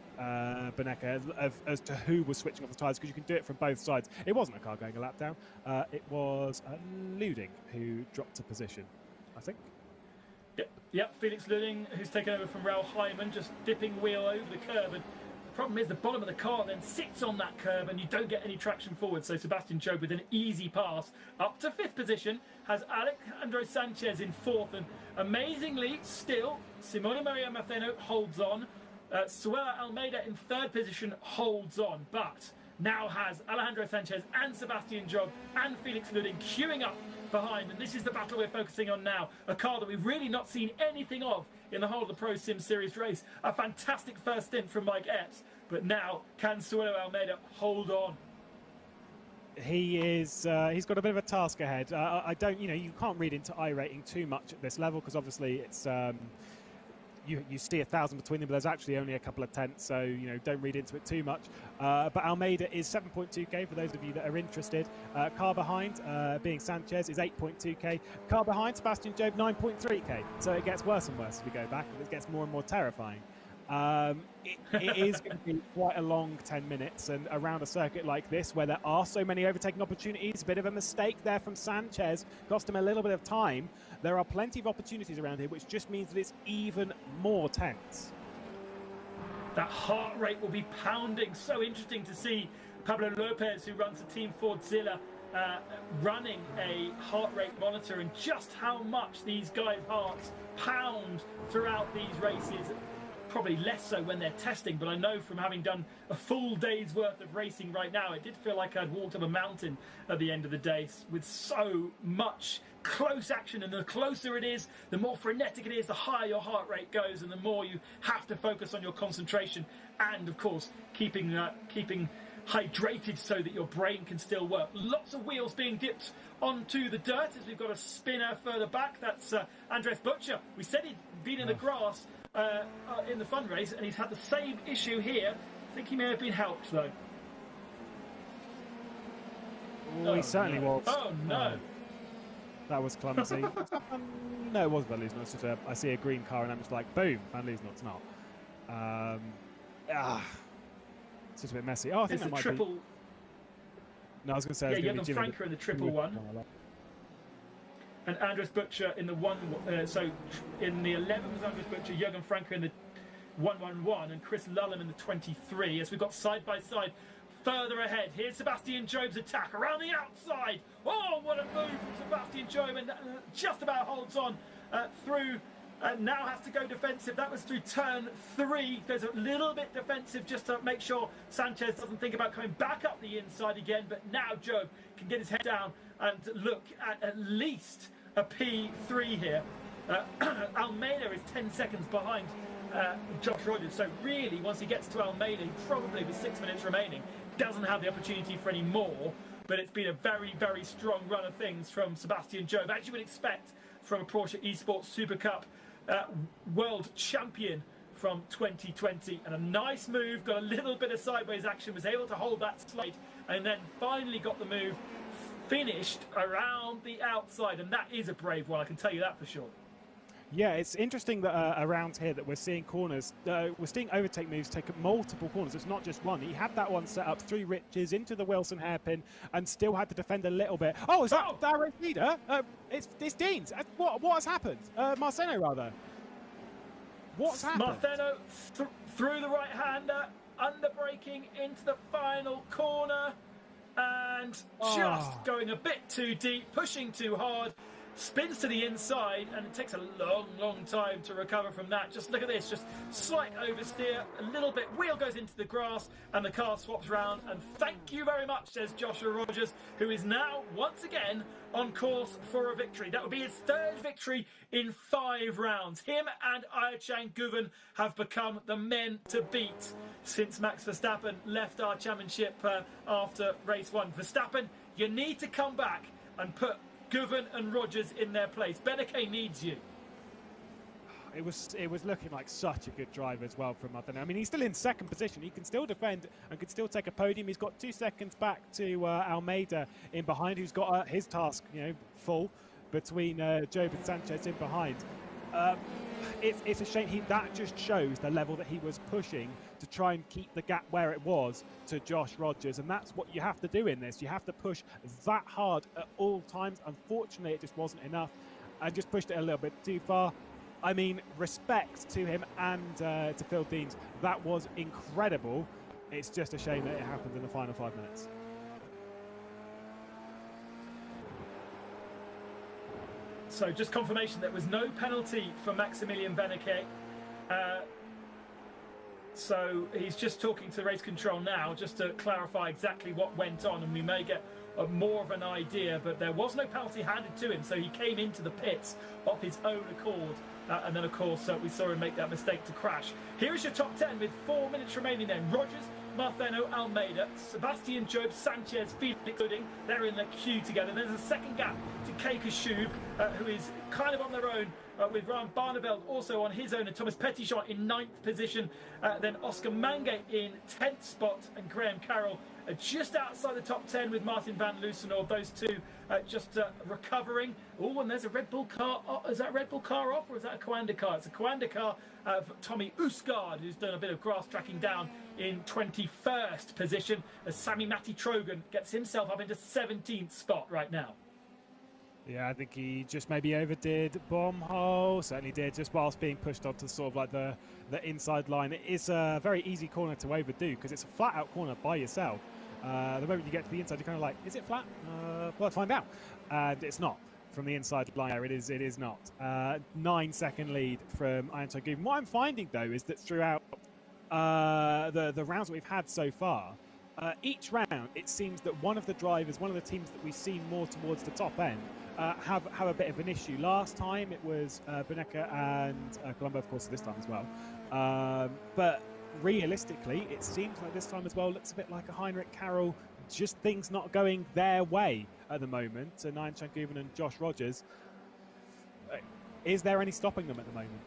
B: Beneke as to who was switching off the tyres, because you can do it from both sides. It wasn't a car going a lap down. It was Luding who dropped a position, I think.
A: Yep, Felix Luding, who's taken over from Raul Hyman, just dipping wheel over the curb. And the problem is the bottom of the car then sits on that curb and you don't get any traction forward. So Sebastian Job with an easy pass up to 5th position has Alejandro Sanchez in 4th, and amazingly still Simone Maria Matheno holds on. Suela Almeida in 3rd position holds on, but now has Alejandro Sanchez and Sebastian Job and Felix Luding queuing up behind, and this is the battle we're focusing on now. A car that we've really not seen anything of in the whole of the Pro Sim Series race. A fantastic first stint from Mike Epps, but now can Suelo Almeida hold on?
B: He's got a bit of a task ahead. I don't, you can't read into I rating too much at this level because obviously it's you see 1,000 between them, but there's actually only a couple of tenths, so don't read into it too much. But Almeida is 7.2k for those of you that are interested. Car behind, being Sanchez, is 8.2k. Car behind, Sebastian Job, 9.3k. So it gets worse and worse as we go back, and it gets more and more terrifying. It is going to be quite a long 10 minutes, and around a circuit like this where there are so many overtaking opportunities, a bit of a mistake there from Sanchez cost him a little bit of time. There are plenty of opportunities around here, which just means that it's even more tense.
A: That heart rate will be pounding. So interesting to see Pablo Lopez, who runs the Team Fordzilla, running a heart rate monitor, and just how much these guys' hearts pound throughout these races. Probably less so when they're testing, but I know from having done a full day's worth of racing right now, it did feel like I'd walked up a mountain at the end of the day with so much close action, and the closer it is, the more frenetic it is, the higher your heart rate goes, and the more you have to focus on your concentration and, of course, keeping hydrated so that your brain can still work. Lots of wheels being dipped onto the dirt as we've got a spinner further back. That's Andres Butcher. We said he'd been in the grass in the fun race, and he's had the same issue here. I think he may have been helped though.
B: Oh, he certainly
A: no.
B: was.
A: Oh, no.
B: That was clumsy. No, it wasn't Van Loosenot. It's just I see a green car and I'm just like, boom, Van Loosenot's not. It's just a bit messy. Oh, I think
A: It's
B: that
A: the
B: might
A: triple.
B: be... No, I was going to say...
A: Yeah, Jürgen Franker in the triple one. And Andres Butcher in the so in the 11 was Andres Butcher, Jürgen Franker in the 111, and Chris Lullum in the 23. As we've got side by side. Further ahead, here's Sebastian Job's attack around the outside. Oh, what a move from Sebastian Job, and just about holds on through. Now has to go defensive. That was through turn 3. There's a little bit defensive just to make sure Sanchez doesn't think about coming back up the inside again. But now Job can get his head down and look at least a P3 here. Almeida is 10 seconds behind Josh Rogers. So really, once he gets to Almeida, probably with 6 minutes remaining, doesn't have the opportunity for any more. But it's been a very, very strong run of things from Sebastian Job, as you would expect from a Porsche Esports Super Cup world champion from 2020. And a nice move, got a little bit of sideways action, was able to hold that slide, and then finally got the move finished around the outside. And that is a brave one, I can tell you that for sure. Yeah,
B: it's interesting that around here that we're seeing corners, we're seeing overtake moves take multiple corners. It's not just one. He had that one set up through Riches into the Wilson hairpin and still had to defend a little bit. Oh, is that our race leader? It's Dean's. What has happened? Marceno, rather. What's happened?
A: Marceno through the right-hander, under-braking into the final corner and just going a bit too deep, pushing too hard. Spins to the inside, and it takes a long time to recover from that. Just look at this, just slight oversteer, a little bit, wheel goes into the grass, and the car swaps round. And thank you very much, says Joshua Rogers, who is now, once again, on course for a victory. That would be his 3rd victory in 5 rounds. Him and Ayachan Guven have become the men to beat since Max Verstappen left our championship after race 1. Verstappen, you need to come back and put Guven and Rogers in their place. Beneke needs you.
B: It was looking like such a good drive as well from Martin. I mean, he's still in 2nd position. He can still defend and can still take a podium. He's got 2 seconds back to Almeida in behind, who's got his task, full between Job and Sanchez in behind. It's a shame. That just shows the level that he was pushing to try and keep the gap where it was to Josh Rogers, and that's what you have to do in this. You have to push that hard at all times. Unfortunately, it just wasn't enough. I just pushed it a little bit too far. I mean, respect to him and to Phil Deans. That was incredible. It's just a shame that it happened in the final 5 minutes.
A: So just confirmation there was no penalty for Maximilian Beneke. So he's just talking to race control now just to clarify exactly what went on, and we may get more of an idea, but there was no penalty handed to him, so he came into the pits of his own accord, and then of course we saw him make that mistake to crash. Here is your top 10 with 4 minutes remaining then. Rogers, Marceno, Almeida, Sebastian Job, Sanchez, Felix Gooding, they're in the queue together. There's a second gap to Kay Kashub, who is kind of on their own, with Ryan Barneveld also on his own, and Thomas Petitjean in 9th position. Then Oscar Mange in 10th spot, and Graham Carroll just outside the top 10 with Martin van Loosenor. Those two just recovering. Oh, and there's a Red Bull car. Is that a Red Bull car off, or is that a Coanda car? It's a Coanda car of Tommy Usgaard, who's done a bit of grass tracking down in 21st position, as Sammy Matty Trogan gets himself up into 17th spot right now.
B: Yeah, I think he just maybe overdid Bombhole. Certainly did, just whilst being pushed onto sort of like the inside line. It is a very easy corner to overdo because it's a flat out corner by yourself. The moment you get to the inside, you're kind of like, is it flat? Well, let's find out. And it's not. From the inside line there, it is not. 9-second lead from Ayachan Guven. What I'm finding, though, is that throughout the rounds that we've had so far, each round, it seems that one of the drivers, one of the teams that we've seen more towards the top end, have a bit of an issue. Last time it was Beneke and Colombo, of course, this time as well. But realistically, it seems like this time as well looks a bit like a Heinrich Carroll, just things not going their way at the moment. And Ayachan Guven and Josh Rogers, is there any stopping them at the moment?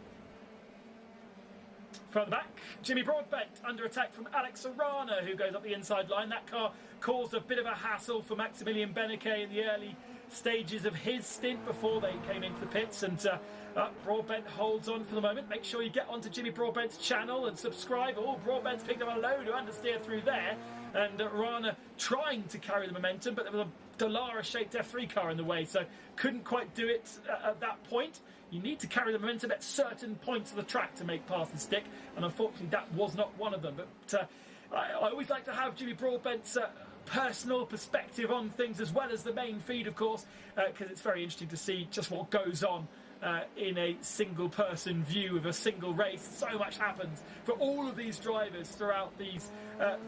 A: Further back, Jimmy Broadbent under attack from Alex Arana, who goes up the inside line. That car caused a bit of a hassle for Maximilian Beneke in the early stages of his stint before they came into the pits, and Broadbent holds on for the moment. Make sure you get onto Jimmy Broadbent's channel and subscribe. Oh, Broadbent's picked up a load of understeer through there, and Rana trying to carry the momentum, but there was a Dallara-shaped F3 car in the way, so couldn't quite do it at that point. You need to carry the momentum at certain points of the track to make passes stick, and unfortunately that was not one of them. But I always like to have Jimmy Broadbent's personal perspective on things, as well as the main feed, of course, because it's very interesting to see just what goes on in a single person view of a single race. So much happens for all of these drivers throughout these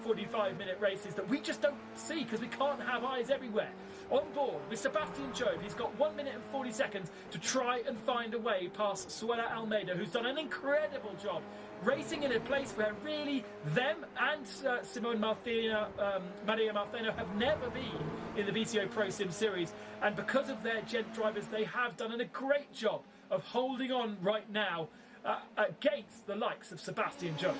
A: 45-minute races that we just don't see because we can't have eyes everywhere. On board with Sebastian Job, he's got 1 minute and 40 seconds to try and find a way past Suela Almeida, who's done an incredible job racing in a place where really them and Maria Martino have never been in the VCO ProSim Series, and because of their gent drivers, they have done a great job of holding on right now against the likes of Sebastian Job.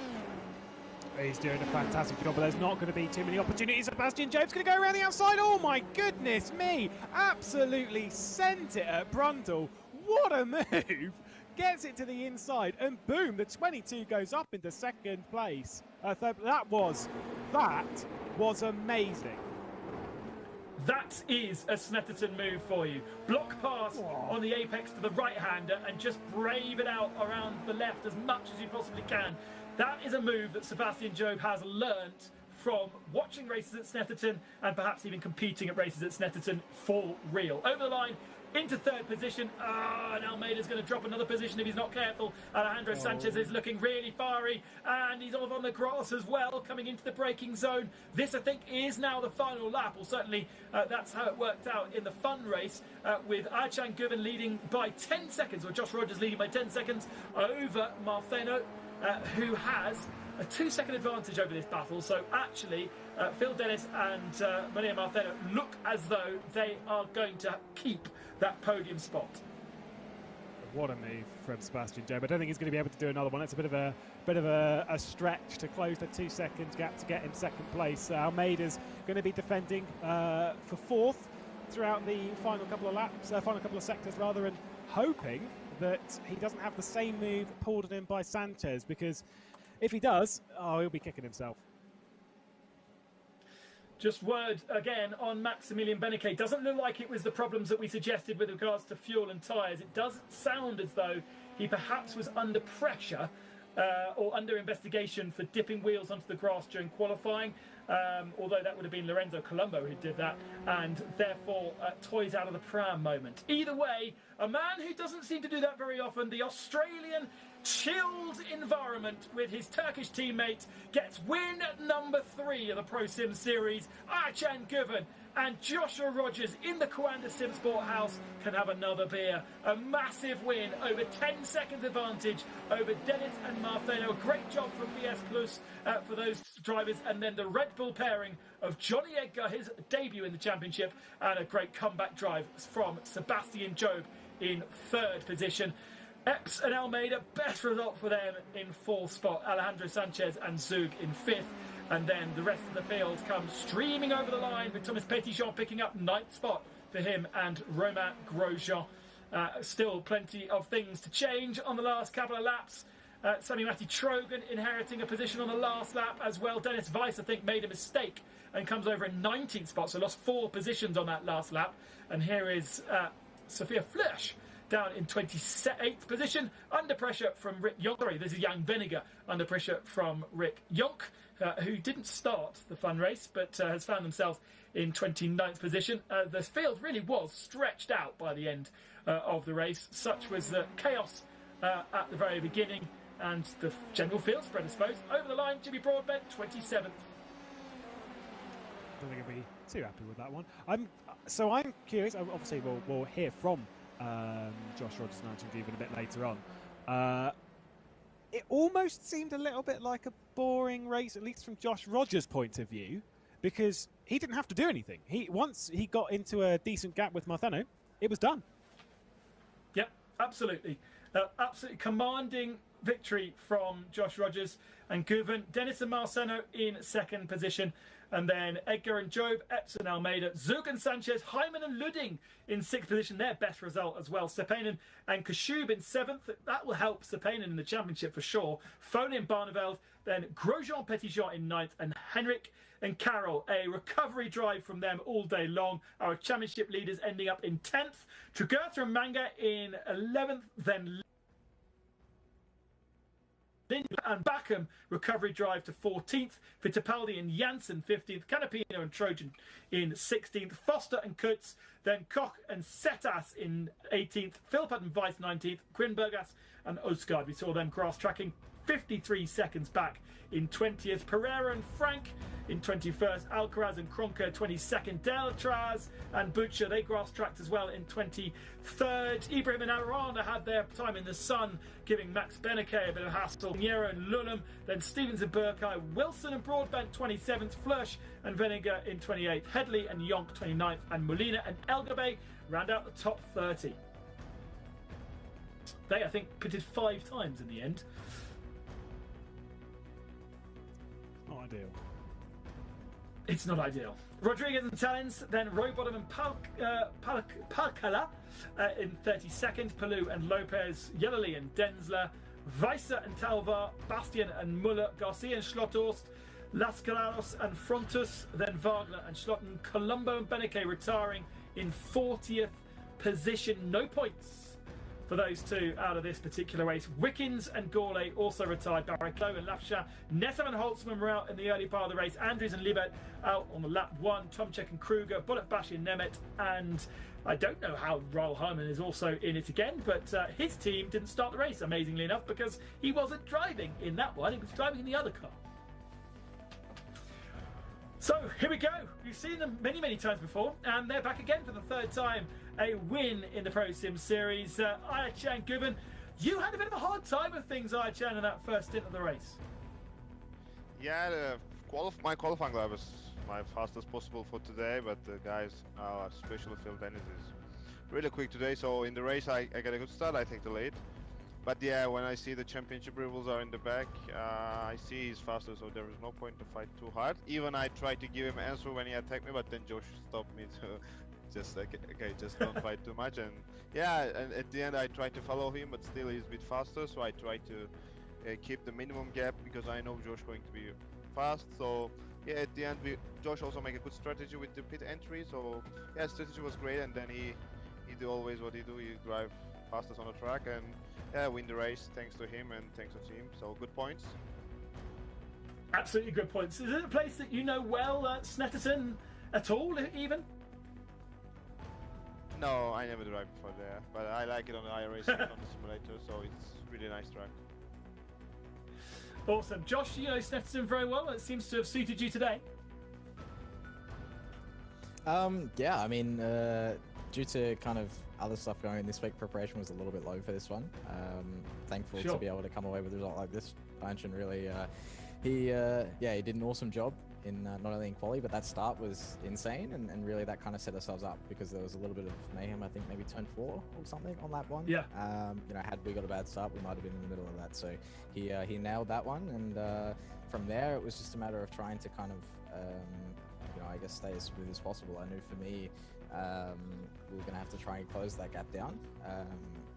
B: He's doing a fantastic job, but there's not going to be too many opportunities. Sebastian Job's going to go around the outside. Oh my goodness me! Absolutely sent it at Brundle. What a move! Gets it to the inside, and boom, the 22 goes up into second place. That was amazing.
A: That is a Snetterton move for you. Block pass on the apex to the right-hander and just brave it out around the left as much as you possibly can. That is a move that Sebastian Job has learnt from watching races at Snetterton and perhaps even competing at races at Snetterton for real. Over the line, into third position. And Almeida's going to drop another position if he's not careful. Alejandro Sanchez is looking really fiery, and he's off on the grass as well, coming into the braking zone. This, I think, is now the final lap, or certainly that's how it worked out in the fun race, with Archan Guven leading by 10 seconds, or Josh Rogers leading by 10 seconds over Marfeno, who has a 2-second advantage over this battle. So actually, Phil Dennis and Maria Marfeno look as though they are going to keep that podium spot.
B: What a move from Sebastian Job. I don't think he's going to be able to do another one. It's a bit of a stretch to close the 2 seconds gap to get in second place. Almeida's going to be defending for fourth throughout the final couple of laps, final couple of sectors rather, and hoping that he doesn't have the same move pulled at him by Sanchez, because if he does, he'll be kicking himself.
A: Just word again on Maximilian Beneke. Doesn't look like it was the problems that we suggested with regards to fuel and tyres. It does sound as though he perhaps was under pressure or under investigation for dipping wheels onto the grass during qualifying, although that would have been Lorenzo Colombo who did that, and therefore toys out of the pram moment. Either way, a man who doesn't seem to do that very often, the Australian chilled environment with his Turkish teammate, gets win number 3 of the ProSim Series. Archan Guven and Joshua Rogers in the Coanda Sim Sport House can have another beer. A massive win, over 10 seconds advantage over Dennis and Marfeno. A great job from BS Plus for those drivers, and then the Red Bull pairing of Johnny Edgar, his debut in the championship, and a great comeback drive from Sebastian Job in third position. Epps and Almeida, best result for them in fourth spot. Alejandro Sanchez and Zug in fifth. And then the rest of the field comes streaming over the line, with Thomas Petitjean picking up ninth spot for him and Romain Grosjean. Still plenty of things to change on the last couple of laps. Sami-Matti Trogan inheriting a position on the last lap as well. Dennis Weiss, I think, made a mistake and comes over in 19th spot, so lost 4 positions on that last lap. And here is Sophia Flörsch down in 28th position, under pressure from Rick Jonk. Sorry, this is Jan Venniger, under pressure from Rick Jonk, who didn't start the fun race, but has found themselves in 29th position. The field really was stretched out by the end of the race. Such was the chaos at the very beginning, and the general field spread, I suppose. Over the line, Jimmy Broadbent, 27th.
B: I don't think I'll be too happy with that one. I'm curious. Obviously, we'll hear from Josh Rogers and Archan Guven a bit later on. It almost seemed a little bit like a boring race, at least from Josh Rogers' point of view, because he didn't have to do anything. Once he got into a decent gap with Marfeno, it was done.
A: Yep, absolutely. Absolutely commanding victory from Josh Rogers and Guven. Dennis and Marceno in second position. And then Edgar and Job, Epson, Almeida, Zug and Sanchez, Hyman and Ludding in sixth position. Their best result as well. Sepanen and Kashub in seventh. That will help Sepanen in the championship for sure. Phone in Barneveld. Then Grosjean Petitjean in ninth. And Henrik and Carroll. A recovery drive from them all day long. Our championship leaders ending up in 10th. Tregurtha and Manga in 11th. Then and Backham recovery drive to 14th, Fittipaldi and Janssen 15th, Canapino and Trojan in 16th, Foster and Kutz, then Koch and Setas in 18th, Philpott and Weiss 19th, Quinbergas and Osgaard. We saw them grass tracking 53 seconds back in 20th, Pereira and Frank in 21st, Alcaraz and Kronka 22nd, Deltraz and Butcher, they grass tracked as well in 23rd. Ibrahim and Arana had their time in the sun, giving Max Beneke a bit of hassle. Niero and Lulum, then Stevens and Burkay, Wilson and Broadbent 27th, Flörsch and Veniger in 28th, Headley and Yonk 29th, and Molina and Elgabe round out the top 30. They, I think, pitted 5 times in the end.
B: Not ideal.
A: It's not ideal. Rodriguez and Tellens, then Rowbottom and Palkala in 32nd, Palou and Lopez, Yellowly and Denzler, Weiser and Talvar, Bastian and Muller, Garcia and Schlotthorst, Lascalaros and Frontus, then Wagner and Schlotten, Colombo and Beneke retiring in 40th position. No points for those two out of this particular race. Wickens and Gourlay also retired. Barrichello and Lafsha. Netthem and Holtzman were out in the early part of the race. Andrews and Libet out on the lap 1. Tomczyk and Kruger, Bullet Bash and Nemeth. And I don't know how Raoul Hyman is also in it again, but his team didn't start the race, amazingly enough, because he wasn't driving in that one. He was driving in the other car. So here we go. We've seen them many, many times before, and they're back again for the third time. A win in the Pro Sim Series. Ayachan Guven, you had a bit of a hard time with things, Ayachan, in that first stint of the race.
G: Yeah, my qualifying lap was my fastest possible for today, but the guys, especially Phil Dennis, is really quick today. So in the race, I got a good start. I think the lead. But yeah, when I see the championship rivals are in the back, I see he's faster, so there is no point to fight too hard. Even I tried to give him answer when he attacked me, but then Josh stopped me to just like, okay, just don't fight too much. And yeah, and at the end I tried to follow him, but still he's a bit faster, so I tried to keep the minimum gap because I know Josh going to be fast. So yeah, at the end Josh also make a good strategy with the pit entry. So yeah, strategy was great, and then he do always what he do. He drive fastest on the track and yeah, win the race thanks to him and thanks to team. So good points.
A: Absolutely good points. Is it a place that you know well, Snetterton, at all, even?
G: No, I never drive before there, but I like it on the iRacing on the simulator, so it's really nice track.
A: Awesome. Josh, you know Snetterton very well. It seems to have suited you today.
H: Yeah, I mean, due to kind of other stuff going on this week, preparation was a little bit low for this one. Thankful to be able to come away with a result like this. Bunchen really, he did an awesome job in not only in quali, but that start was insane, and really that kind of set ourselves up because there was a little bit of mayhem. I think maybe turn 4 or something on that one.
A: Yeah.
H: You know, had we got a bad start, we might have been in the middle of that. So he nailed that one, and from there it was just a matter of trying to kind of you know, I guess stay as smooth as possible. I knew for me, we were going to have to try and close that gap down.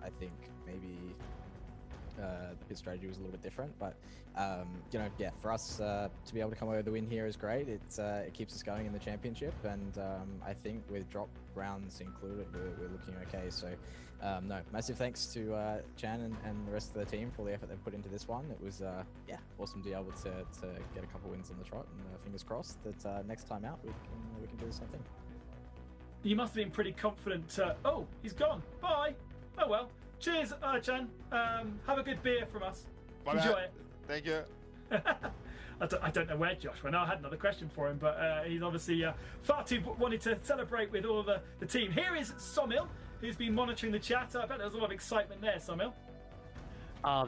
H: I think maybe the pit strategy was a little bit different, but you know, yeah, for us to be able to come away with the win here is great. It keeps us going in the championship, and I think with drop rounds included, we're looking okay. So no, massive thanks to Chan and the rest of the team for all the effort they've put into this one. It was yeah, awesome to be able to get a couple wins on the trot, and fingers crossed that next time out we can do the same thing.
A: You must have been pretty confident. Oh, he's gone. Bye. Oh well. Cheers, Chan. Have a good beer from us.
G: Bye.
A: Enjoy it.
G: Thank you.
A: I don't know where Josh went. I had another question for him, but he's obviously far too wanted to celebrate with all the team. Here is Somil, who's been monitoring the chat. I bet there was a lot of excitement there, Somil.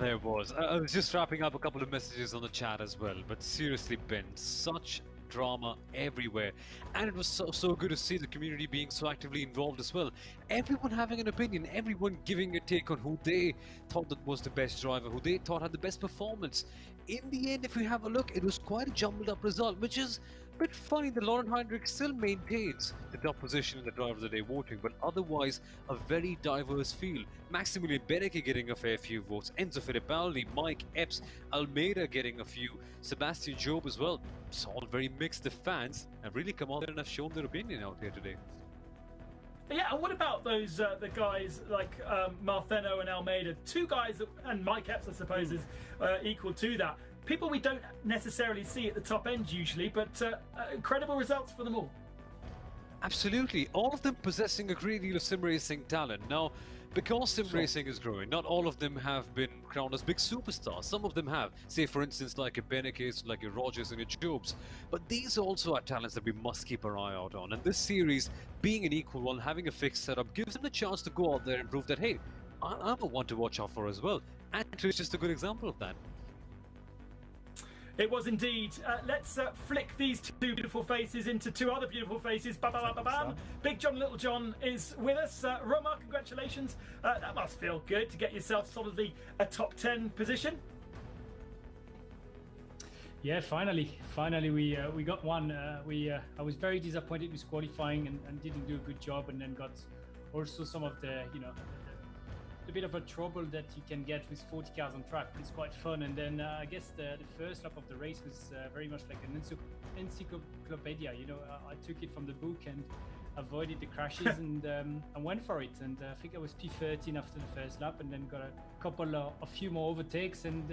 C: There was. I was just wrapping up a couple of messages on the chat as well, but seriously, Ben, such drama everywhere. And it was so good to see the community being so actively involved as well. Everyone having an opinion, everyone giving a take on who they thought that was the best driver, who they thought had the best performance. In the end, if we have a look, it was quite a jumbled up result, which is a bit funny that Lauren Heinrich still maintains the top position in the Driver of the Day voting, but otherwise a very diverse field. Maximilian Benecke getting a fair few votes, Enzo Fittipaldi, Mike Epps, Almeida getting a few, Sebastian Job as well. It's all very mixed. The fans have really come out there and have shown their opinion out here today.
A: Yeah, and what about those the guys like Martheno and Almeida? Two guys, and Mike Epps, I suppose, is equal to that. People we don't necessarily see at the top end usually, but incredible results for them all.
C: Absolutely, all of them possessing a great deal of sim racing talent. Now, because sim racing is growing, not all of them have been crowned as big superstars. Some of them have, say for instance like a Benekes, like a Rogers and a Jobs. But these also are talents that we must keep our eye out on. And this series, being an equal one, having a fixed setup, gives them the chance to go out there and prove that, hey, I'm a one to watch out for as well. And it's just a good example of that.
A: It was indeed. Let's flick these two beautiful faces into two other beautiful faces. Ba -ba -ba -ba -bam. Big John, Little John is with us. Roma, congratulations. That must feel good to get yourself solidly a top 10 position.
I: Yeah, finally we got one. I was very disappointed with qualifying and didn't do a good job, and then got also some of the a bit of a trouble that you can get with 40 cars on track. It's quite fun. And then I guess the first lap of the race was very much like an encyclopedia. I took it from the book and avoided the crashes and went for it. And I think I was P13 after the first lap, and then got a few more overtakes. And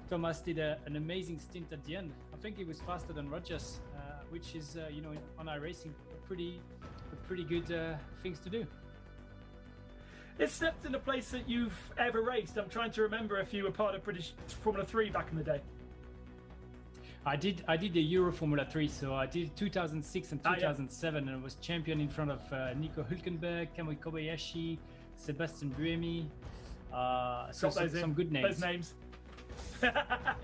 I: Thomas did an amazing stint at the end. I think he was faster than Rogers, which is on iRacing a pretty good things to do.
A: Is Snetterton a place that you've ever raced? I'm trying to remember if you were part of British Formula 3 back in the day.
I: I did the Euro Formula 3, so I did 2006 and 2007, and I was champion in front of Nico Hülkenberg, Kamui Kobayashi, Sebastian Buemi, some good names.
A: Those names.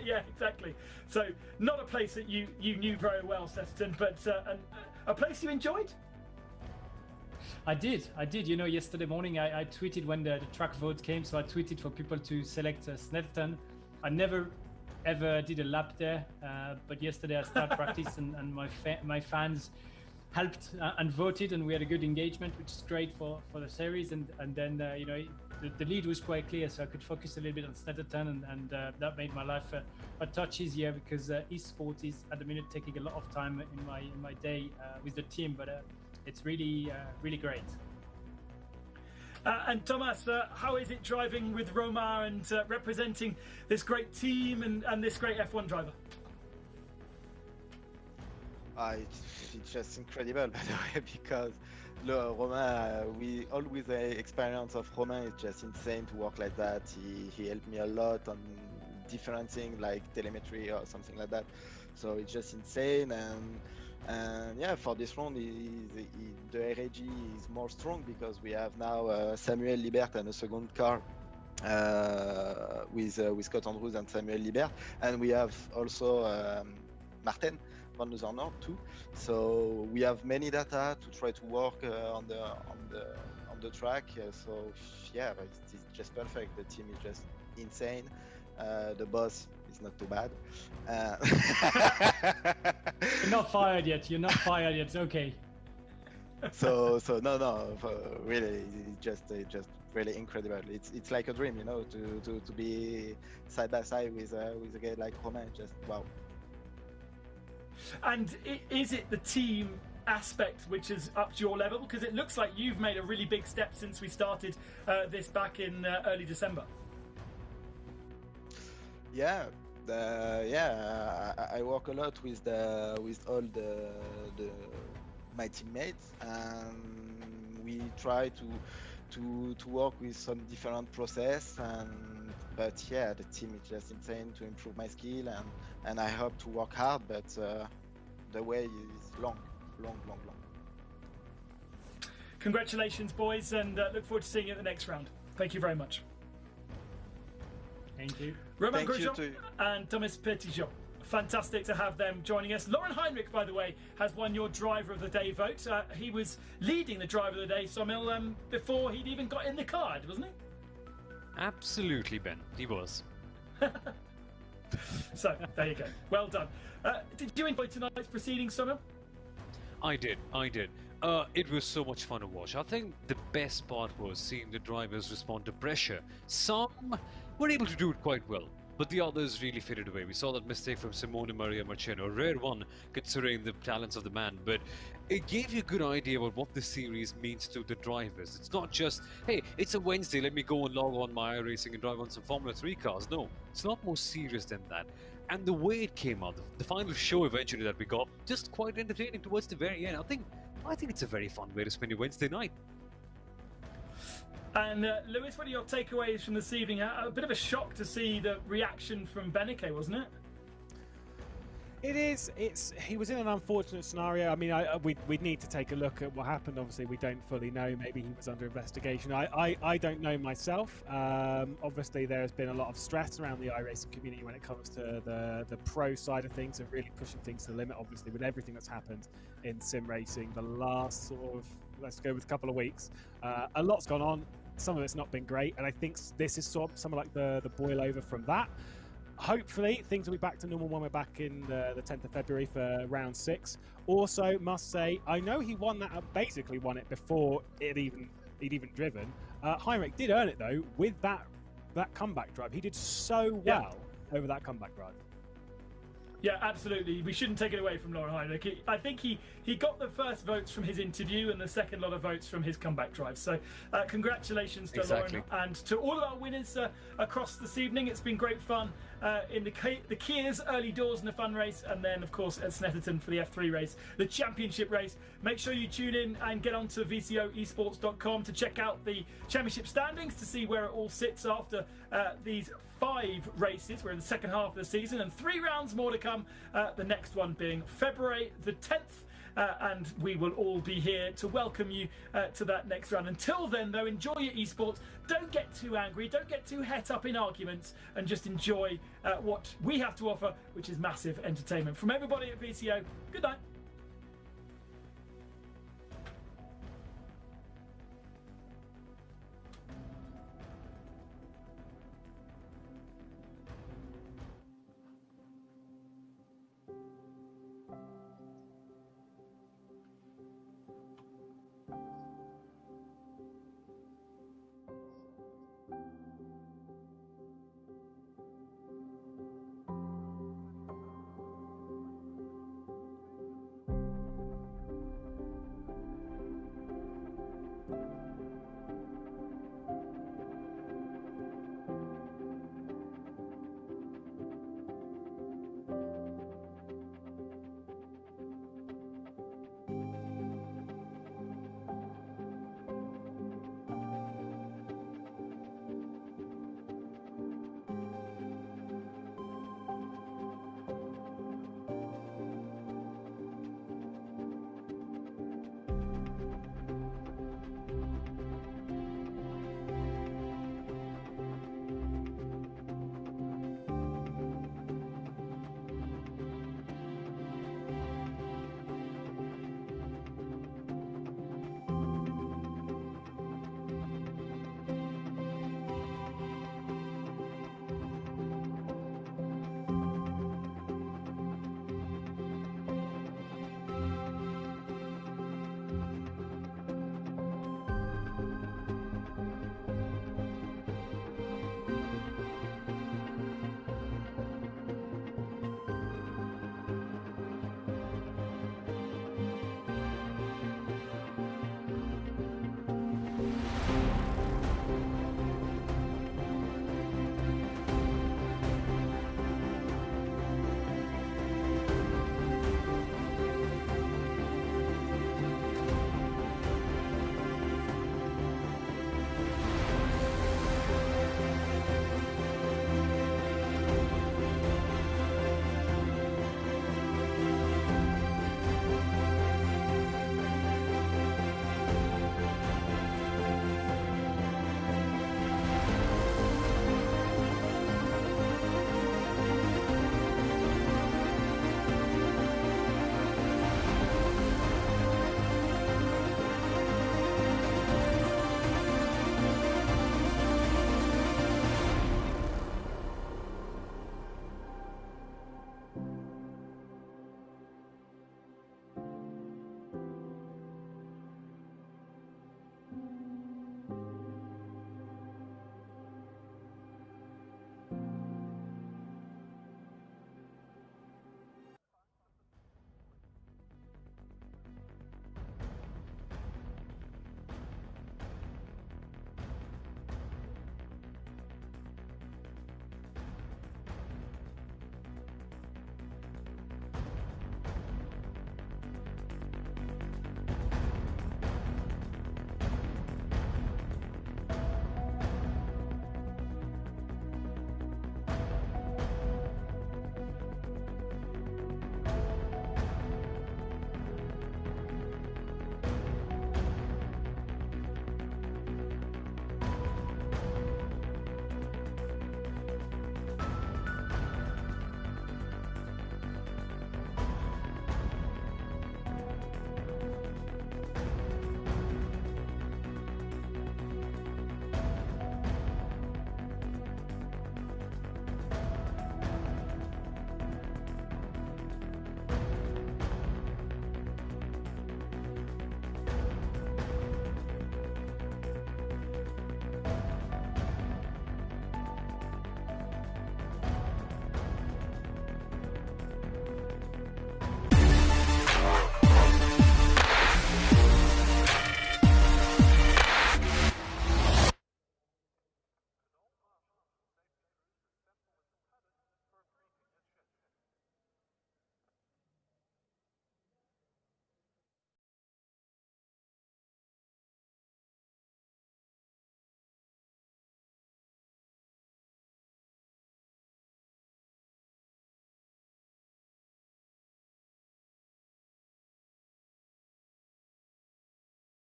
A: Yeah, exactly. So not a place that you knew very well, Snetterton, but a place you enjoyed?
I: I did. Yesterday morning I tweeted when the track vote came, so I tweeted for people to select Snetterton. I never ever did a lap there, but yesterday I started practice and my fans helped and voted, and we had a good engagement, which is great for the series. And then the lead was quite clear, so I could focus a little bit on Snetterton, and that made my life a touch easier, because Esports is at the minute taking a lot of time in my day with the team, but it's really great.
A: And Thomas, how is it driving with Roma and representing this great team and this great F1 driver?
J: It's just incredible, by the way, because Romain, we always the experience of Romain is just insane to work like that. He helped me a lot on different things like telemetry or something like that. So it's just insane, and yeah, for this round, the RAG is more strong because we have now Samuel Libert and a second car with Scott Andrews and Samuel Libert, and we have also Martin van der Zandt too. So we have many data to try to work on the track. So yeah, it's just perfect. The team is just insane. The boss is not too bad.
I: You're not fired yet. It's okay.
J: So no, really, it's just really incredible. It's like a dream, to be side by side with a guy like Romain. Just wow.
A: And is it the team aspect which is up to your level? Because it looks like you've made a really big step since we started this back in early December.
J: Yeah, I work a lot with all my teammates, and we try to work with some different process. But yeah, the team is just insane to improve my skill, and I hope to work hard. But the way is long.
A: Congratulations, boys, and look forward to seeing you at the next round. Thank you very much.
I: Thank you.
A: Romain Grosjean and Thomas Petitjean. Fantastic to have them joining us. Lauren Heinrich, by the way, has won your Driver of the Day vote. He was leading the Driver of the Day, Somil, before he'd even got in the card, wasn't he?
C: Absolutely, Ben. He was.
A: So, there you go. Well done. Did you enjoy tonight's proceedings, Somil?
C: I did. It was so much fun to watch. I think the best part was seeing the drivers respond to pressure. Some were able to do it quite well, but the others really faded away. We saw that mistake from Simone Maria Marciano, a rare one considering the talents of the man, but it gave you a good idea about what this series means to the drivers. It's not just, hey, it's a Wednesday, let me go and log on my iRacing and drive on some Formula 3 cars. No, it's a lot more serious than that. And the way it came out, the final show eventually that we got, just quite entertaining towards the very end. I think it's a very fun way to spend your Wednesday night.
A: And Lewis, what are your takeaways from this evening? A bit of a shock to see the reaction from Beneke, wasn't it?
B: It is. He was in an unfortunate scenario. I mean, we'd need to take a look at what happened. Obviously, we don't fully know. Maybe he was under investigation. I don't know myself. Obviously, there has been a lot of stress around the iRacing community when it comes to the pro side of things and really pushing things to the limit. Obviously, with everything that's happened in sim racing the last sort of, let's go with a couple of weeks, a lot's gone on. Some of it's not been great, and I think this is sort of something like the boil over from that. Hopefully things will be back to normal when we're back in the 10th of February for round 6. Also, must say, I know he won that, basically won it before he'd even driven. Heinrich did earn it though with that comeback drive. He did so well over that comeback drive.
A: Yeah, absolutely. We shouldn't take it away from Lauren Heinrich. I think he got the first votes from his interview and the second lot of votes from his comeback drive. So congratulations to Lauren and to all of our winners across this evening. It's been great fun in the Kia's early doors in the fun race, and then, of course, at Snetterton for the F3 race, the championship race. Make sure you tune in and get onto VCOesports.com to check out the championship standings to see where it all sits after these 5 races. We're in the second half of the season and 3 rounds more to come, the next one being February the 10th. And we will all be here to welcome you to that next round. Until then, though, enjoy your esports. Don't get too angry. Don't get too het up in arguments, and just enjoy what we have to offer, which is massive entertainment. From everybody at VCO, good night.